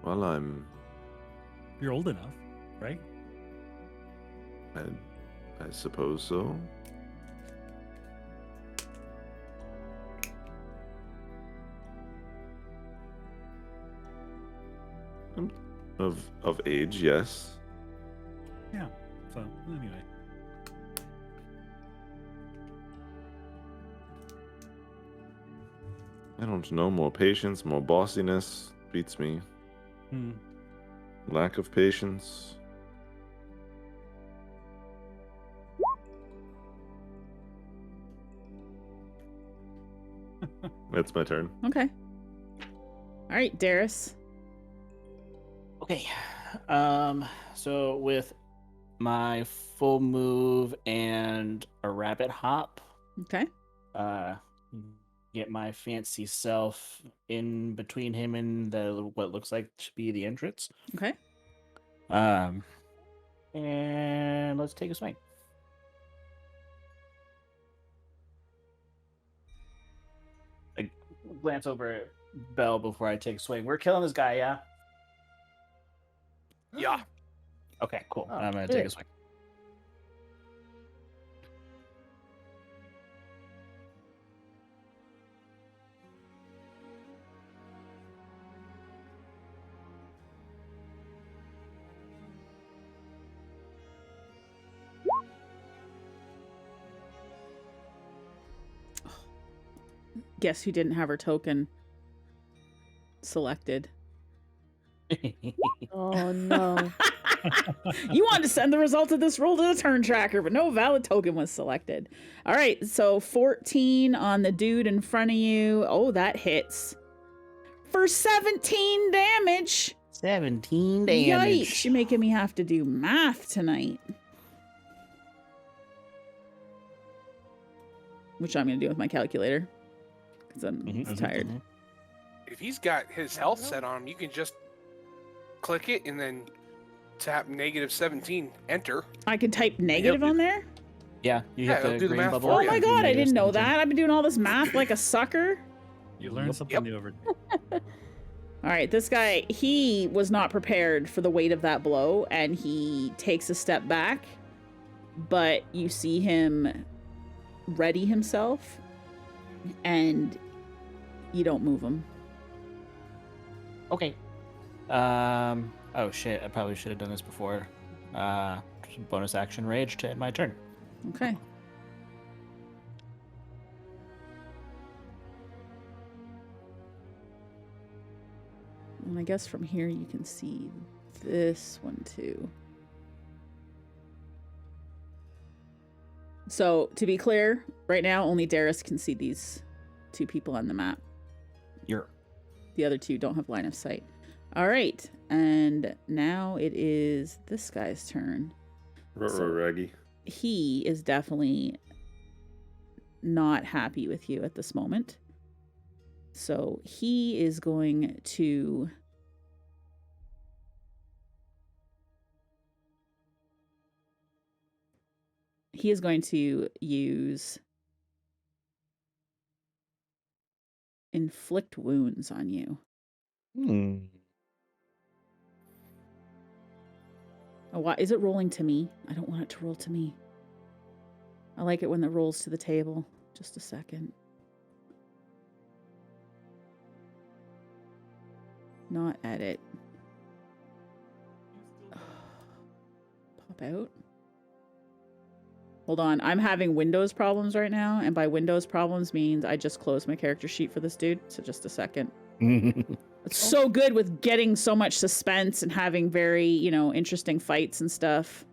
Well, I'm... You're old enough, right? I suppose so. Of age, yes. Yeah. So, anyway. I don't know, more patience, more bossiness beats me. Lack of patience. It's my turn. Okay. All right, Darius. Okay. So with my full move and a rabbit hop, Okay. get my fancy self in between him and the what looks like to be the entrance. Okay. And let's take a swing. I glance over at Belle before I take a swing. We're killing this guy, yeah? Yeah. Okay, cool. Oh, I'm gonna good. take a swing. Guess who didn't have her token selected? Oh no. You wanted to send the result of this roll to the turn tracker, but no valid token was selected. All right, so 14 on the dude in front of you. Oh, that hits for 17 damage. 17 damage. Yikes, you're making me have to do math tonight. Which I'm going to do with my calculator because I'm tired. If he's got his health set on him, you can just click it and then tap -17, enter. I can type negative on there? Yeah, you hit it'll the do the green math bubble. for Oh you. my god, I didn't know that. I've been doing all this math like a sucker. You learn something new every day. All right, this guy, he was not prepared for the weight of that blow, and he takes a step back, but you see him ready himself, and you don't move him. Okay. Oh shit! I probably should have done this before. Bonus action rage to end my turn. Okay. And I guess from here you can see this one too. So, to be clear, right now only Darius can see these two people on the map. The other two don't have line of sight. All right, and now it is this guy's turn. Raggy. He is definitely not happy with you at this moment. So he is going to use inflict wounds on you. Oh, why is it rolling to me? I don't want it to roll to me. I like it when it rolls to the table. Just a second. Not edit. Pop out. Hold on. I'm having Windows problems right now, and by Windows problems means I just closed my character sheet for this dude. So just a second. It's so good with getting so much suspense and having very, interesting fights and stuff.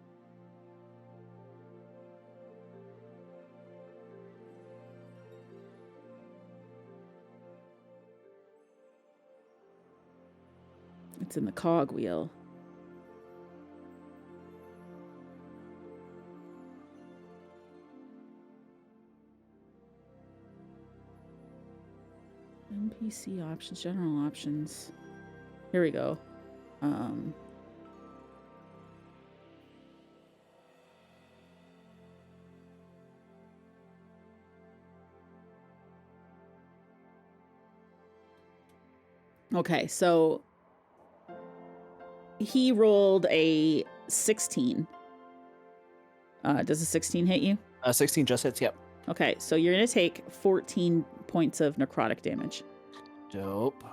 It's in the cog wheel. NPC options, general options. Here we go. Okay, so he rolled a 16. Does a 16 hit you? 16 just hits, yep. Okay, so you're going to take 14 points of necrotic damage. Dope.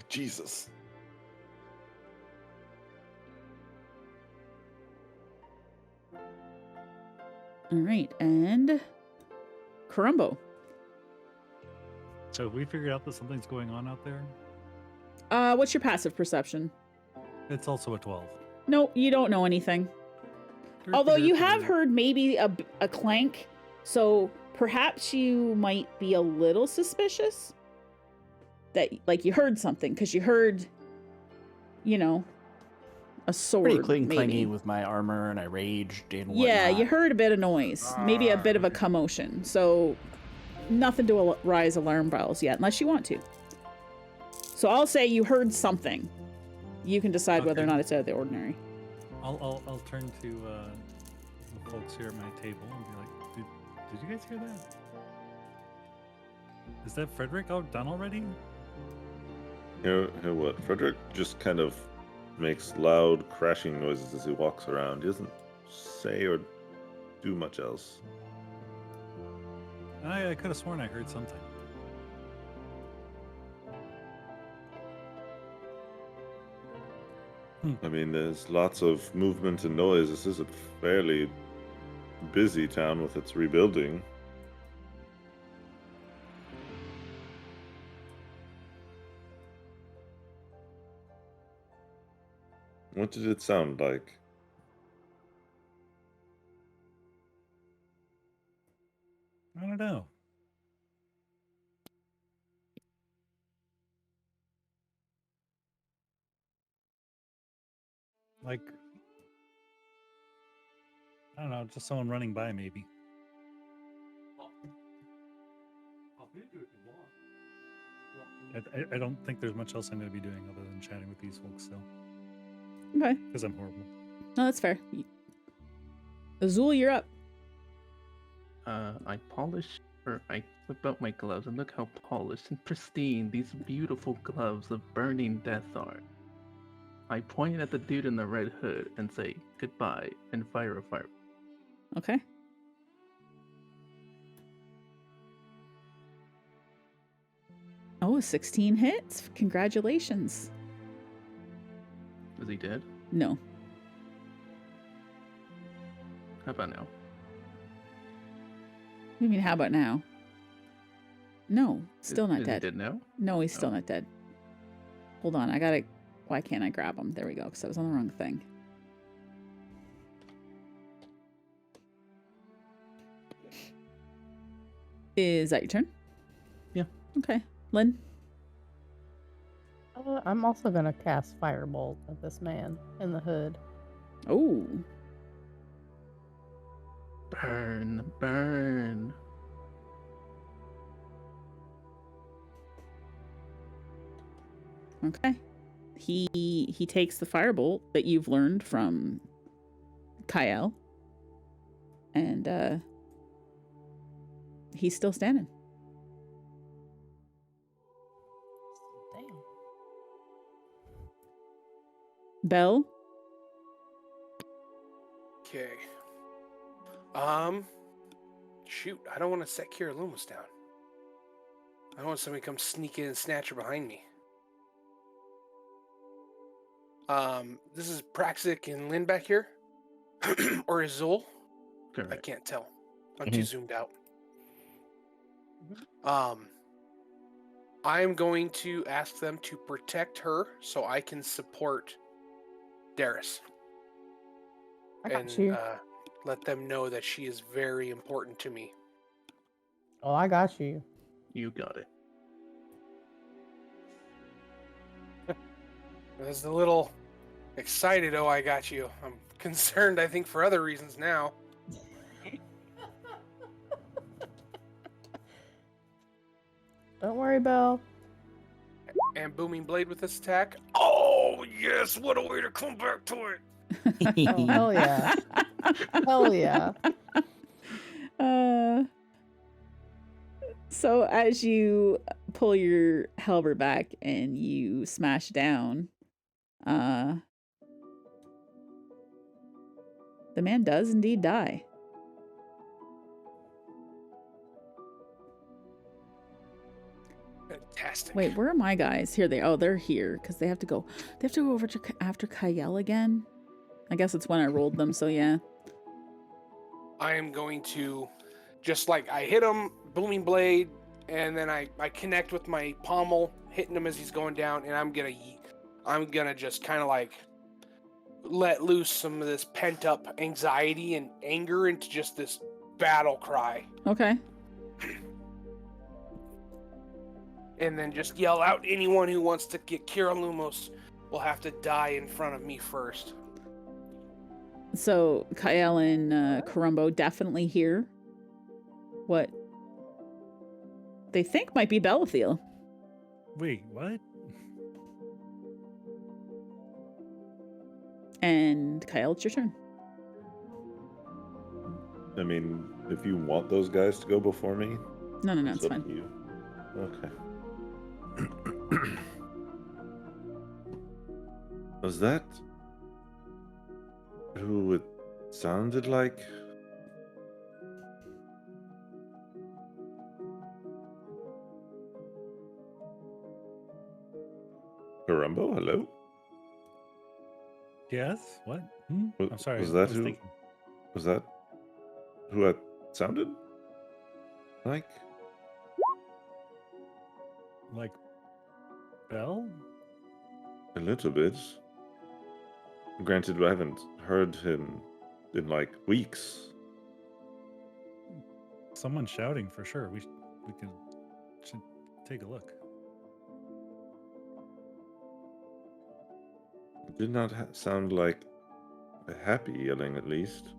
Jesus. All right, and Carumbo. So we figured out that something's going on out there. What's your passive perception? It's also a 12. No, you don't know anything. Although you have heard maybe a clank, so perhaps you might be a little suspicious that, like, you heard something, because you heard, a sword. Pretty maybe. clingy with my armor, and I raged and whatnot. Yeah, you heard a bit of noise, maybe a bit of a commotion. So nothing to rise alarm bells yet, unless you want to. So I'll say you heard something. You can decide whether or not it's out of the ordinary. I'll turn to the folks here at my table and be like, did you guys hear that? Is that Frederick done already? Hear what? Frederick just kind of makes loud crashing noises as he walks around. He doesn't say or do much else. I could have sworn I heard something. I mean, there's lots of movement and noise. This is a fairly busy town with its rebuilding. What did it sound like? I don't know. Like, I don't know, just someone running by maybe. I don't think there's much else I'm going to be doing other than chatting with these folks still. Okay. Because I'm horrible. No, that's fair. Izul, you're up. I whip out my gloves and look how polished and pristine these beautiful gloves of burning death are. I point at the dude in the red hood and say goodbye and fire a fire. Okay. Oh, 16 hits. Congratulations. Is he dead? No. How about now? What do you mean, how about now? No, still not Is dead. he dead now? No, he's still Oh. not dead. Hold on, I gotta... Why can't I grab him? There we go, because I was on the wrong thing. Is that your turn? Yeah. Okay. Lynn? I'm also gonna cast Firebolt at this man in the hood. Oh. Burn, burn. Okay. He takes the firebolt that you've learned from Kyle. And he's still standing. Damn. Belle? Okay. Shoot, I don't want to set Kira Lumos down. I don't want somebody to come sneak in and snatch her behind me. This is Praxic and Lynn back here? Or Izul? I Correct. can't tell. I'm too zoomed out. I'm going to ask them to protect her so I can support Darius. I got And you. let them know that she is very important to me. Oh, I got you. You got it. There's a little excited, oh, I got you. I'm concerned, I think, for other reasons now. Don't worry, Belle. And Booming Blade with this attack. Oh, yes, what a way to come back to it. Oh, hell yeah. Hell yeah. So as you pull your halberd back and you smash down, the man does indeed die. Fantastic. Wait, where are my guys? Here they. Oh, they're here because they have to go. They have to go over to after Kyle again. I guess it's when I rolled them. So yeah. I am going to, just like I hit him, Booming Blade, and then I connect with my pommel, hitting him as he's going down, and I'm gonna just kind of like let loose some of this pent up anxiety and anger into just this battle cry, Okay. and then just yell out, anyone who wants to get Kira Lumos will have to die in front of me first. So Kyle and Carumbo definitely hear what they think might be Bellathiel. Wait, what? And Kyle, it's your turn. I mean, if you want those guys to go before me, No, it's it's up fine. to you. Okay. Was that who it sounded like? Carumbo, hello? Yes? What? Was- I'm sorry. was I that was who- thinking. Was that who it sounded like? Like Belle? A little bit. Granted, I haven't heard him in like weeks. Someone shouting for sure. We should take a look. It did not sound like a happy yelling, at least.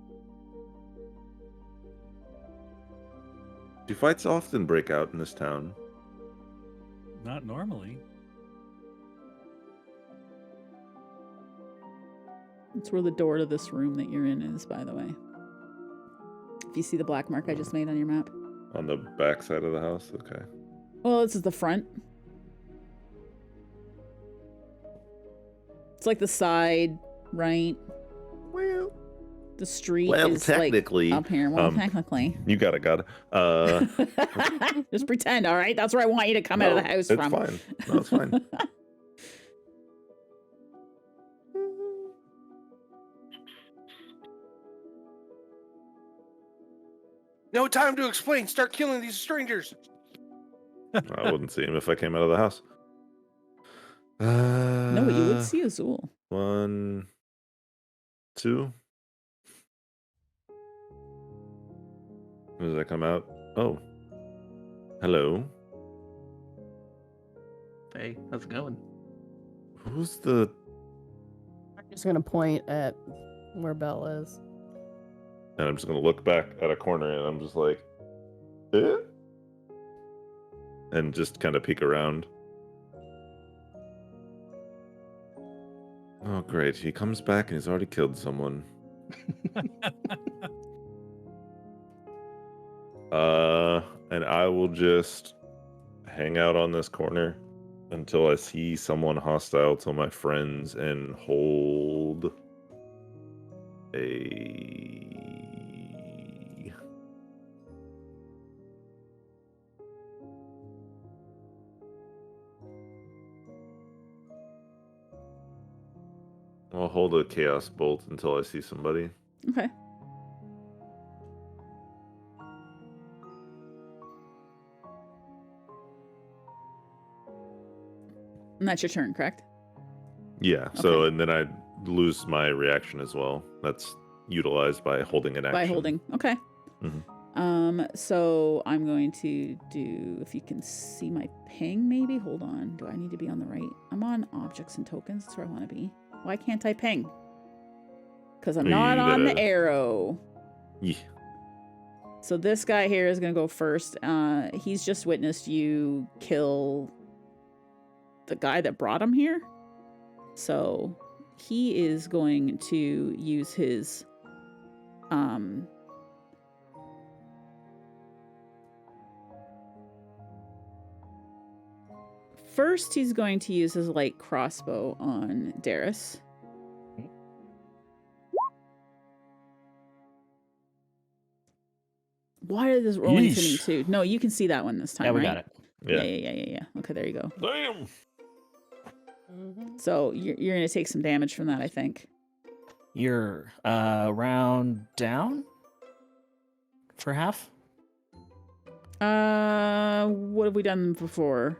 Do fights often break out in this town? Not normally. It's where the door to this room that you're in is, by the way. If you see the black mark I just made on your map. On the back side of the house? Okay. Well, this is the front. It's like the side, right? Well, The street Well, is technically, like up here. Well, technically. you gotta. Just pretend, all right? That's where I want you to come out of the house it's from. fine. No, it's fine. No time to explain. Start killing these strangers. I wouldn't see him if I came out of the house. No, but you would see Izul. 1, 2. Does that come out? Oh. Hello. Hey, how's it going? Who's the... I'm just gonna point at where Belle is. And I'm just going to look back at a corner and I'm just like... Eh? And just kind of peek around. Oh, great. He comes back and he's already killed someone. And I will just hang out on this corner until I see someone hostile to my friends and hold a... I'll hold a chaos bolt until I see somebody. Okay. And that's your turn, correct? Yeah, so Okay. and then I lose my reaction as well. That's utilized by holding an action. By holding. Okay. Mhm. So I'm going to do, if you can see my ping, maybe? Hold on. Do I need to be on the right? I'm on objects and tokens. That's where I want to be. Why can't I ping? Because I'm You not on the gotta- arrow. Yeah. So this guy here is going to go first. He's just witnessed you kill the guy that brought him here. So he is going to use his first he's going to use his light crossbow on Darius. Why did this rolling to me Yeesh. too? No, you can see that one this time, Yeah, we right? got it. Yeah. Okay, there you go. Damn. So you're going to take some damage from that, I think. You're round down for half? What have we done before?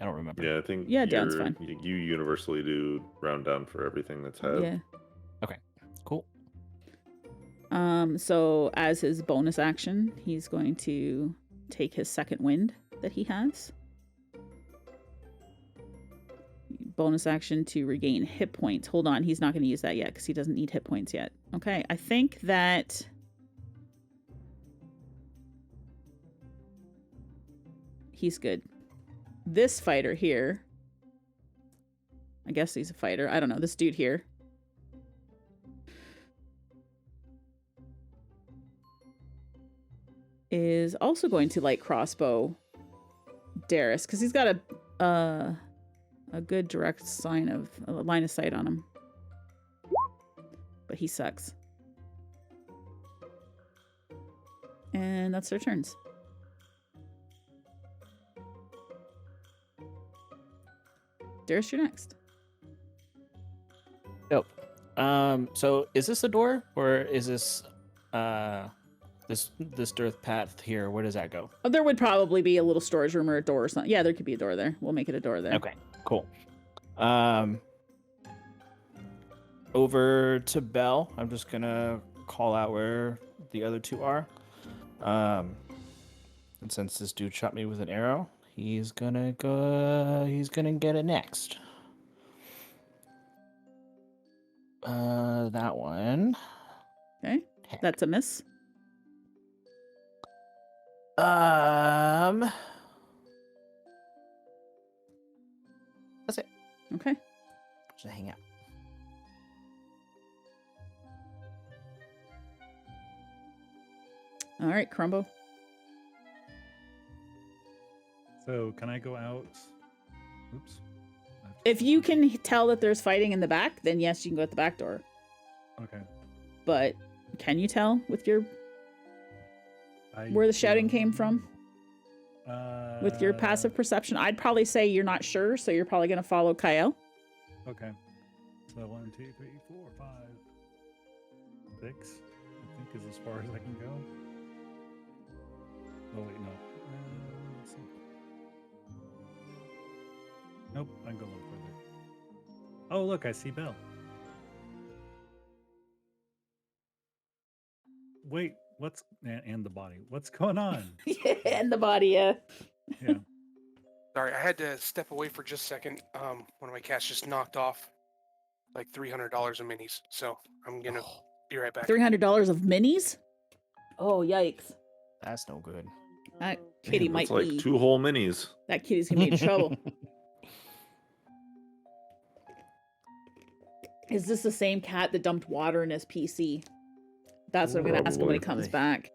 I don't remember. Yeah, I think Yeah, down's fine. You universally do round down for everything that's had. Yeah. Cool. So as his bonus action, he's going to take his second wind that he has. Bonus action to regain hit points. Hold on, he's not going to use that yet because he doesn't need hit points yet. Okay, I think that... he's good. This fighter here... I guess he's a fighter. I don't know. This dude here. Is also going to light crossbow Darius because he's got a good direct line of sight on him, but he sucks. And that's their turns. Darius, you're next. Dope. So is this a door or is this this dirt path here? Where does that go? Oh, there would probably be a little storage room or a door or something. Yeah, there could be a door there. We'll make it a door there. Okay, cool. Over to Belle. I'm just gonna call out where the other two are. And since this dude shot me with an arrow, he's gonna get it next. That one. Okay, that's a miss. That's it. Okay. Just hang out. All right, Carumbo. So can I go out? Oops. If you can tell that there's fighting in the back, then yes, you can go at the back door. Okay. But Can you tell with your where the shouting came from? With your passive perception, I'd probably say you're not sure, so you're probably gonna follow Kyle. Okay. So 1, 2, 3, 4, 5, 6. I think is as far as I can go. Oh wait, no. Let's see. Nope, I can go a little further. Oh look, I see Belle. Wait, what's and the body? What's going on? Yeah, and the body, yeah. Yeah. Sorry, I had to step away for just a second. One of my cats just knocked off like $300 of minis, so I'm gonna be right back. $300 of minis? Oh, yikes. That's no good. That kitty Damn, might that's like be. 2 whole minis. That kitty's gonna be in trouble. Is this the same cat that dumped water in his PC? That's what I'm gonna ask him when he comes back.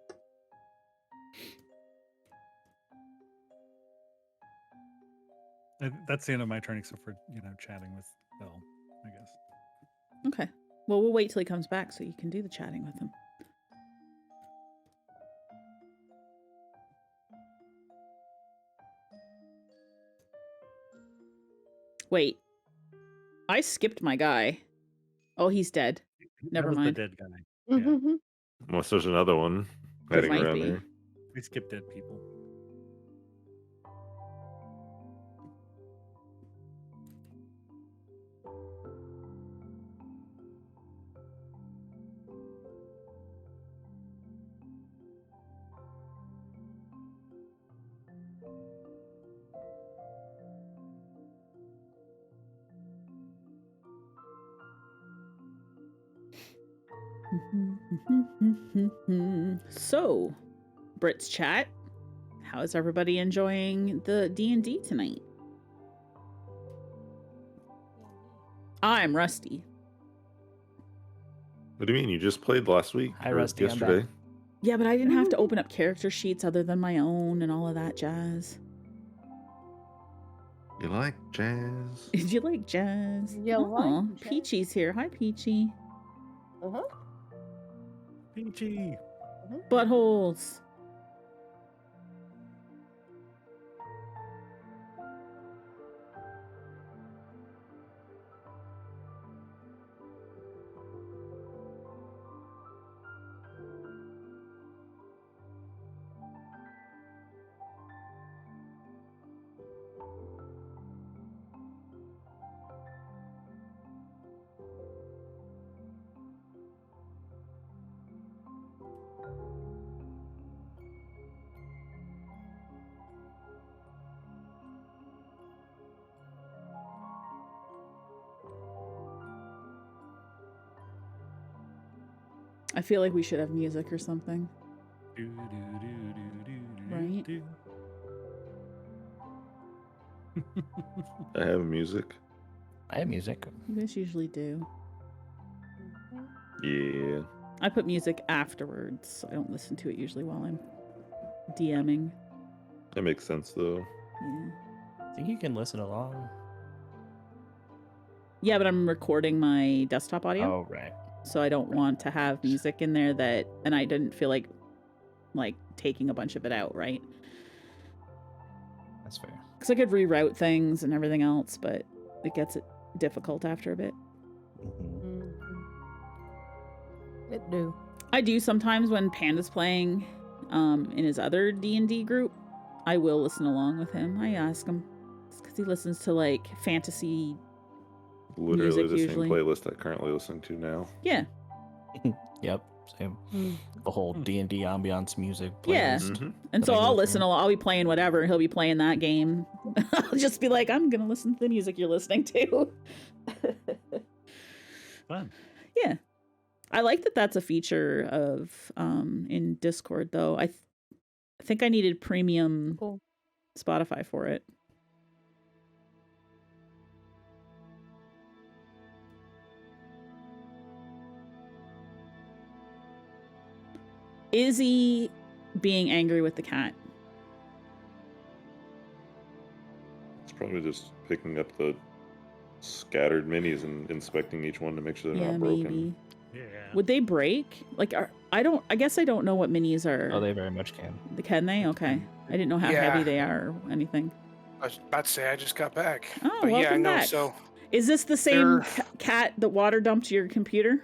That's the end of my turn, except for chatting with Belle, I guess. Okay. Well, we'll wait till he comes back so you can do the chatting with him. Wait. I skipped my guy. Oh, he's dead. Never That was mind. the dead guy. Mm-hmm. Unless there's another one There heading might around be. there. We skip dead people. So, Brits chat, how is everybody enjoying the D&D tonight? I'm rusty. What do you mean? You just played last week? Hi, or Rusty, I'm back. yesterday? Yeah, but I didn't have to open up character sheets other than my own and all of that jazz. You like jazz? Did you like jazz? You like jazz? Peachy's here. Hi, Peachy. Uh-huh. Peachy. Buttholes. I feel like we should have music or something. Right? I have music. I have music. You guys usually do. Yeah. I put music afterwards, so I don't listen to it usually while I'm DMing. That makes sense, though. Yeah. I think you can listen along. Yeah, but I'm recording my desktop audio. Oh, right. So I don't want to have music in there that, and I didn't feel like taking a bunch of it out, right? That's fair. Because I could reroute things and everything else, but it gets it difficult after a bit. Mhm. It do. I do sometimes when Panda's playing in his other D&D group. I will listen along with him. I ask him because he listens to like fantasy. Literally Music the usually. same playlist I'm currently listening to now. Yeah, Yep, same. Mm. The whole D&D ambiance music Yeah. playlist. Mhm. and That so I go I'll through. listen. I'll be playing whatever, and he'll be playing that game. I'll just be like, I'm gonna listen to the music you're listening to. Fun. Yeah, I like that. That's a feature of in Discord, though. I think I needed premium Cool. Spotify for it. Is he being angry with the cat? It's probably just picking up the scattered minis and inspecting each one to make sure they're Yeah, not broken. maybe. Yeah. Would they break? Like, I guess I don't know what minis are. Oh, they very much can. Can they? Okay. I didn't know how Yeah. heavy they are or anything. I was about to say I just got back. Oh, but yeah, I welcome know. back. So, Is this the same They're- cat that water dumped your computer?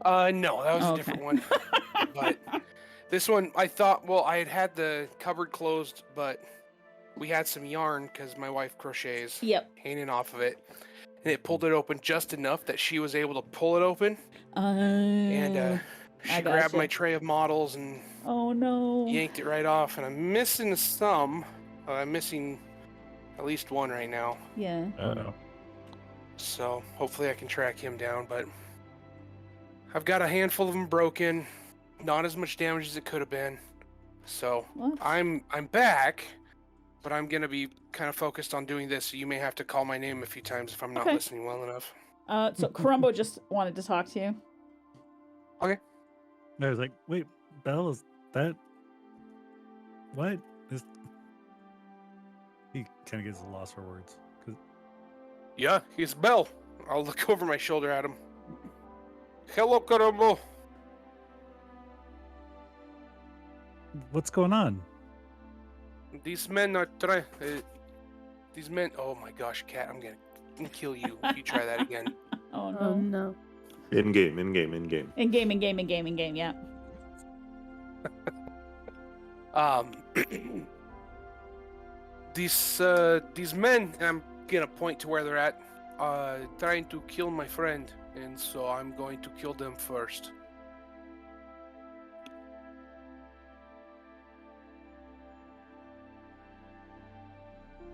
no, that was Oh, a different one. But this one, I thought, well, I had the cupboard closed, but we had some yarn because my wife crochets Yep. hanging off of it. And it pulled it open just enough that she was able to pull it open. And I she grabbed gotcha. my tray of models and Oh no. yanked it right off. And I'm missing some. I'm missing at least one right now. Yeah. Oh no. So hopefully I can track him down. But I've got a handful of them broken. Not as much damage as it could have been. So Well, I'm back, but I'm gonna be kind of focused on doing this. So you may have to call my name a few times if I'm not Okay. listening well enough. so Carumbo just wanted to talk to you. I was like, wait, Belle, is that what is? He kind of gets lost for words. 'Cause- Yeah, he's Bell. I'll look over my shoulder at him. Hello, Carumbo. What's going on? These men are trying. These men. Oh my gosh, Cat! I'm gonna kill you if you try that again. Oh no. Oh no. In game. In game, yeah. These men. And I'm gonna point to where they're at. Trying to kill my friend, and so I'm going to kill them first.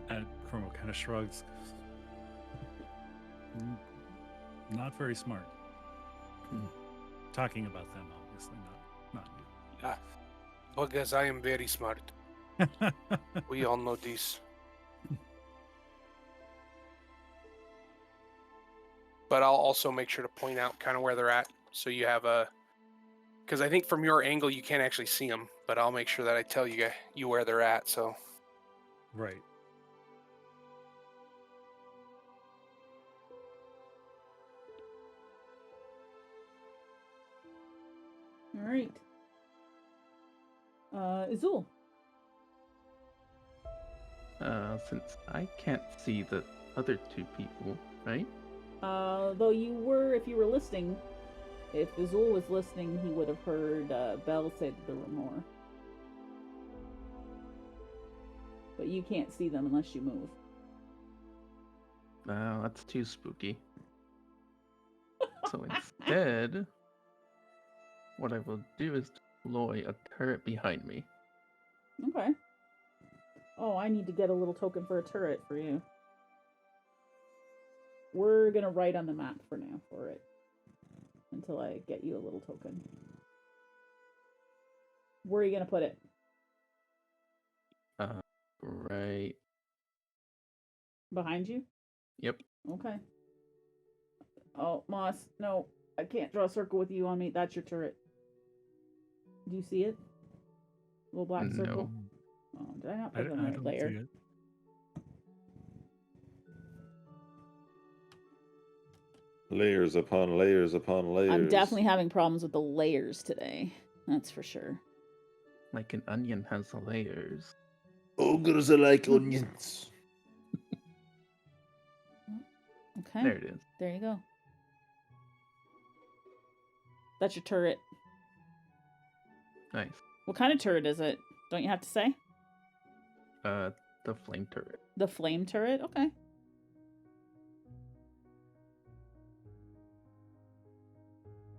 And Chromo kind of shrugs. Not very smart. Talking about them, obviously, not Because I am very smart. you. We all know this. But I'll also make sure to point out kind of where they're at, so you have a. Because I think from your angle you can't actually see them, but I'll make sure that I tell you where they're at. So Right. All right. Izul. Since I can't see the other two people, right? Though if you were listening, if Izul was listening, he would have heard Bell say that there were more. But you can't see them unless you move. That's too spooky. So instead, what I will do is deploy a turret behind me. Okay. Oh, I need to get a little token for a turret for you. We're gonna write on the map for now for it. Until I get you a little token. Where are you gonna put it? Right. Behind you? Yep. Okay. Oh, Moss, no. I can't draw a circle with you on me. That's your turret. Do you see it? Little black circle? No. Oh, did I not I put it on the right don't layer? see it. Layers upon layers upon layers. I'm definitely having problems with the layers today. That's for sure. Like an onion has layers. Ogres are like onions. Okay. There it is. There you go. That's your turret. Nice. What kind of turret is it? Don't you have to say? The flame turret. The flame turret? Okay.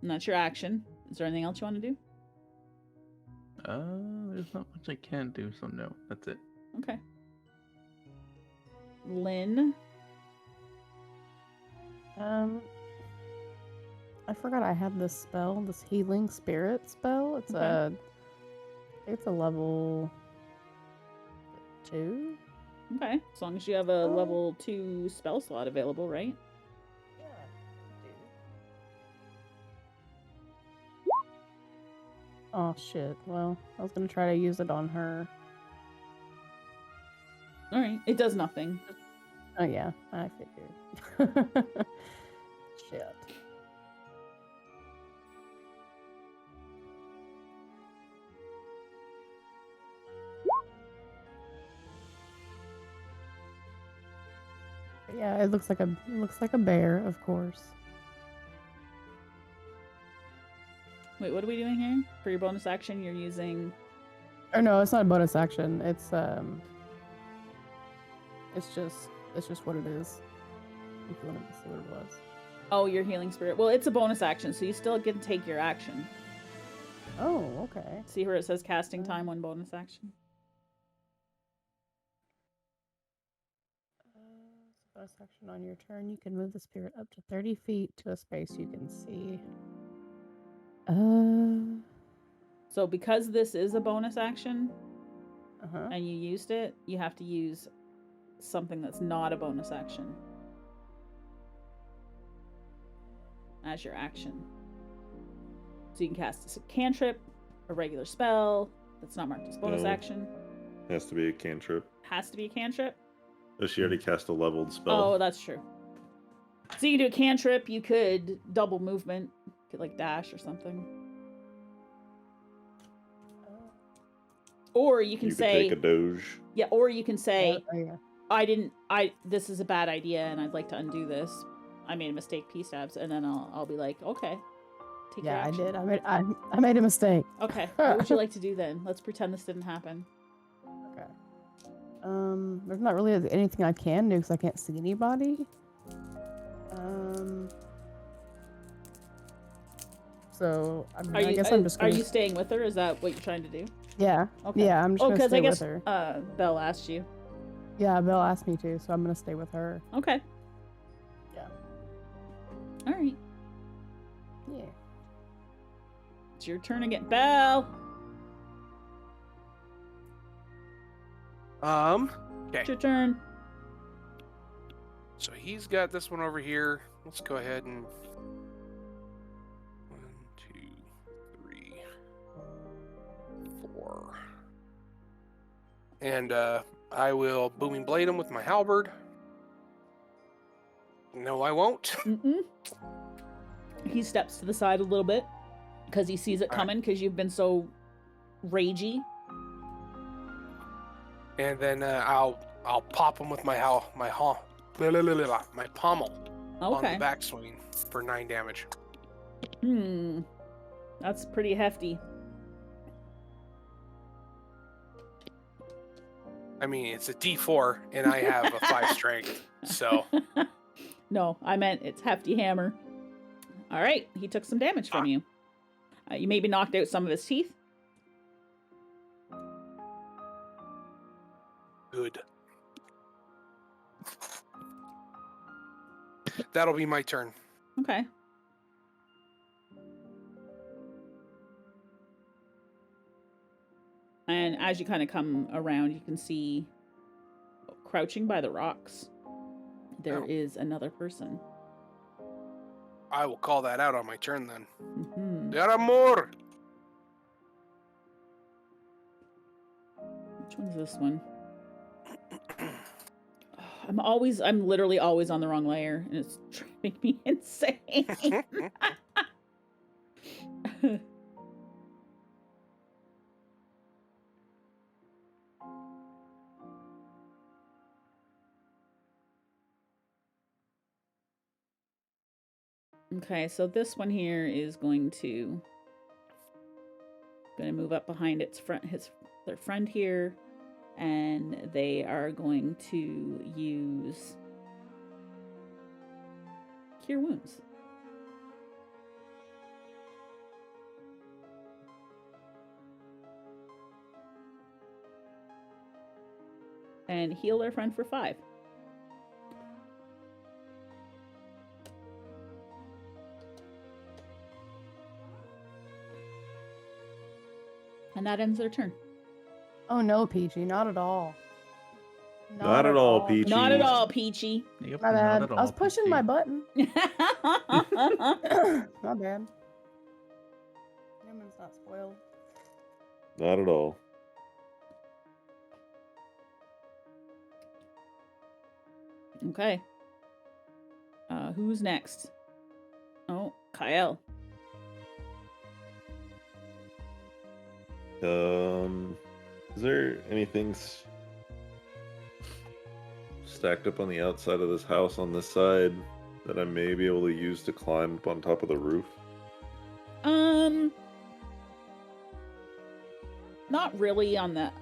And that's your action. Is there anything else you want to do? There's not much I can do, so no, that's it. Okay. Lynn? I forgot I had this spell, this healing spirit spell. It's Okay. I think it's a level 2. Okay. As long as you have a level 2 spell slot available, right? Yeah, oh shit. Well, I was gonna try to use it on her. Alright. It does nothing. Oh yeah, I figured. Shit. Yeah, it looks like a bear, of course. Wait, what are we doing here? For your bonus action, you're using... Or no, it's not a bonus action. It's just what it is. If you wanted to see what it was. Oh, your healing spirit. Well, it's a bonus action, so you still get to take your action. Oh, okay. See where it says casting time, one bonus action? Bonus action on your turn. You can move the spirit up to 30 feet to a space you can see. So because this is a bonus action, Uh-huh. and you used it, you have to use something that's not a bonus action as your action. So you can cast a cantrip, a regular spell that's not marked as bonus No. action. Has to be a cantrip. Has to be a cantrip. Oh, she already cast a leveled spell. Oh, that's true. So you can do a cantrip, you could double movement, you could like dash or something. Or you can you say could take a doge. yeah, or you can say Yeah. this is a bad idea and I'd like to undo this. I made a mistake, pStabs, and then I'll be like, okay. Take your Yeah, I action. did. I made a mistake. Okay. What would you like to do then? Let's pretend this didn't happen. Okay. There's not really anything I can do because I can't see anybody. So I guess I'm just are gonna... you staying with her? Is that what you're trying to do? Yeah. Okay. Yeah, I'm just Oh, gonna because stay I guess with her. Belle asked you. Yeah, Bill asked me to, so I'm gonna stay with her. Okay. Yeah. All right. Yeah. It's your turn again, Belle. Okay. It's your turn. So he's got this one over here. Let's go ahead and 1, 2, 3, 4. And I will booming blade him with my halberd. No, I won't. Mm-mm. He steps to the side a little bit because he sees it All right. coming because you've been so ragey. And then I'll pop him with my pommel on Okay. the backswing for 9 damage. That's pretty hefty. I mean, it's a D4 and I have a 5 strength, so No, I meant it's hefty hammer. All right, he took some damage from you. You maybe knocked out some of his teeth. good. That'll be my turn. Okay. And as you kind of come around, you can see crouching by the rocks. There is another person. I will call that out on my turn then. Mm-hmm. There are more. Which one's this one? I'm literally always on the wrong layer, and it's driving me insane. Okay, so this one here is going to move up behind their friend here, and they are going to use Cure Wounds. And heal their friend for 5. And that ends their turn. Oh no, Peachy, not at all. Not at all, Peachy. Not at all, Peachy. Yep, My not bad. at I was all, pushing PC. my button. My bad. Human's not spoiled. Not at all. Okay. Who's next? Oh, Kyle. Is there anything stacked up on the outside of this house on this side that I may be able to use to climb up on top of the roof? Not really on that.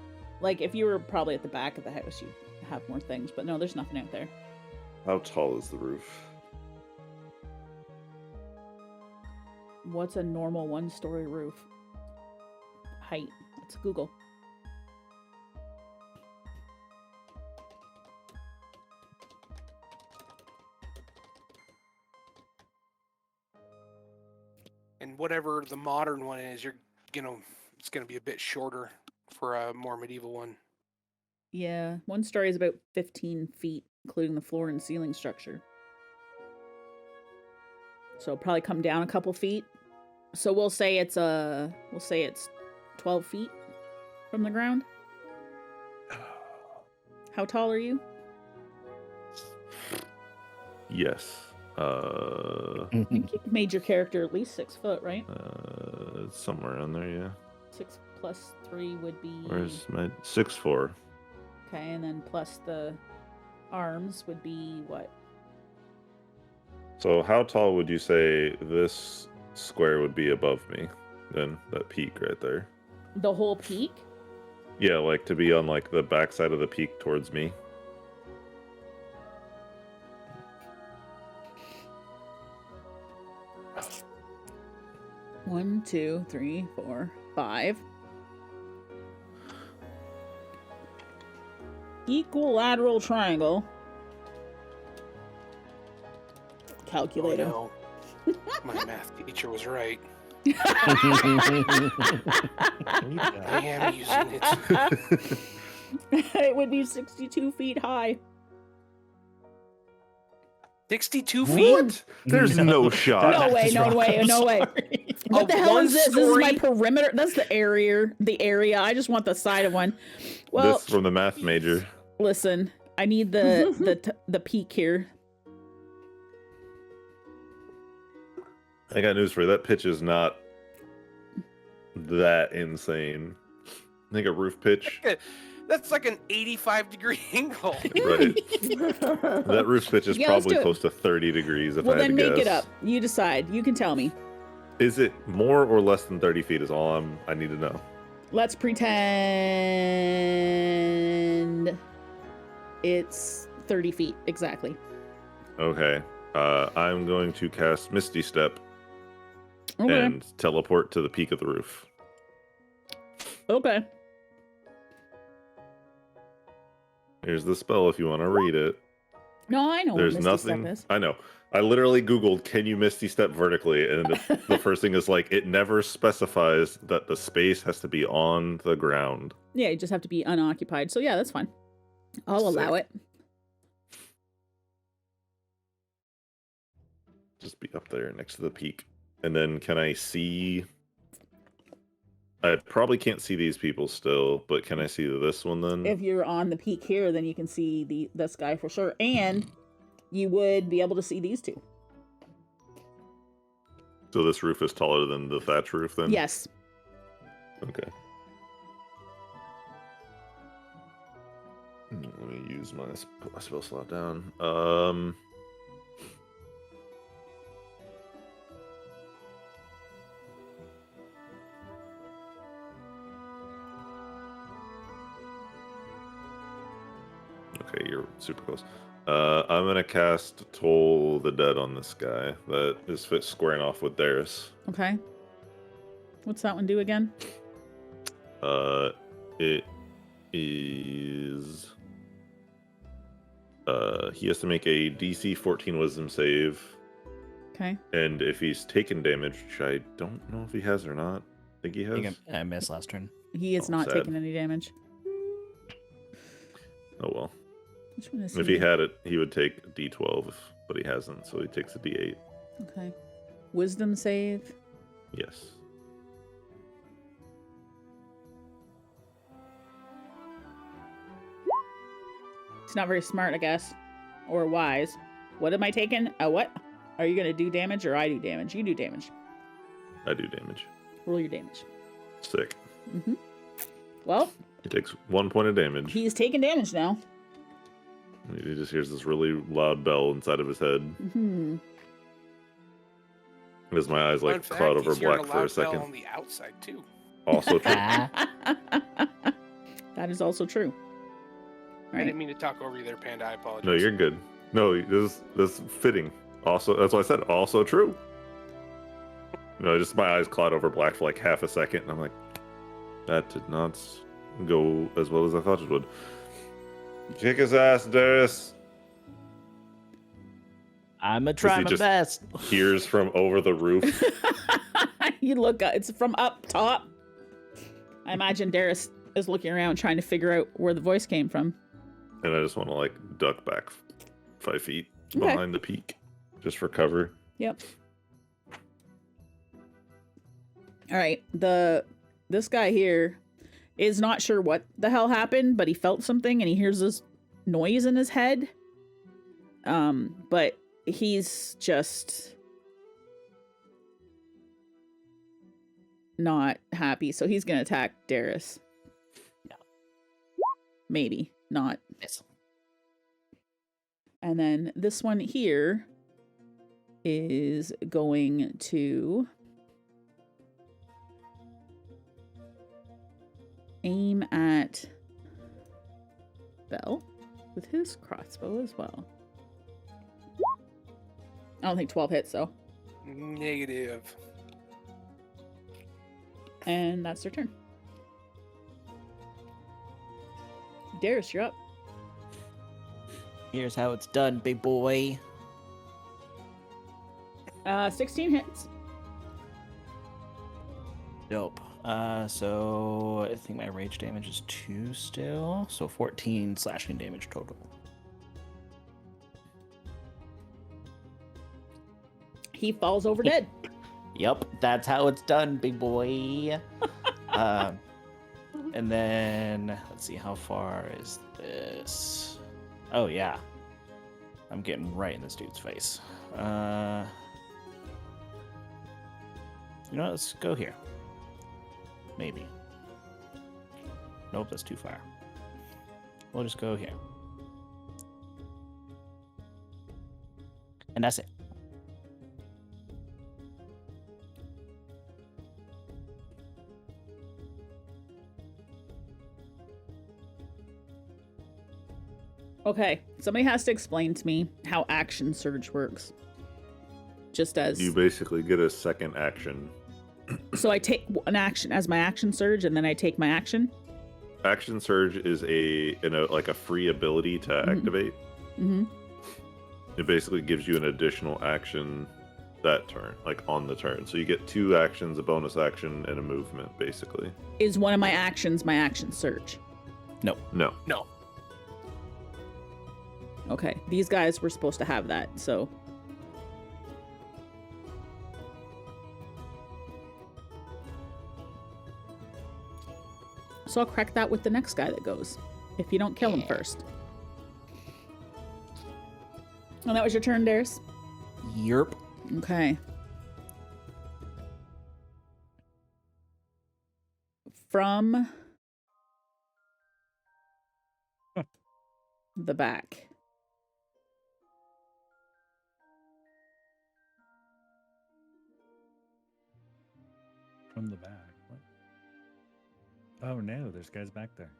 Like, if you were probably at the back of the house, you'd have more things. But no, there's nothing out there. How tall is the roof? What's a normal one-story roof? Height. Let's Google. And whatever the modern one is, it's going to be a bit shorter for a more medieval one. Yeah, one story is about 15 feet, including the floor and ceiling structure. So it'll probably come down a couple feet. So we'll say it's 12 feet from the ground. How tall are you? Yes. I think you made your character at least 6 foot, right? Somewhere in there, yeah. 6 plus 3 would be... Where's my 6'4"? Okay, and then plus the arms would be what? So how tall would you say this square would be above me? Then that peak right there. The whole peak? Yeah, like to be on like the backside of the peak towards me. One, 2, 3, 4, 5. Equilateral triangle. Calculator. Oh, no. My math teacher was right. I am using it. It would be 62 feet high. 62 feet? What? There's no shot. No way, no way, no way. What the hell is this? This is my perimeter. That's the area. The area. I just want the side of one. Well, This from the math major. listen, I need the peak here. I got news for you. That pitch is not that insane. I think a roof pitch. That's like an 85-degree angle. Right. That roof pitch is Yeah, let's probably do it. close to 30 degrees if Well, I had then to make guess. it up. You decide. You can tell me. Is it more or less than 30 feet is all I need to know. Let's pretend it's 30 feet exactly. Okay. I'm going to cast Misty Step Okay. and teleport to the peak of the roof. Okay. Here's the spell if you want to read it. No, I know There's what Misty nothing. Step is. I know. I literally Googled, can you Misty Step vertically? And the first thing is like, it never specifies that the space has to be on the ground. Yeah, you just have to be unoccupied. So yeah, that's fine. I'll allow it. Just be up there next to the peak. And then can I see... I probably can't see these people still, but can I see this one then? If you're on the peak here, then you can see this guy for sure. And you would be able to see these two. So this roof is taller than the thatch roof then? Yes. Okay. Let me use my spell slot down. Okay, you're super close. I'm gonna cast Toll the Dead on this guy. That is fit squaring off with Darius. Okay. What's that one do again? It is. He has to make a DC 14 Wisdom save, Okay. and if he's taken damage, which I don't know if he has or not. I think he I has. think I missed last turn. He is Oh, not sad. taking any damage. Oh well. Which one is If he had it, he would take a D12, but he hasn't, so he takes a D8. Okay. Wisdom save. Yes. He's not very smart, I guess. Or wise. What am I taking? What? Are you going to do damage or I do damage? You do damage. I do damage. Roll your damage. Sick. Well, He takes 1 point of damage. he's taking damage now. He just hears this really loud bell inside of his head. Hmm. As my eyes like Fun cloud fact, over he's hearing black a for a loud bell second. on the outside too. Also true. That is also true. I Right. didn't mean to talk over you there, Panda. I apologize. No, you're good. No, this fitting. Also, that's what I said. Also true. No, just my eyes cloud over black for like half a second, and I'm like, that did not go as well as I thought it would. Kick his ass, Darius. I'm gonna Does try he my just- best. Hears from over the roof. You look up, it's from up top. I imagine Darius is looking around trying to figure out where the voice came from. And I just want to like duck back 5 feet Okay. behind the peak, just for cover. Yep. All right. This guy here is not sure what the hell happened, but he felt something and he hears this noise in his head. But he's just not happy, so he's gonna attack Darius. Yeah. Maybe not. Yes. And then this one here is going to aim at Bell with his crossbow as well. I don't think 12 hits, though. Negative. And that's their turn. Darius, you're up. Here's how it's done, big boy. 16 hits. Dope. So I think my rage damage is 2 still. So 14 slashing damage total. He falls over dead. Yep, that's how it's done, big boy. And then let's see, how far is this? Oh yeah, I'm getting right in this dude's face. You know what, let's go here. Maybe. Nope, that's too far. We'll just go here. And that's it. Okay, somebody has to explain to me how action surge works. Just as You basically get a second action. so, I take an action as my action surge, and then I take my action. Action surge is like a free ability to Mhm. activate. Mm-hmm. It basically gives you an additional action that turn, like on the turn. So you get 2 actions, a bonus action, and a movement, basically. Is one of my actions my action surge? No. No. Okay, these guys were supposed to have that, so. So I'll crack that with the next guy that goes, if you don't kill him first. And that was your turn, Darius? Yerp. Okay. From the back. From the back. What? Oh no, there's guys back there.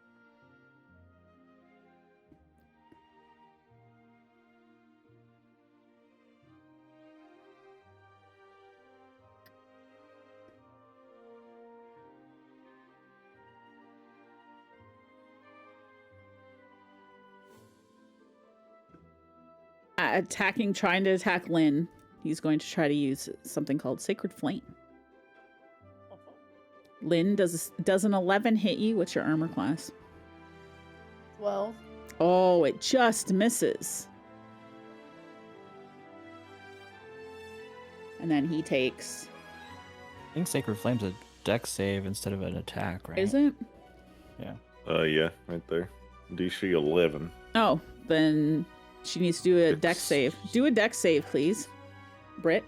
Trying to attack Lynn. He's going to try to use something called Sacred Flame. Lynn, does an 11 hit you? What's your armor class? 12. Oh, it just misses. And then he takes... I think Sacred Flame's a dex save instead of an attack, right? Is it? Yeah, right there. DC 11. Oh, then she needs to do a dex save. Do a dex save, please. Britt.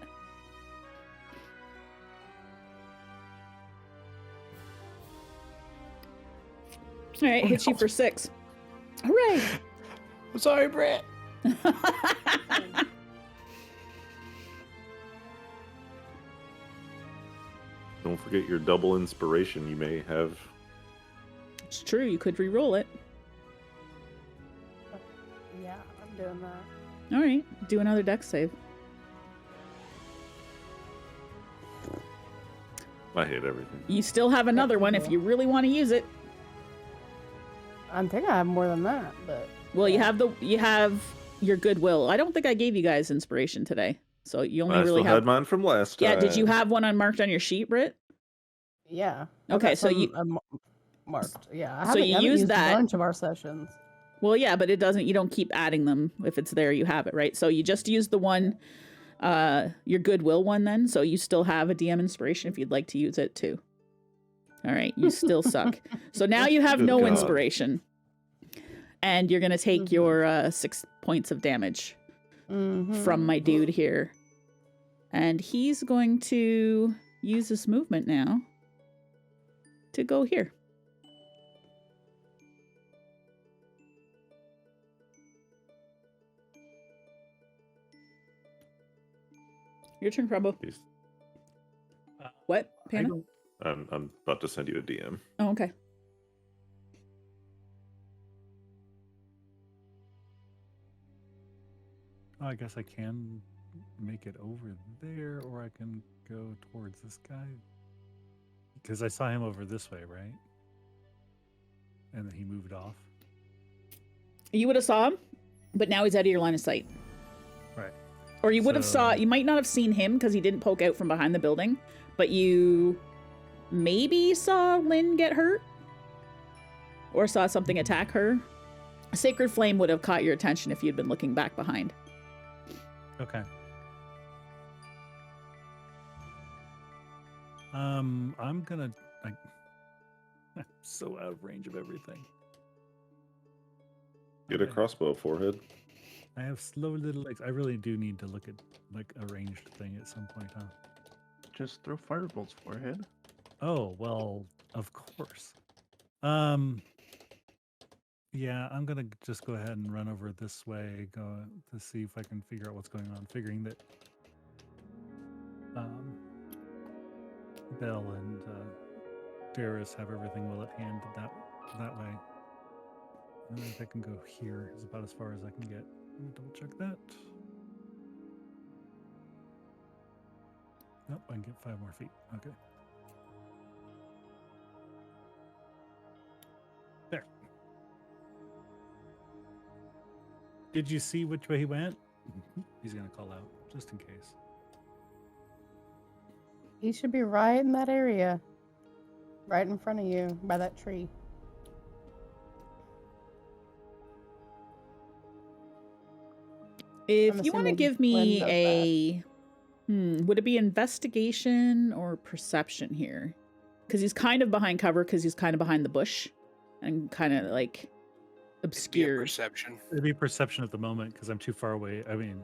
All right, hits you for 6. Hooray! sorry, Brett. Don't forget your double inspiration you may have. It's true, you could re-roll it. Yeah, I'm doing that. All right, do another dex save. I hate everything. You still have another one if you really want to use it. I think I have more than that, but Well, you have your goodwill. I don't think I gave you guys inspiration today, so you only I really still have. had mine from last time. Yeah, did you have one unmarked on your sheet, Britt? yeah. I've Okay, got so some, you. marked. Yeah, I So haven't, you haven't use used that. a bunch of our sessions. Well, yeah, but it doesn't. You don't keep adding them. If it's there, you have it, right? So you just use the one, your goodwill one, then. So you still have a DM inspiration if you'd like to use it too. All right, you still suck. So now you have Good no God. inspiration, and you're gonna take your 6 points of damage from my dude here, and he's going to use this movement now to go here. Your turn, Carumbo. He's- What, I Panda? don't- I'm about to send you a DM. Oh, okay. I guess I can make it over there, or I can go towards this guy. Because I saw him over this way, right? And then he moved off. You would have saw him, but now he's out of your line of sight. Right. Or you would have So- you might not have seen him because he didn't poke out from behind the building, but you maybe saw Lynn get hurt or saw something attack her. A sacred flame would have caught your attention if you'd been looking back behind. Okay. I'm gonna. I'm so out of range of everything. Get a Okay. crossbow, forehead. I have slow little legs. I really do need to look at like a ranged thing at some point, huh? Just throw firebolts, forehead. Oh, well, of course. Yeah, I'm gonna just go ahead and run over this way, go to see if I can figure out what's going on, figuring that Bell and Darius have everything well at hand that way. And if I can go here is about as far as I can get. Let me double check that. Nope, I can get 5 more feet. Okay. There. Did you see which way he went? He's gonna call out, just in case. He should be right in that area. Right in front of you, by that tree. If I'm you want to assuming give Lynn me does a would it be investigation or perception here? Because he's kind of behind cover because he's kind of behind the bush and kind of like Be a obscured. perception. It'd be perception at the moment because I'm too far away. I mean,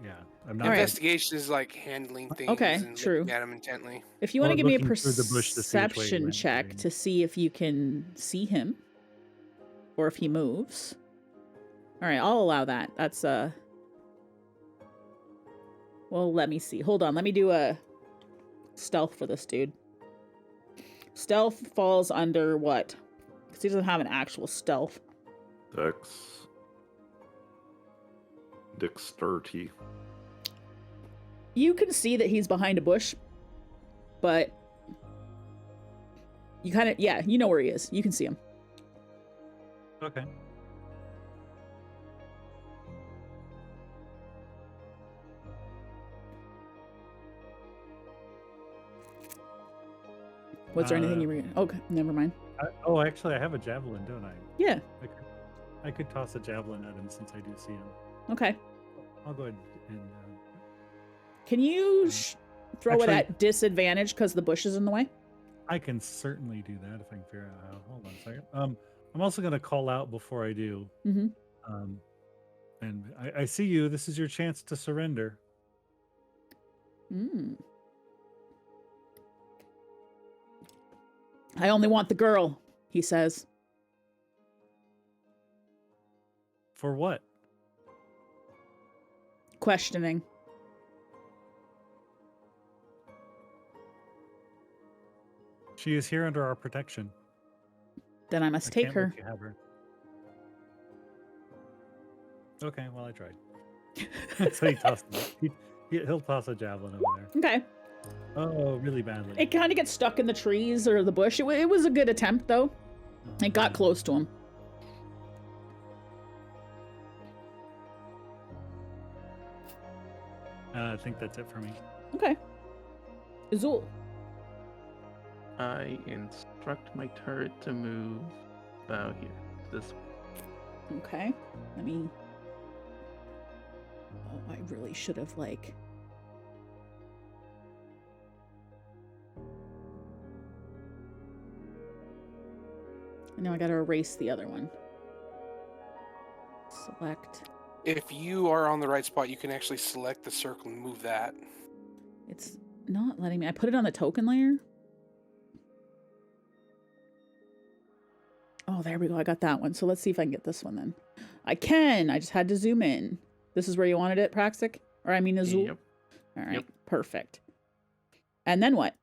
yeah, I'm not. All right. Investigation is like handling things Okay, and true. looking at them intently. If you want to Or give me a looking through the bush to see which way he perception went, check maybe. to see if you can see him or if he moves. All right, I'll allow that. That's well, let me see. Hold on. Let me do a stealth for this dude. Stealth falls under what? Because he doesn't have an actual stealth. Dexterity. You can see that he's behind a bush, but you kind of, yeah, you know where he is. You can see him. Okay. Was there anything you were? Okay, never mind. Actually, I have a javelin, don't I? Yeah. I could toss a javelin at him since I do see him. Okay. I'll go ahead and. Can you throw it Actually- at disadvantage because the bush is in the way? I can certainly do that if I can figure out how. Hold on a second. I'm also going to call out before I do. Mm-hmm. And I see you. This is your chance to surrender. Mm. I only want the girl, he says. For what? Questioning. She is here under our protection. Then I must I take can't her. let you have her. Okay, well I tried. So he tossed it. He'll toss a javelin over there. Okay. Oh, really badly. It kind of gets stuck in the trees or the bush. It was a good attempt, though. It got close to him. I think that's it for me. Okay. Izul. I instruct my turret to move about here. This Okay. Let me... Oh, I really should have, like... Now I gotta erase the other one. Select. If you are on the right spot, you can actually select the circle and move that. It's not letting me. I put it on the token layer. Oh, there we go. I got that one. So let's see if I can get this one then. I can. I just had to zoom in. This is where you wanted it, Praxic? Or I mean Izul? Yep. All right. Yep. Perfect. And then what?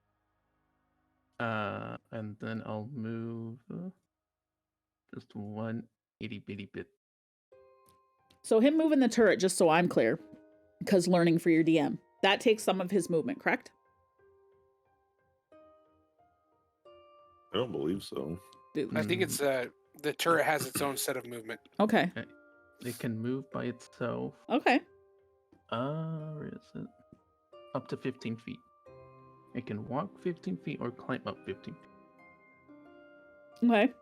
And then I'll move just one itty bitty bit. So him moving the turret, just so I'm clear, because learning for your DM, that takes some of his movement, correct? I don't believe so. I think it's the turret has its own set of movement. Okay. It can move by itself. Okay. Where is it? Up to 15 feet. It can walk 15 feet or climb up 15 feet. Okay.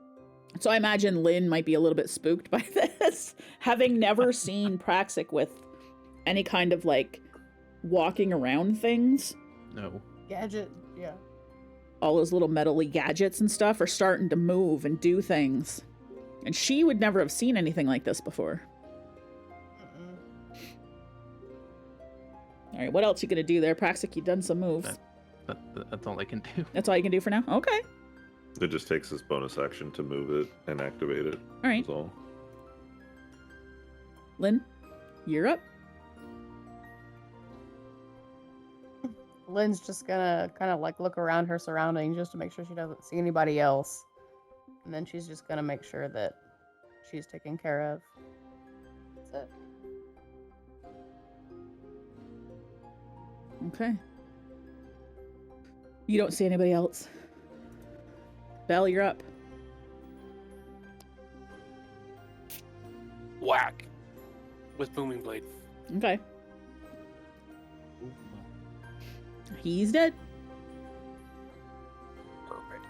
So I imagine Lynn might be a little bit spooked by this, having never seen Praxic with any kind of, like, walking around things. No. Gadget, yeah. All those little metal-y gadgets and stuff are starting to move and do things. And she would never have seen anything like this before. All right, what else you gonna do there, Praxic? You've done some moves. That's all I can do. That's all you can do for now? Okay. It just takes this bonus action to move it and activate it. All right. That's all. Lynn, you're up. Lynn's just gonna kind of like look around her surroundings just to make sure she doesn't see anybody else. And then she's just gonna make sure that she's taken care of. That's it. Okay. You don't see anybody else. Belle, you're up. Whack. With Booming Blade. Okay. He's dead. Perfect.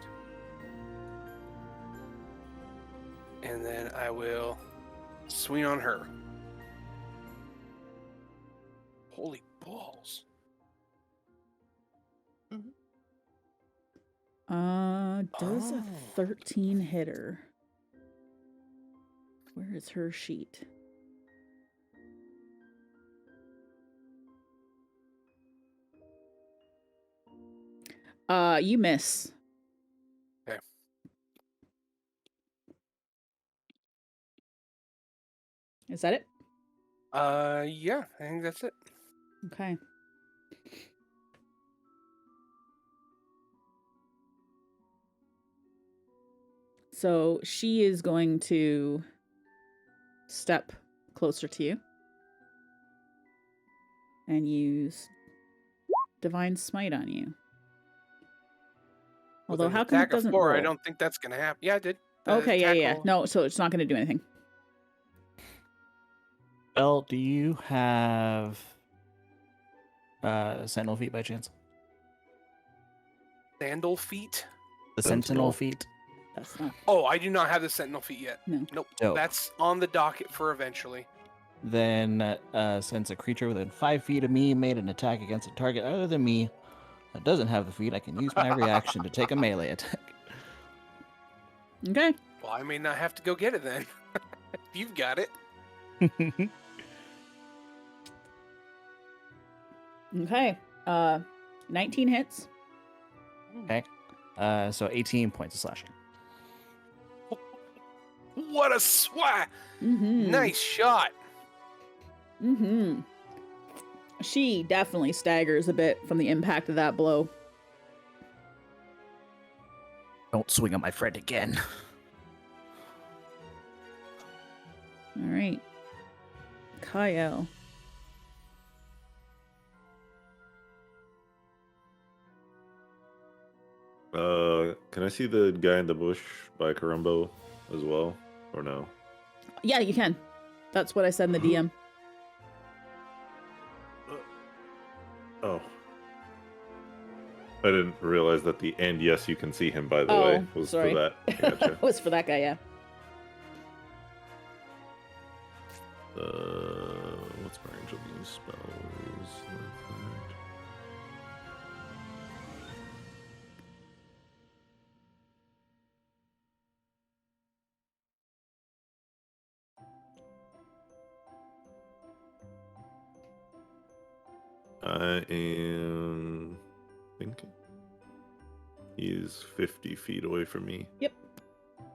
And then I will swing on her. Holy balls. Does a 13 hitter? Where is her sheet? You miss. Okay. Is that it? Yeah, I think that's it. Okay. So she is going to step closer to you and use Divine Smite on you. Although, With an how come it attack of doesn't 4, roll? I don't think that's gonna happen. Yeah, I did. The Okay, yeah. tackle- No, so it's not going to do anything. Belle, do you have Sentinel feet by chance? Sandal feet? The Sentinel. Sentinel feet? That's not. Oh, I do not have the Sentinel feet yet. No. Nope. Dope. That's on the docket for eventually. Then, since a creature within 5 feet of me made an attack against a target other than me that doesn't have the feet, I can use my reaction to take a melee attack. Okay. Well, I may not have to go get it then. You've got it. Okay. 19 hits. Okay. So 18 points of slashing. What a swat! Mm-hmm. Nice shot. Mm-hmm. She definitely staggers a bit from the impact of that blow. Don't swing on my friend again. All right. Kyle. Can I see the guy in the bush by Carumbo as well, or no? Yeah, you can. That's what I said in the DM. Oh. I didn't realize that the "and yes, you can see him," by the Oh, way, was sorry. for that. Gotcha. Was for that guy, yeah. What's my range of these spells? I am thinking he's 50 feet away from me. Yep.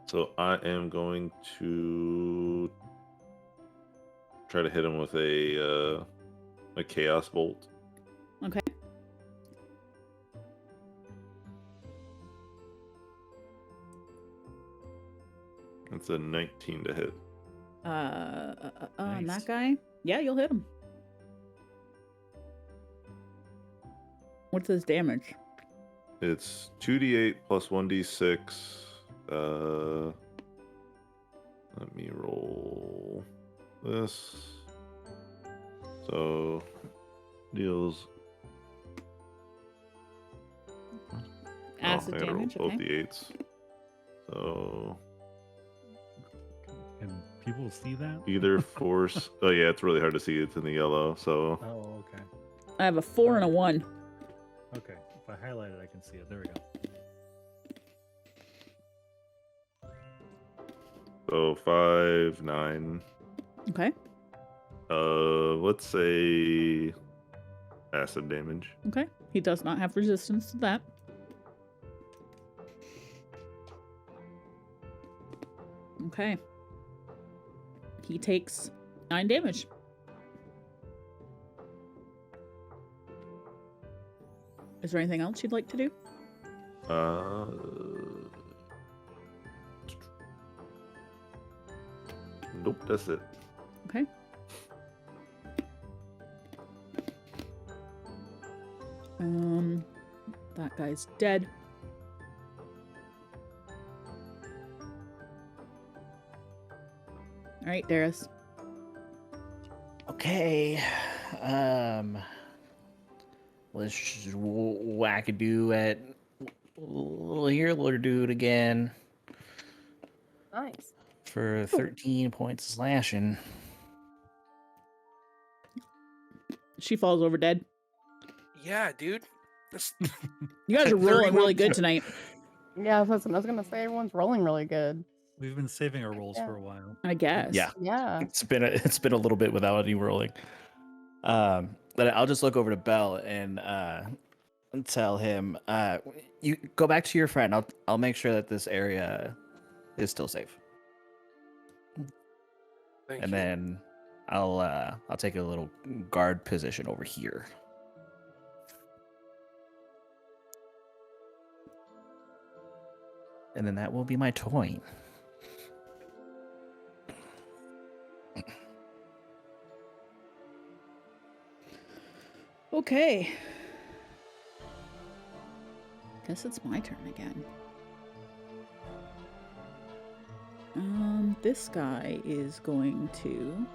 So I am going to try to hit him with a chaos bolt. Okay. It's a 19 to hit. And Nice. that guy? Yeah, you'll hit him. What's his damage? It's 2d8 plus 1d6. Let me roll this. So deals. Acid I gotta roll damage, both okay. the 8s. So Can people see that? either force. Oh yeah, it's really hard to see. It's in the yellow. So Oh, okay. I have a 4 and a 1. Okay. If I highlight it, I can see it. There we go. 5, 9. Okay. Let's say acid damage. Okay. He does not have resistance to that. Okay. He takes 9 damage. Is there anything else you'd like to do? Nope, that's it. Okay. That guy's dead. All right, Darius. Okay. Let's just wackadoo at little dude again Nice. for 13 points of slashing. She falls over dead. Yeah, dude. That's You guys are rolling really good tonight. Yeah, I was gonna say everyone's rolling really good. We've been saving our rolls Yeah. for a while. I guess. Yeah. Yeah. It's been a little bit without any rolling. But I'll just look over to Bell and tell him, you go back to your friend. I'll make sure that this area is still safe. thank And you. then I'll take a little guard position over here. And then that will be my turn. Okay. Guess it's my turn again. This guy is going to...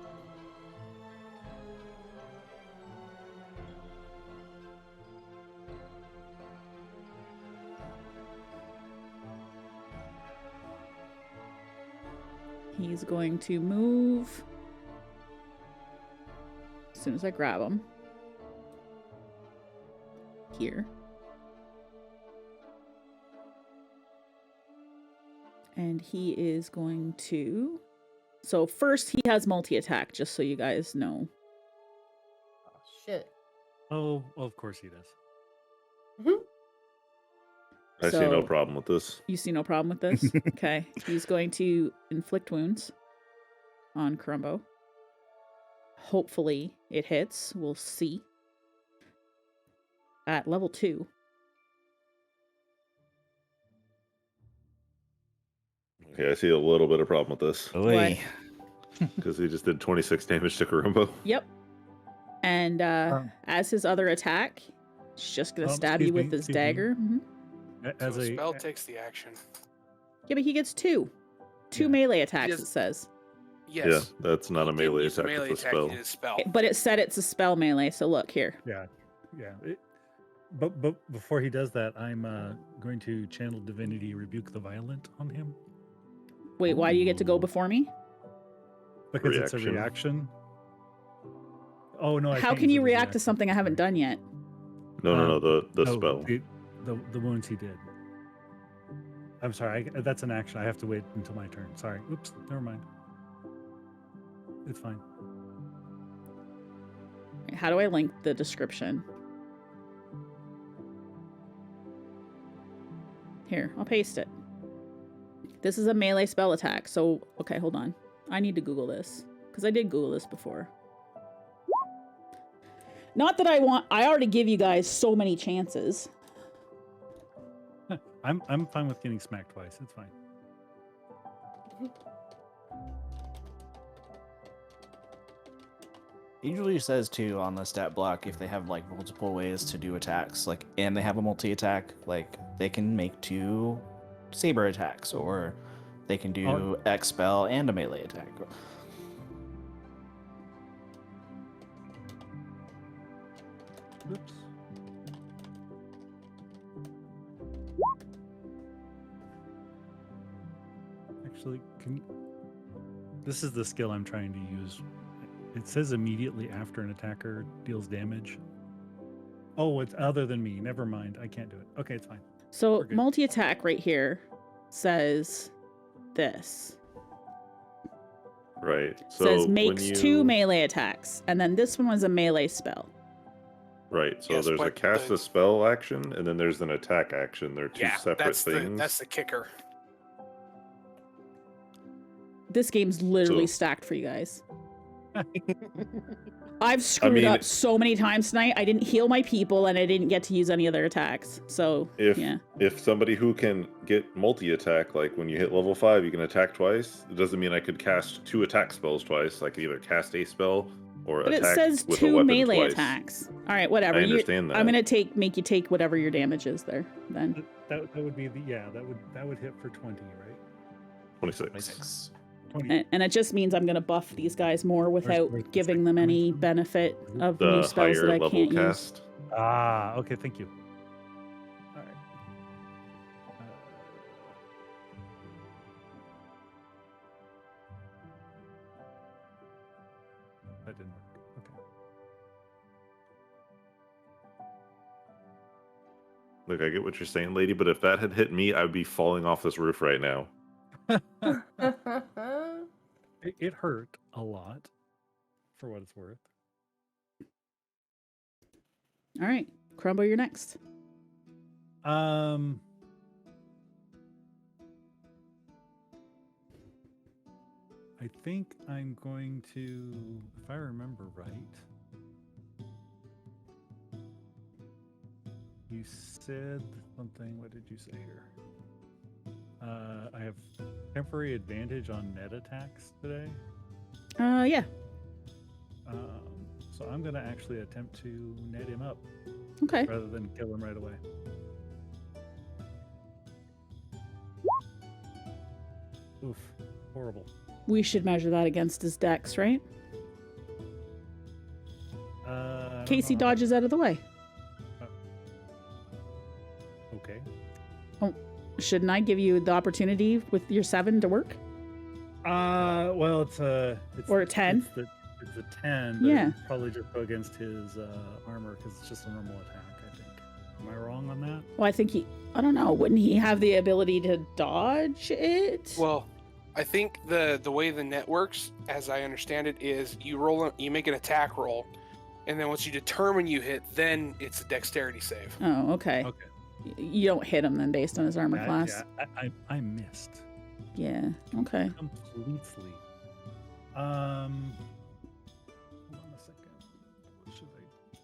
He's going to move as soon as I grab him. Here. And he is going to... So first he has multi-attack, just so you guys know. Oh, shit. Oh, of course he does. I see no So- problem with this. You see no problem with this? Okay. He's going to inflict wounds on Carumbo. Hopefully it hits. We'll see. At level 2. Okay, I see a little bit of problem with this Oy. because he just did 26 damage to Carumbo. Yep. And as his other attack, he's just going to stab you excuse with me, his excuse me. dagger. Mhm. As So a spell takes the action. Yeah, but he gets 2. 2 Yeah. melee attacks, does- it says. Yes. Yeah, that's not a he didn't melee use attack melee with a attack, spell. he did a spell. But it said it's a spell melee, so look here. yeah. But before he does that, I'm going to channel Divinity Rebuke the Violent on him Wait, why do you get to go before me? because it's a Reaction. reaction. Oh no! I How can't can use you a react to reaction. something I haven't done yet? No, the No, spell. The wounds he did. I'm sorry. That's an action. I have to wait until my turn. Sorry. Oops. Never mind. It's fine. How do I link the description? Here, I'll paste it. This is a melee spell attack. So, okay, hold on. I need to Google this because I did Google this before. Not that I already give you guys so many chances. I'm fine with getting smacked twice. It's fine. Usually says too on the stat block if they have like multiple ways to do attacks, like and they have a multi-attack, like they can make 2 saber attacks, or they can do Oh. X spell and a melee attack. Oops. Actually, this is the skill I'm trying to use. It says immediately after an attacker deals damage. Oh, it's other than me. Never mind. I can't do it. Okay, it's fine. So We're good. multi-attack right here says this. Right. So Says when makes you... 2 melee attacks. And then this one was a melee spell. Right. So Yes, there's a but cast the- a spell action, and then there's an attack action. They're two Yeah, separate that's things. that's the kicker. This game's literally So- stacked for you guys. I've screwed mean- up so many times tonight. I didn't heal my people and I didn't get to use any of their attacks. So, If yeah. if somebody who can get multi-attack, like when you hit level 5, you can attack twice. It doesn't mean I could cast 2 attack spells twice. I could either cast a spell or But it attack says with a 2 weapon melee twice. attacks. All right, whatever. I understand that. I'm going to make you take whatever your damage is there then. That would be the that would hit for 20, right? 26. 26. 20. And it just means I'm going to buff these guys more without where's the giving them second any one? benefit of The new spells higher that I level can't use. cast. Ah, okay, thank you. All right. That didn't work. Okay. Look, I get what you're saying, lady, but if that had hit me, I would be falling off this roof right now. It hurt a lot, for what it's worth. All right, Carumbo, you're next. I think I'm going to, if I remember right, you said something. What did you say here? I have temporary advantage on net attacks today. Yeah. So I'm going to actually attempt to net him up Okay. rather than kill him right away. Oof. Horrible. We should measure that against his dex, right? I don't Casey know how- dodges out of the way. Okay. Shouldn't I give you the opportunity with your 7 to work? Well, it's a Or a 10? It's a 10. But Yeah. it'd probably just go against his armor because it's just a normal attack. I think. Am I wrong on that? Well, I think I don't know. Wouldn't he have the ability to dodge it? Well, I think the way the net works, as I understand it, is you make an attack roll, and then once you determine you hit, then it's a dexterity save. Oh, okay. Okay. You don't hit him then based on his armor class. Yeah, I missed. Yeah. Okay. Completely. Hold on a second. What should I do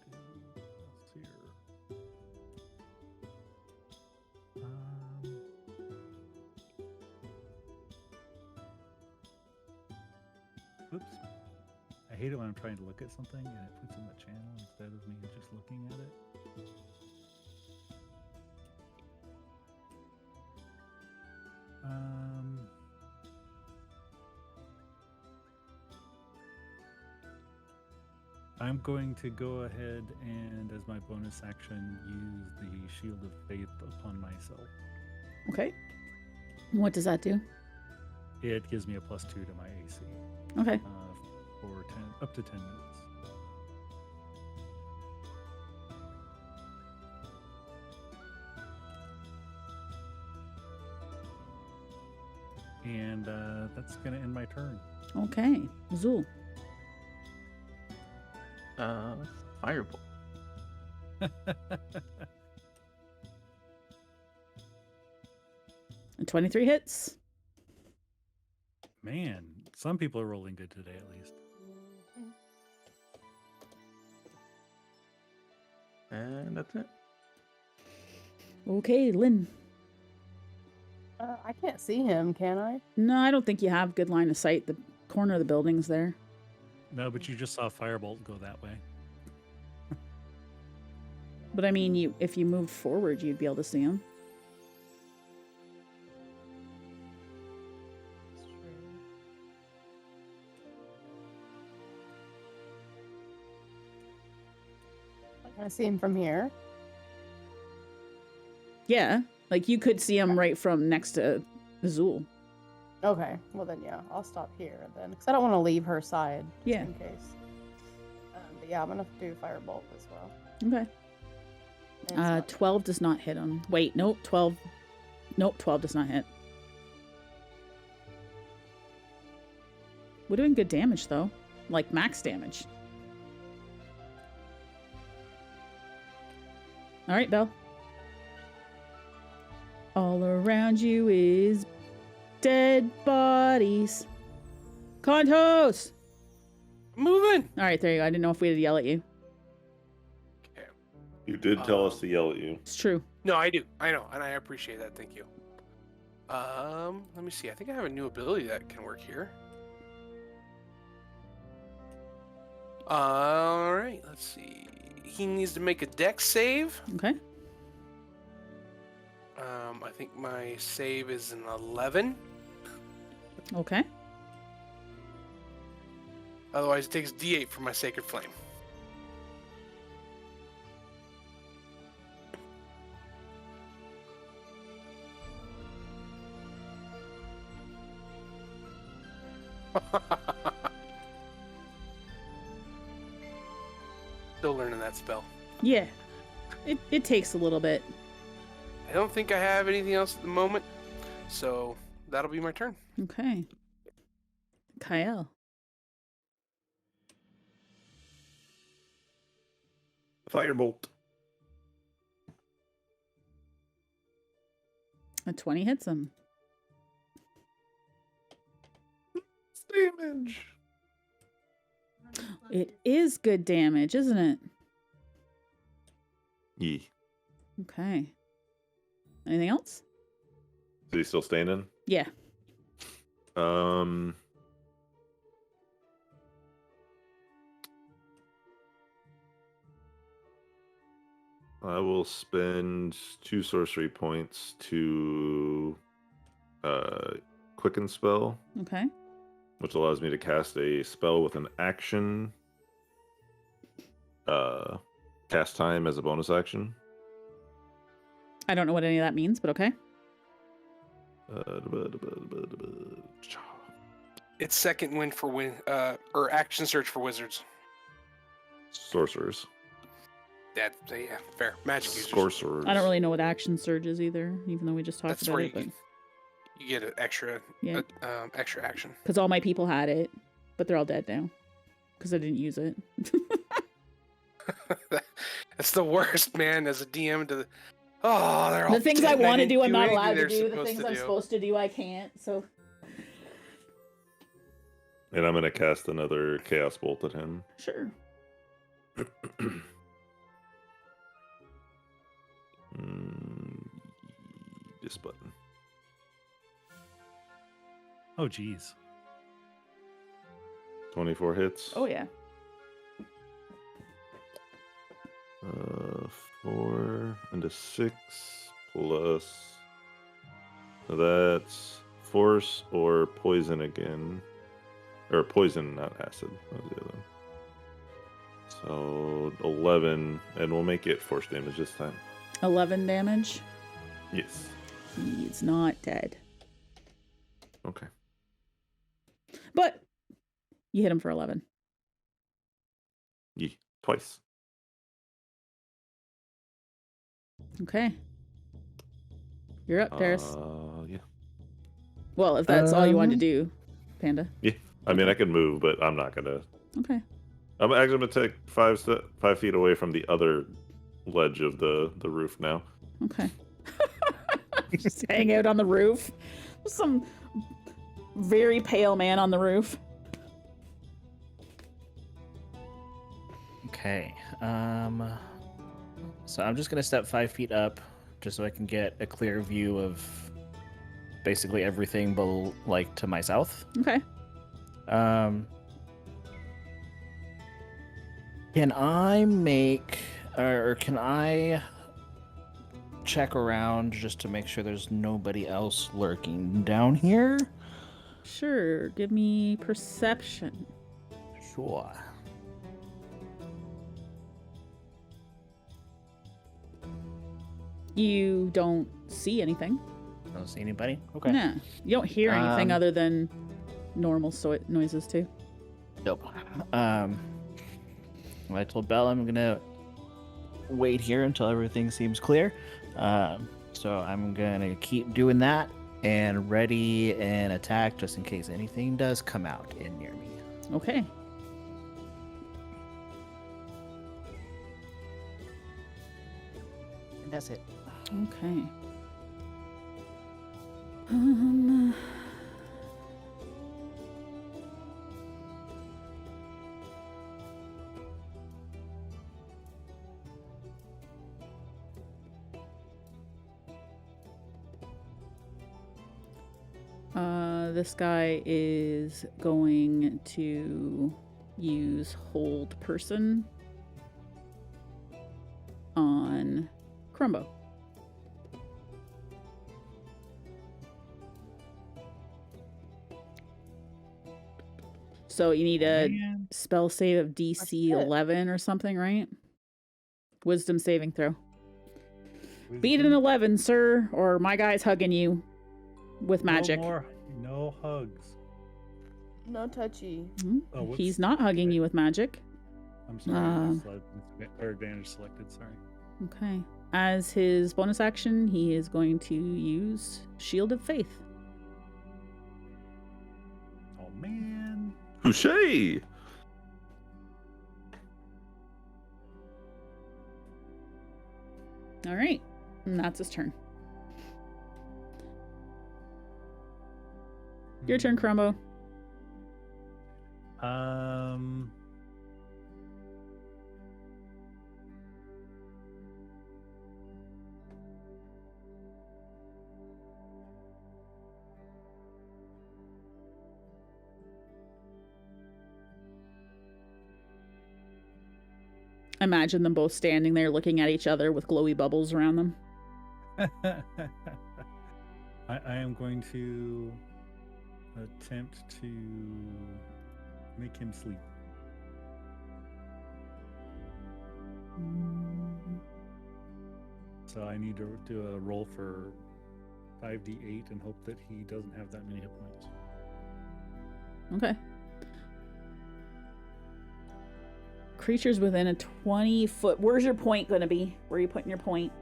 else here? Oops. I hate it when I'm trying to look at something and it puts in the channel instead of me just looking at it. I'm going to go ahead and, as my bonus action, use the Shield of Faith upon myself. Okay. What does that do? It gives me a +2 to my AC Okay. for up to 10 minutes. And that's going to end my turn. Okay. Izul. Firebolt. And 23 hits. Man, some people are rolling good today, at least. And that's it. Okay, Lynn. I can't see him, can I? No, I don't think you have good line of sight. The corner of the building's there. No, but you just saw Firebolt go that way. But I mean, if you moved forward, you'd be able to see him. Can I see him from here? Yeah, like you could see him right from next to Izul. Okay, well then, yeah, I'll stop here then, because I don't want to leave her side, just Yeah. in case. But yeah, I'm gonna do Firebolt as well. Okay. And it's not- 12 does not hit him. Wait, nope, 12. Nope, 12 does not hit. We're doing good damage, though. Like, max damage. All right, Belle. All around you is dead bodies. Contos! Moving. All right, there you go. I didn't know if we had to yell at you. Okay. You did tell us to yell at you. It's true. No, I do. I know, and I appreciate that. Thank you. Let me see. I think I have a new ability that can work here. All right. Let's see. He needs to make a dex save. Okay. I think my save is an 11. Okay. Otherwise, it takes D8 for my Sacred Flame. Still learning that spell. Yeah. It takes a little bit. I don't think I have anything else at the moment, so that'll be my turn. Okay. Kyle. Firebolt. A 20 hits him. Damage. It is good damage, isn't it? Yeah. Okay. Anything else? Is he still standing? Yeah. I will spend 2 sorcery points to quicken spell, Okay. which allows me to cast a spell with an action. Cast time as a bonus action. I don't know what any of that means, but okay. It's second wind for or action search for wizards. Sorcerers. Yeah, fair. Magic users. Sorcerers. I don't really know what action surge is either, even though we just talked That's about where it. But you get an extra, yeah, extra action. because all my people had it, but they're all dead now because I didn't use it. That's the worst, man. As a DM, Oh, they're all The things I dead, and want to didn't do, I'm not anything allowed to they're do. The supposed things to I'm do. supposed to do, I can't. So And I'm gonna cast another Chaos Bolt at him. sure. This button. Oh, geez. 24 hits. Oh yeah. 4 and a 6 plus. So that's force or poison again. Or poison, not acid. That was the other one. So 11, and we'll make it force damage this time. 11 damage. Yes. He's not dead. Okay. But you hit him for 11. Yeah, twice. Okay. You're up, Paris. Yeah. Well, if that's all you wanted to do, Panda. Yeah. I mean, I can move, but I'm not gonna. Okay. I'm actually gonna take 5 feet away from the other ledge of the roof now. Okay. Just hang out on the roof. Some very pale man on the roof. Okay. So I'm just gonna step 5 feet up, just so I can get a clear view of basically everything, like to my south. Okay. Can I make, or can I check around just to make sure there's nobody else lurking down here? Sure. Give me perception. Sure. You don't see anything. Don't see anybody? Okay. Yeah. You don't hear anything Um, other than normal noises too. Nope. I told Bella I'm gonna wait here until everything seems clear. So I'm gonna keep doing that and ready an attack just in case anything does come out in near me. Okay. And that's it. Okay. This guy is going to use Hold Person on Carumbo. So you need a spell save of DC 11 or something, right? Wisdom saving throw. Beat an 11, sir, or my guy's hugging you with magic. No hugs. No touchy. Oh, whoops. He's not hugging you with magic. I'm sorry. Advantage selected. Sorry. Okay. As his bonus action, he is going to use Shield of Faith. Oh man. Touché! All right. And that's his turn. Your turn, Carumbo. Imagine them both standing there looking at each other with glowy bubbles around them. I am going to attempt to make him sleep. So I need to do a roll for 5d8 and hope that he doesn't have that many hit points. Okay. Creatures within a 20-foot. Where's your point going to be? Where are you putting your point?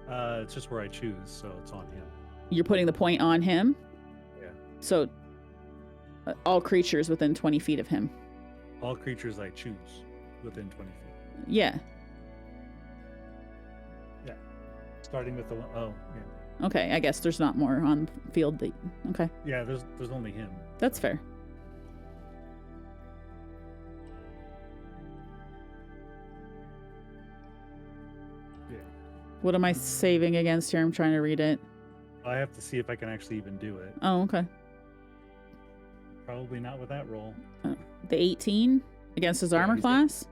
It's just where I choose, so it's on him. You're putting the point on him? Yeah. So all creatures within 20 feet of him. All creatures I choose within 20 feet. Yeah. Starting with the one oh yeah. Okay, I guess there's not more on field. Okay, Yeah, there's only him. that's fair. Yeah. What am I saving against here? I'm trying to read it. I have to see if I can actually even do it. Oh, okay. Probably not with that roll. The 18 against his armor he's- class?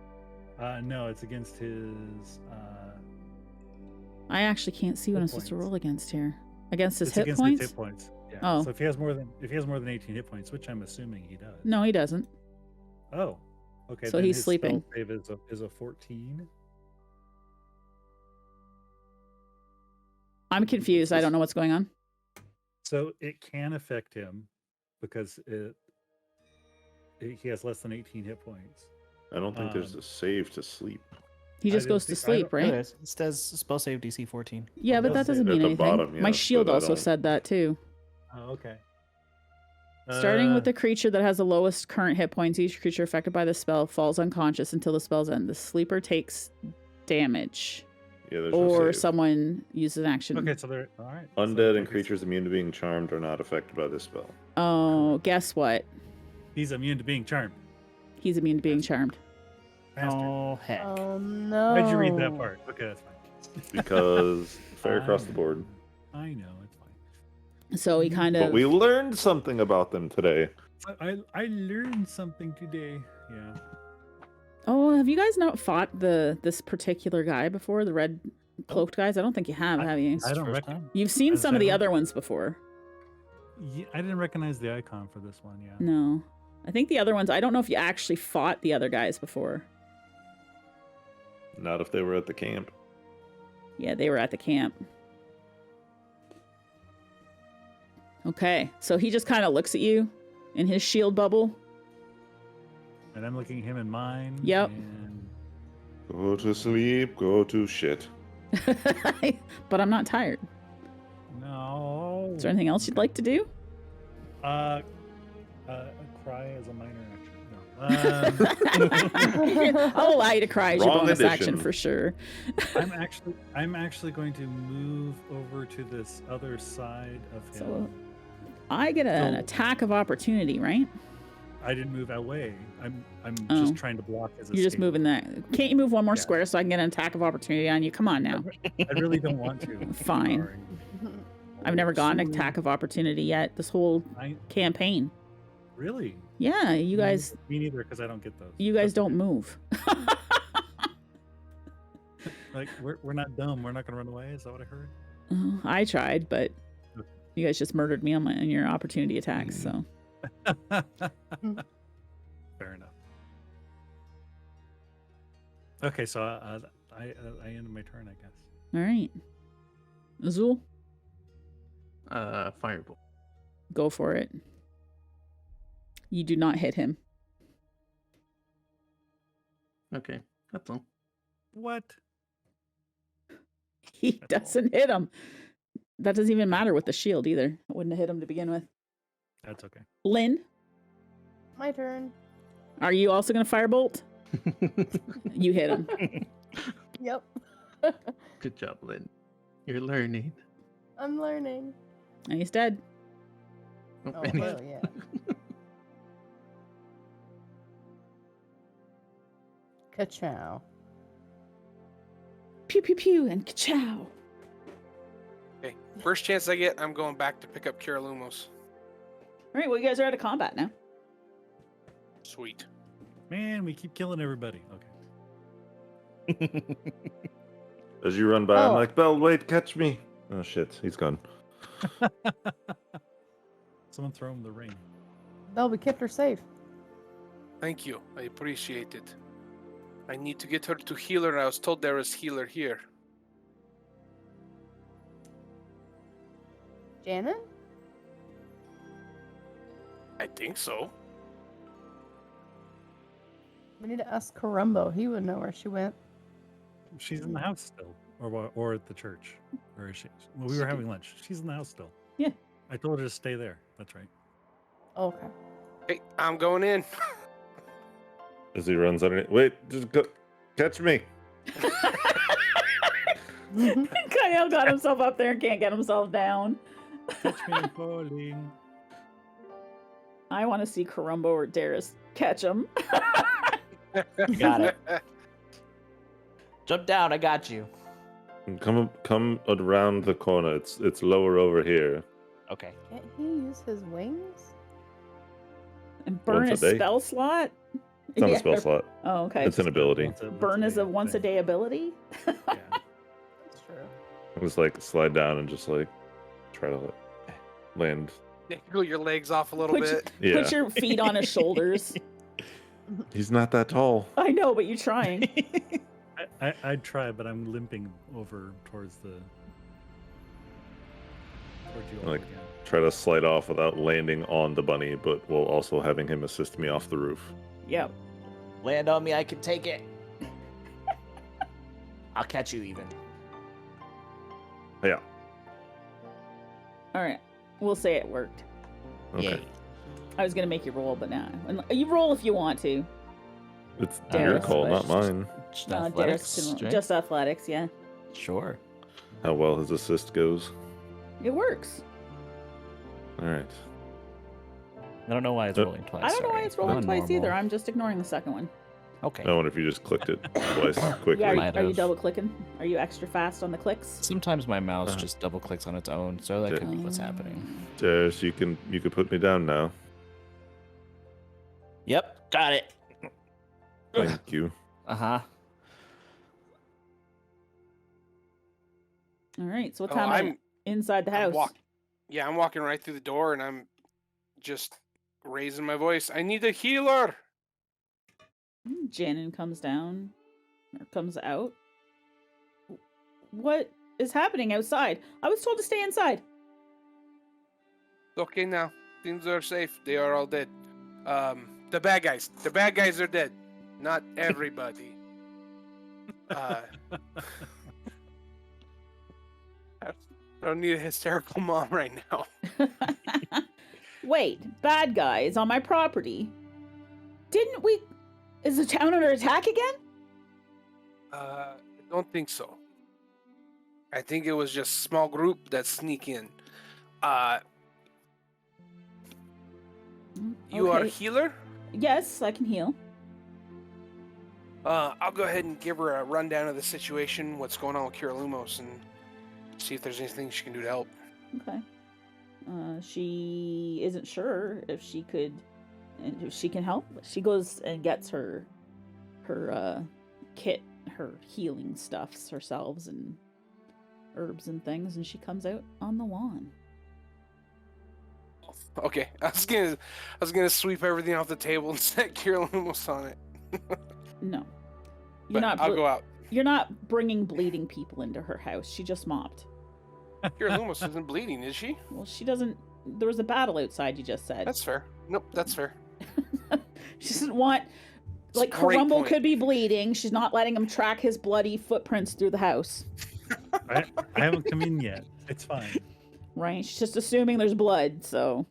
No, it's against his I actually can't see what hit I'm supposed to points. roll against here. Against his it's hit against points? his hit points. Yeah. Oh. So if he has more than 18 hit points, which I'm assuming he does. No, he doesn't. Oh. Okay. So then he's his sleeping. spell save is a 14. I'm confused. I don't know what's going on. So it can affect him because he has less than 18 hit points. I don't think there's a save to sleep. He I just didn't goes to think- I sleep, don't- There right? it is. It says spell save DC 14. Yeah, but It that does say doesn't it mean at the anything. bottom, My yes, shield but I also don't- said that too. Oh, okay. Starting with Uh, the creature that has the lowest current hit points, each creature affected by the spell falls unconscious until the spell's end. The sleeper takes damage, Yeah, there's no or save. someone uses an action. Okay, so they're all right. so Undead and he's- creatures immune to being charmed are not affected by this spell. Oh, guess what? He's immune to being charmed. He's immune to being charmed. Bastard. Oh, heck. Oh no. Why'd you read that part? Okay, that's fine. Because fair across the I board. know. I know, it's fine. So he kind But of. we learned something about them today. I learned something today. Yeah. Oh, have you guys not fought this particular guy before? The red cloaked guys? I don't think you have you? I don't First reckon. time. You've seen As some of I the don't- other ones before. Yeah, I didn't recognize the icon for this one. Yeah. No. I think the other ones, I don't know if you actually fought the other guys before. Not if they were at the camp. Yeah, they were at the camp. Okay, so he just kind of looks at you in his shield bubble. And I'm looking at him in mine. Yep. And Go to sleep, go to shit. But I'm not tired. no. Is there anything else you'd like to do? A cry as a minor action. No. I'll allow you to cry as your Wrong bonus action edition. for sure. I'm actually going to move over to this other side of him. So I get an So- attack of opportunity, right? I didn't move away. I'm Oh. just trying to block his You're just escape. moving that. Can't you move one more Yeah. square so I can get an attack of opportunity on you? Come on now. I really don't want to. Fine. Sorry. I've never gotten an So- attack of opportunity yet this whole I campaign. really. Yeah, you guys Me neither, because I don't get those. you guys That's don't okay. move. Like we're not dumb. We're not gonna run away. Is that what I heard? Oh, I tried, but you guys just murdered me on your opportunity attacks, so Fair enough. Okay, so I ended my turn, I guess. all right. Izul, Firebolt. go for it. You do not hit him. Okay, that's all. What? He That's all. doesn't hit him. That doesn't even matter with the shield either. It wouldn't have hit him to begin with. That's okay. Lynn, My turn. are you also going to firebolt? You hit him. Yep. Good job, Lynn. You're learning. I'm learning. And he's dead. Oh, Oh, and he's- hell yeah. Ka-chow. Pew pew pew and ka-chow. Okay, first chance I get, I'm going back to pick up Kiralumos. All right, well, you guys are out of combat now. Sweet. Man, we keep killing everybody. Okay. As you run by, I'm Oh. like, Bell, wait, catch me. Oh shit, he's gone. Someone throw him the ring. Belle, we kept her safe. Thank you. I appreciate it. I need to get her to healer. I was told there is healer here. Janet? I think so. We need to ask Carumbo. He would know where she went. She's in the house still, or at the church. Where is she? Well, we were having lunch. She's in the house still. Yeah. I told her to stay there. That's right. Okay. Hey, I'm going in. As he runs underneath. Wait, just go, catch me. Kind Daniel got himself up there and can't get himself down. Catch me falling. I want to see Carumbo or Darius catch him. Got it. Jump down, I got you. Come around the corner. It's lower over here. Okay. Can't he use his wings? And burn Once a a day? spell slot? It's not Yeah. a spell slot. Oh, okay. It's an ability. Burn is a once a day ability? Yeah. That's true. Just like slide down and just like try to land. Pull your legs off a little Put bit. Yeah. Put your feet on his shoulders. He's not that tall. I know, but you're trying. I'd try, but I'm limping over towards you all Like- again. Try to slide off without landing on the bunny, but while also having him assist me off the roof. Yep. Land on me, I can take it. I'll catch you even. Yeah. All right. We'll say it worked. Okay. Yay. I was going to make you roll, but now. You roll if you want to. It's Darius, your call, but- not mine. Just Darius athletics, can roll. strength? Just athletics, yeah. Sure. How well his assist goes. It works. All right. I don't know why it's rolling twice. I don't know why sorry. it's rolling Not twice either. normal. I'm just ignoring the second one. Okay. I wonder if you just clicked it twice quickly. Yeah, Might are you have. double clicking? Are you extra fast on the clicks? Sometimes my mouse Uh-huh. just double clicks on its own, so that could be what's happening. Darius, you can put me down now. Yep, got it. Thank you. Uh-huh. All right. So what Oh, time are you I'm inside the I'm house? I'm walking right through the door and I'm just raising my voice. I need a healer. Janin comes down or comes out. What is happening outside? I was told to stay inside. It's okay now. Things are safe. They are all dead. The bad guys. The bad guys are dead. Not everybody. I don't need a hysterical mom right now. Wait, bad guys on my property. Didn't we? Is the town under attack again? I don't think so. I think it was just small group that sneak in. You are a Okay. healer? Yes, I can heal. I'll go ahead and give her a rundown of the situation, what's going on with Kiralumos, and see if there's anything she can do to help. Okay. She isn't sure if she could, and if she can help. She goes and gets her kit, her healing stuffs herself, and herbs and things, and she comes out on the lawn. Okay, I was gonna sweep everything off the table and set Kiralumos on it. No, But I'll go out. You're not bringing bleeding people into her house. She just mopped. Kiralumos isn't bleeding, is she? Well, she doesn't. There was a battle outside. You just said. That's fair. Nope, that's fair. She doesn't want. Like Great Carumbo point. could be bleeding. She's not letting him track his bloody footprints through the house. I haven't come in yet. It's fine. Right? She's just assuming there's blood. So,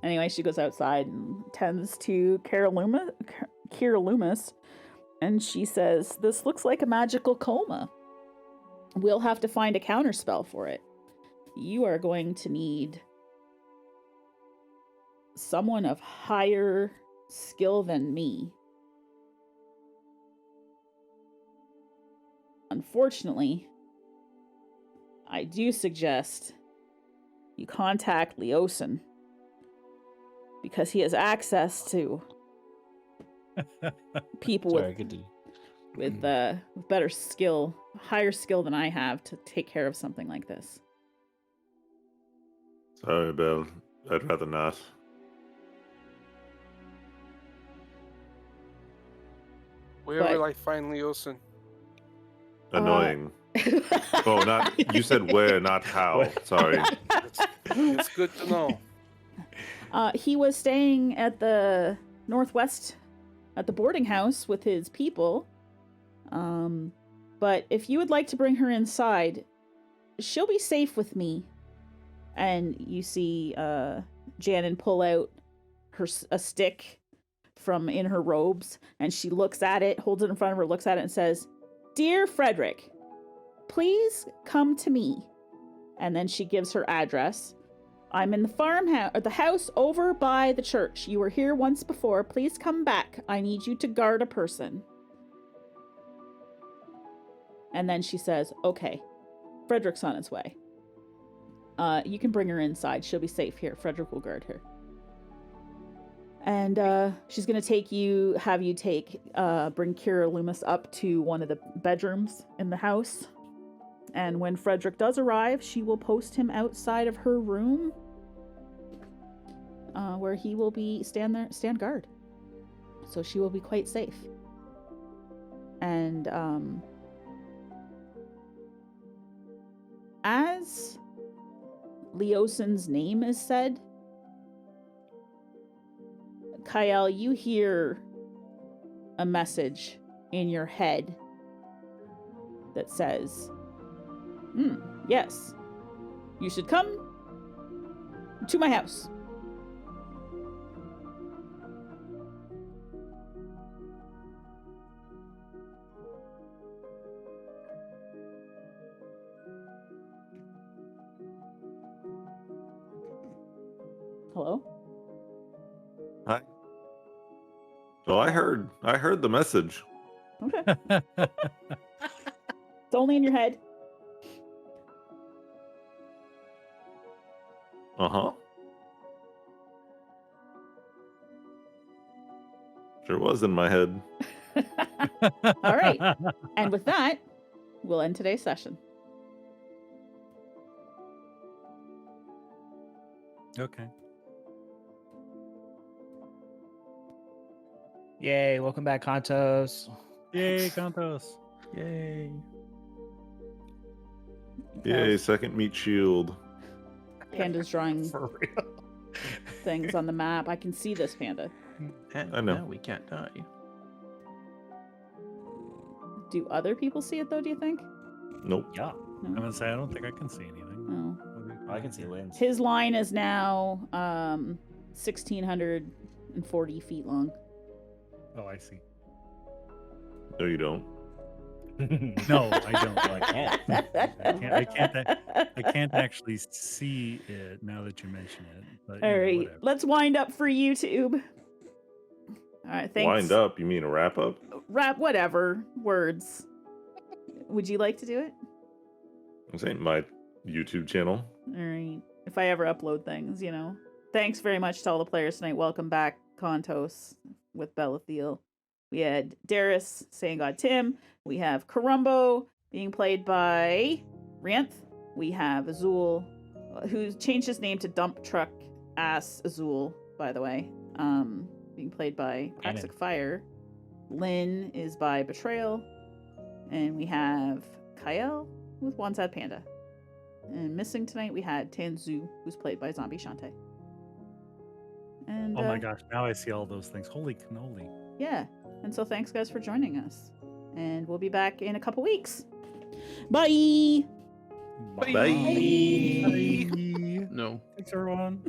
anyway, she goes outside and tends to Kiralumis, and she says, "This looks like a magical coma. We'll have to find a counterspell for it. You are going to need someone of higher skill than me. Unfortunately, I do suggest you contact Leosin, because he has access to people Sorry, good to... with better skill, higher skill than I have to take care of something like this." Sorry, Bill. I'd rather not. Where But- will I find Leosin? Annoying. Oh, not you said where, not how. Sorry. It's good to know. He was staying at the Northwest, at the boarding house with his people. But if you would like to bring her inside, she'll be safe with me. And you see Janin pull out a stick from in her robes, and she looks at it, holds it in front of her, looks at it, and says, "Dear Frederick, please come to me. And then she gives her address. I'm in the farmhouse, or the house over by the church. You were here once before. Please come back. I need you to guard a person. And then she says, okay, Frederick's on his way. You can bring her inside. She'll be safe here. Frederick will guard her. And she's going to bring Kira Loomis up to one of the bedrooms in the house. And when Frederick does arrive, she will post him outside of her room, where he will be stand guard. So she will be quite safe. And as Leosin's name is said, Kyle, you hear a message in your head that says, yes, you should come to my house. Hello? Hi. So I heard the message. Okay. It's only in your head. Uh-huh. Sure was in my head. All right. And with that, we'll end today's session. Okay. Yay, welcome back, Kantos. Yay, Kantos. Yay. Yay, second meat shield. Panda's drawing For real. things on the map. I can see this, Panda. I know. Now we can't die. Do other people see it, though, do you think? Nope. Yeah. I'm gonna say I don't think I can see anything. No. I can see Lynn's. His line is now 1,640 feet long. Oh, I see. No, you don't. No, I don't. I can't. I can't actually see it now that you mention it. But, All right, whatever. let's wind up for YouTube. All right, thanks. Wind up? You mean a wrap up? Wrap, whatever. Words. Would you like to do it? This ain't my YouTube channel. All right. If I ever upload things, Thanks very much to all the players tonight. Welcome back, Kontos with Bellathiel. We had Darius saying God Tim. We have Carumbo being played by Ranth. We have Izul, who's changed his name to Dump Truck Ass Izul, by the way. Being played by PraxicFire. Lynn is by Betrayal. And we have Kyle with One Sad Panda. And missing tonight we had Tanzu, who's played by Zombie Shantae. And Oh my gosh, now I see all those things. Holy cannoli. yeah. And so thanks guys for joining us. And we'll be back in a couple weeks. Bye. Bye. Bye. No. Thanks, everyone.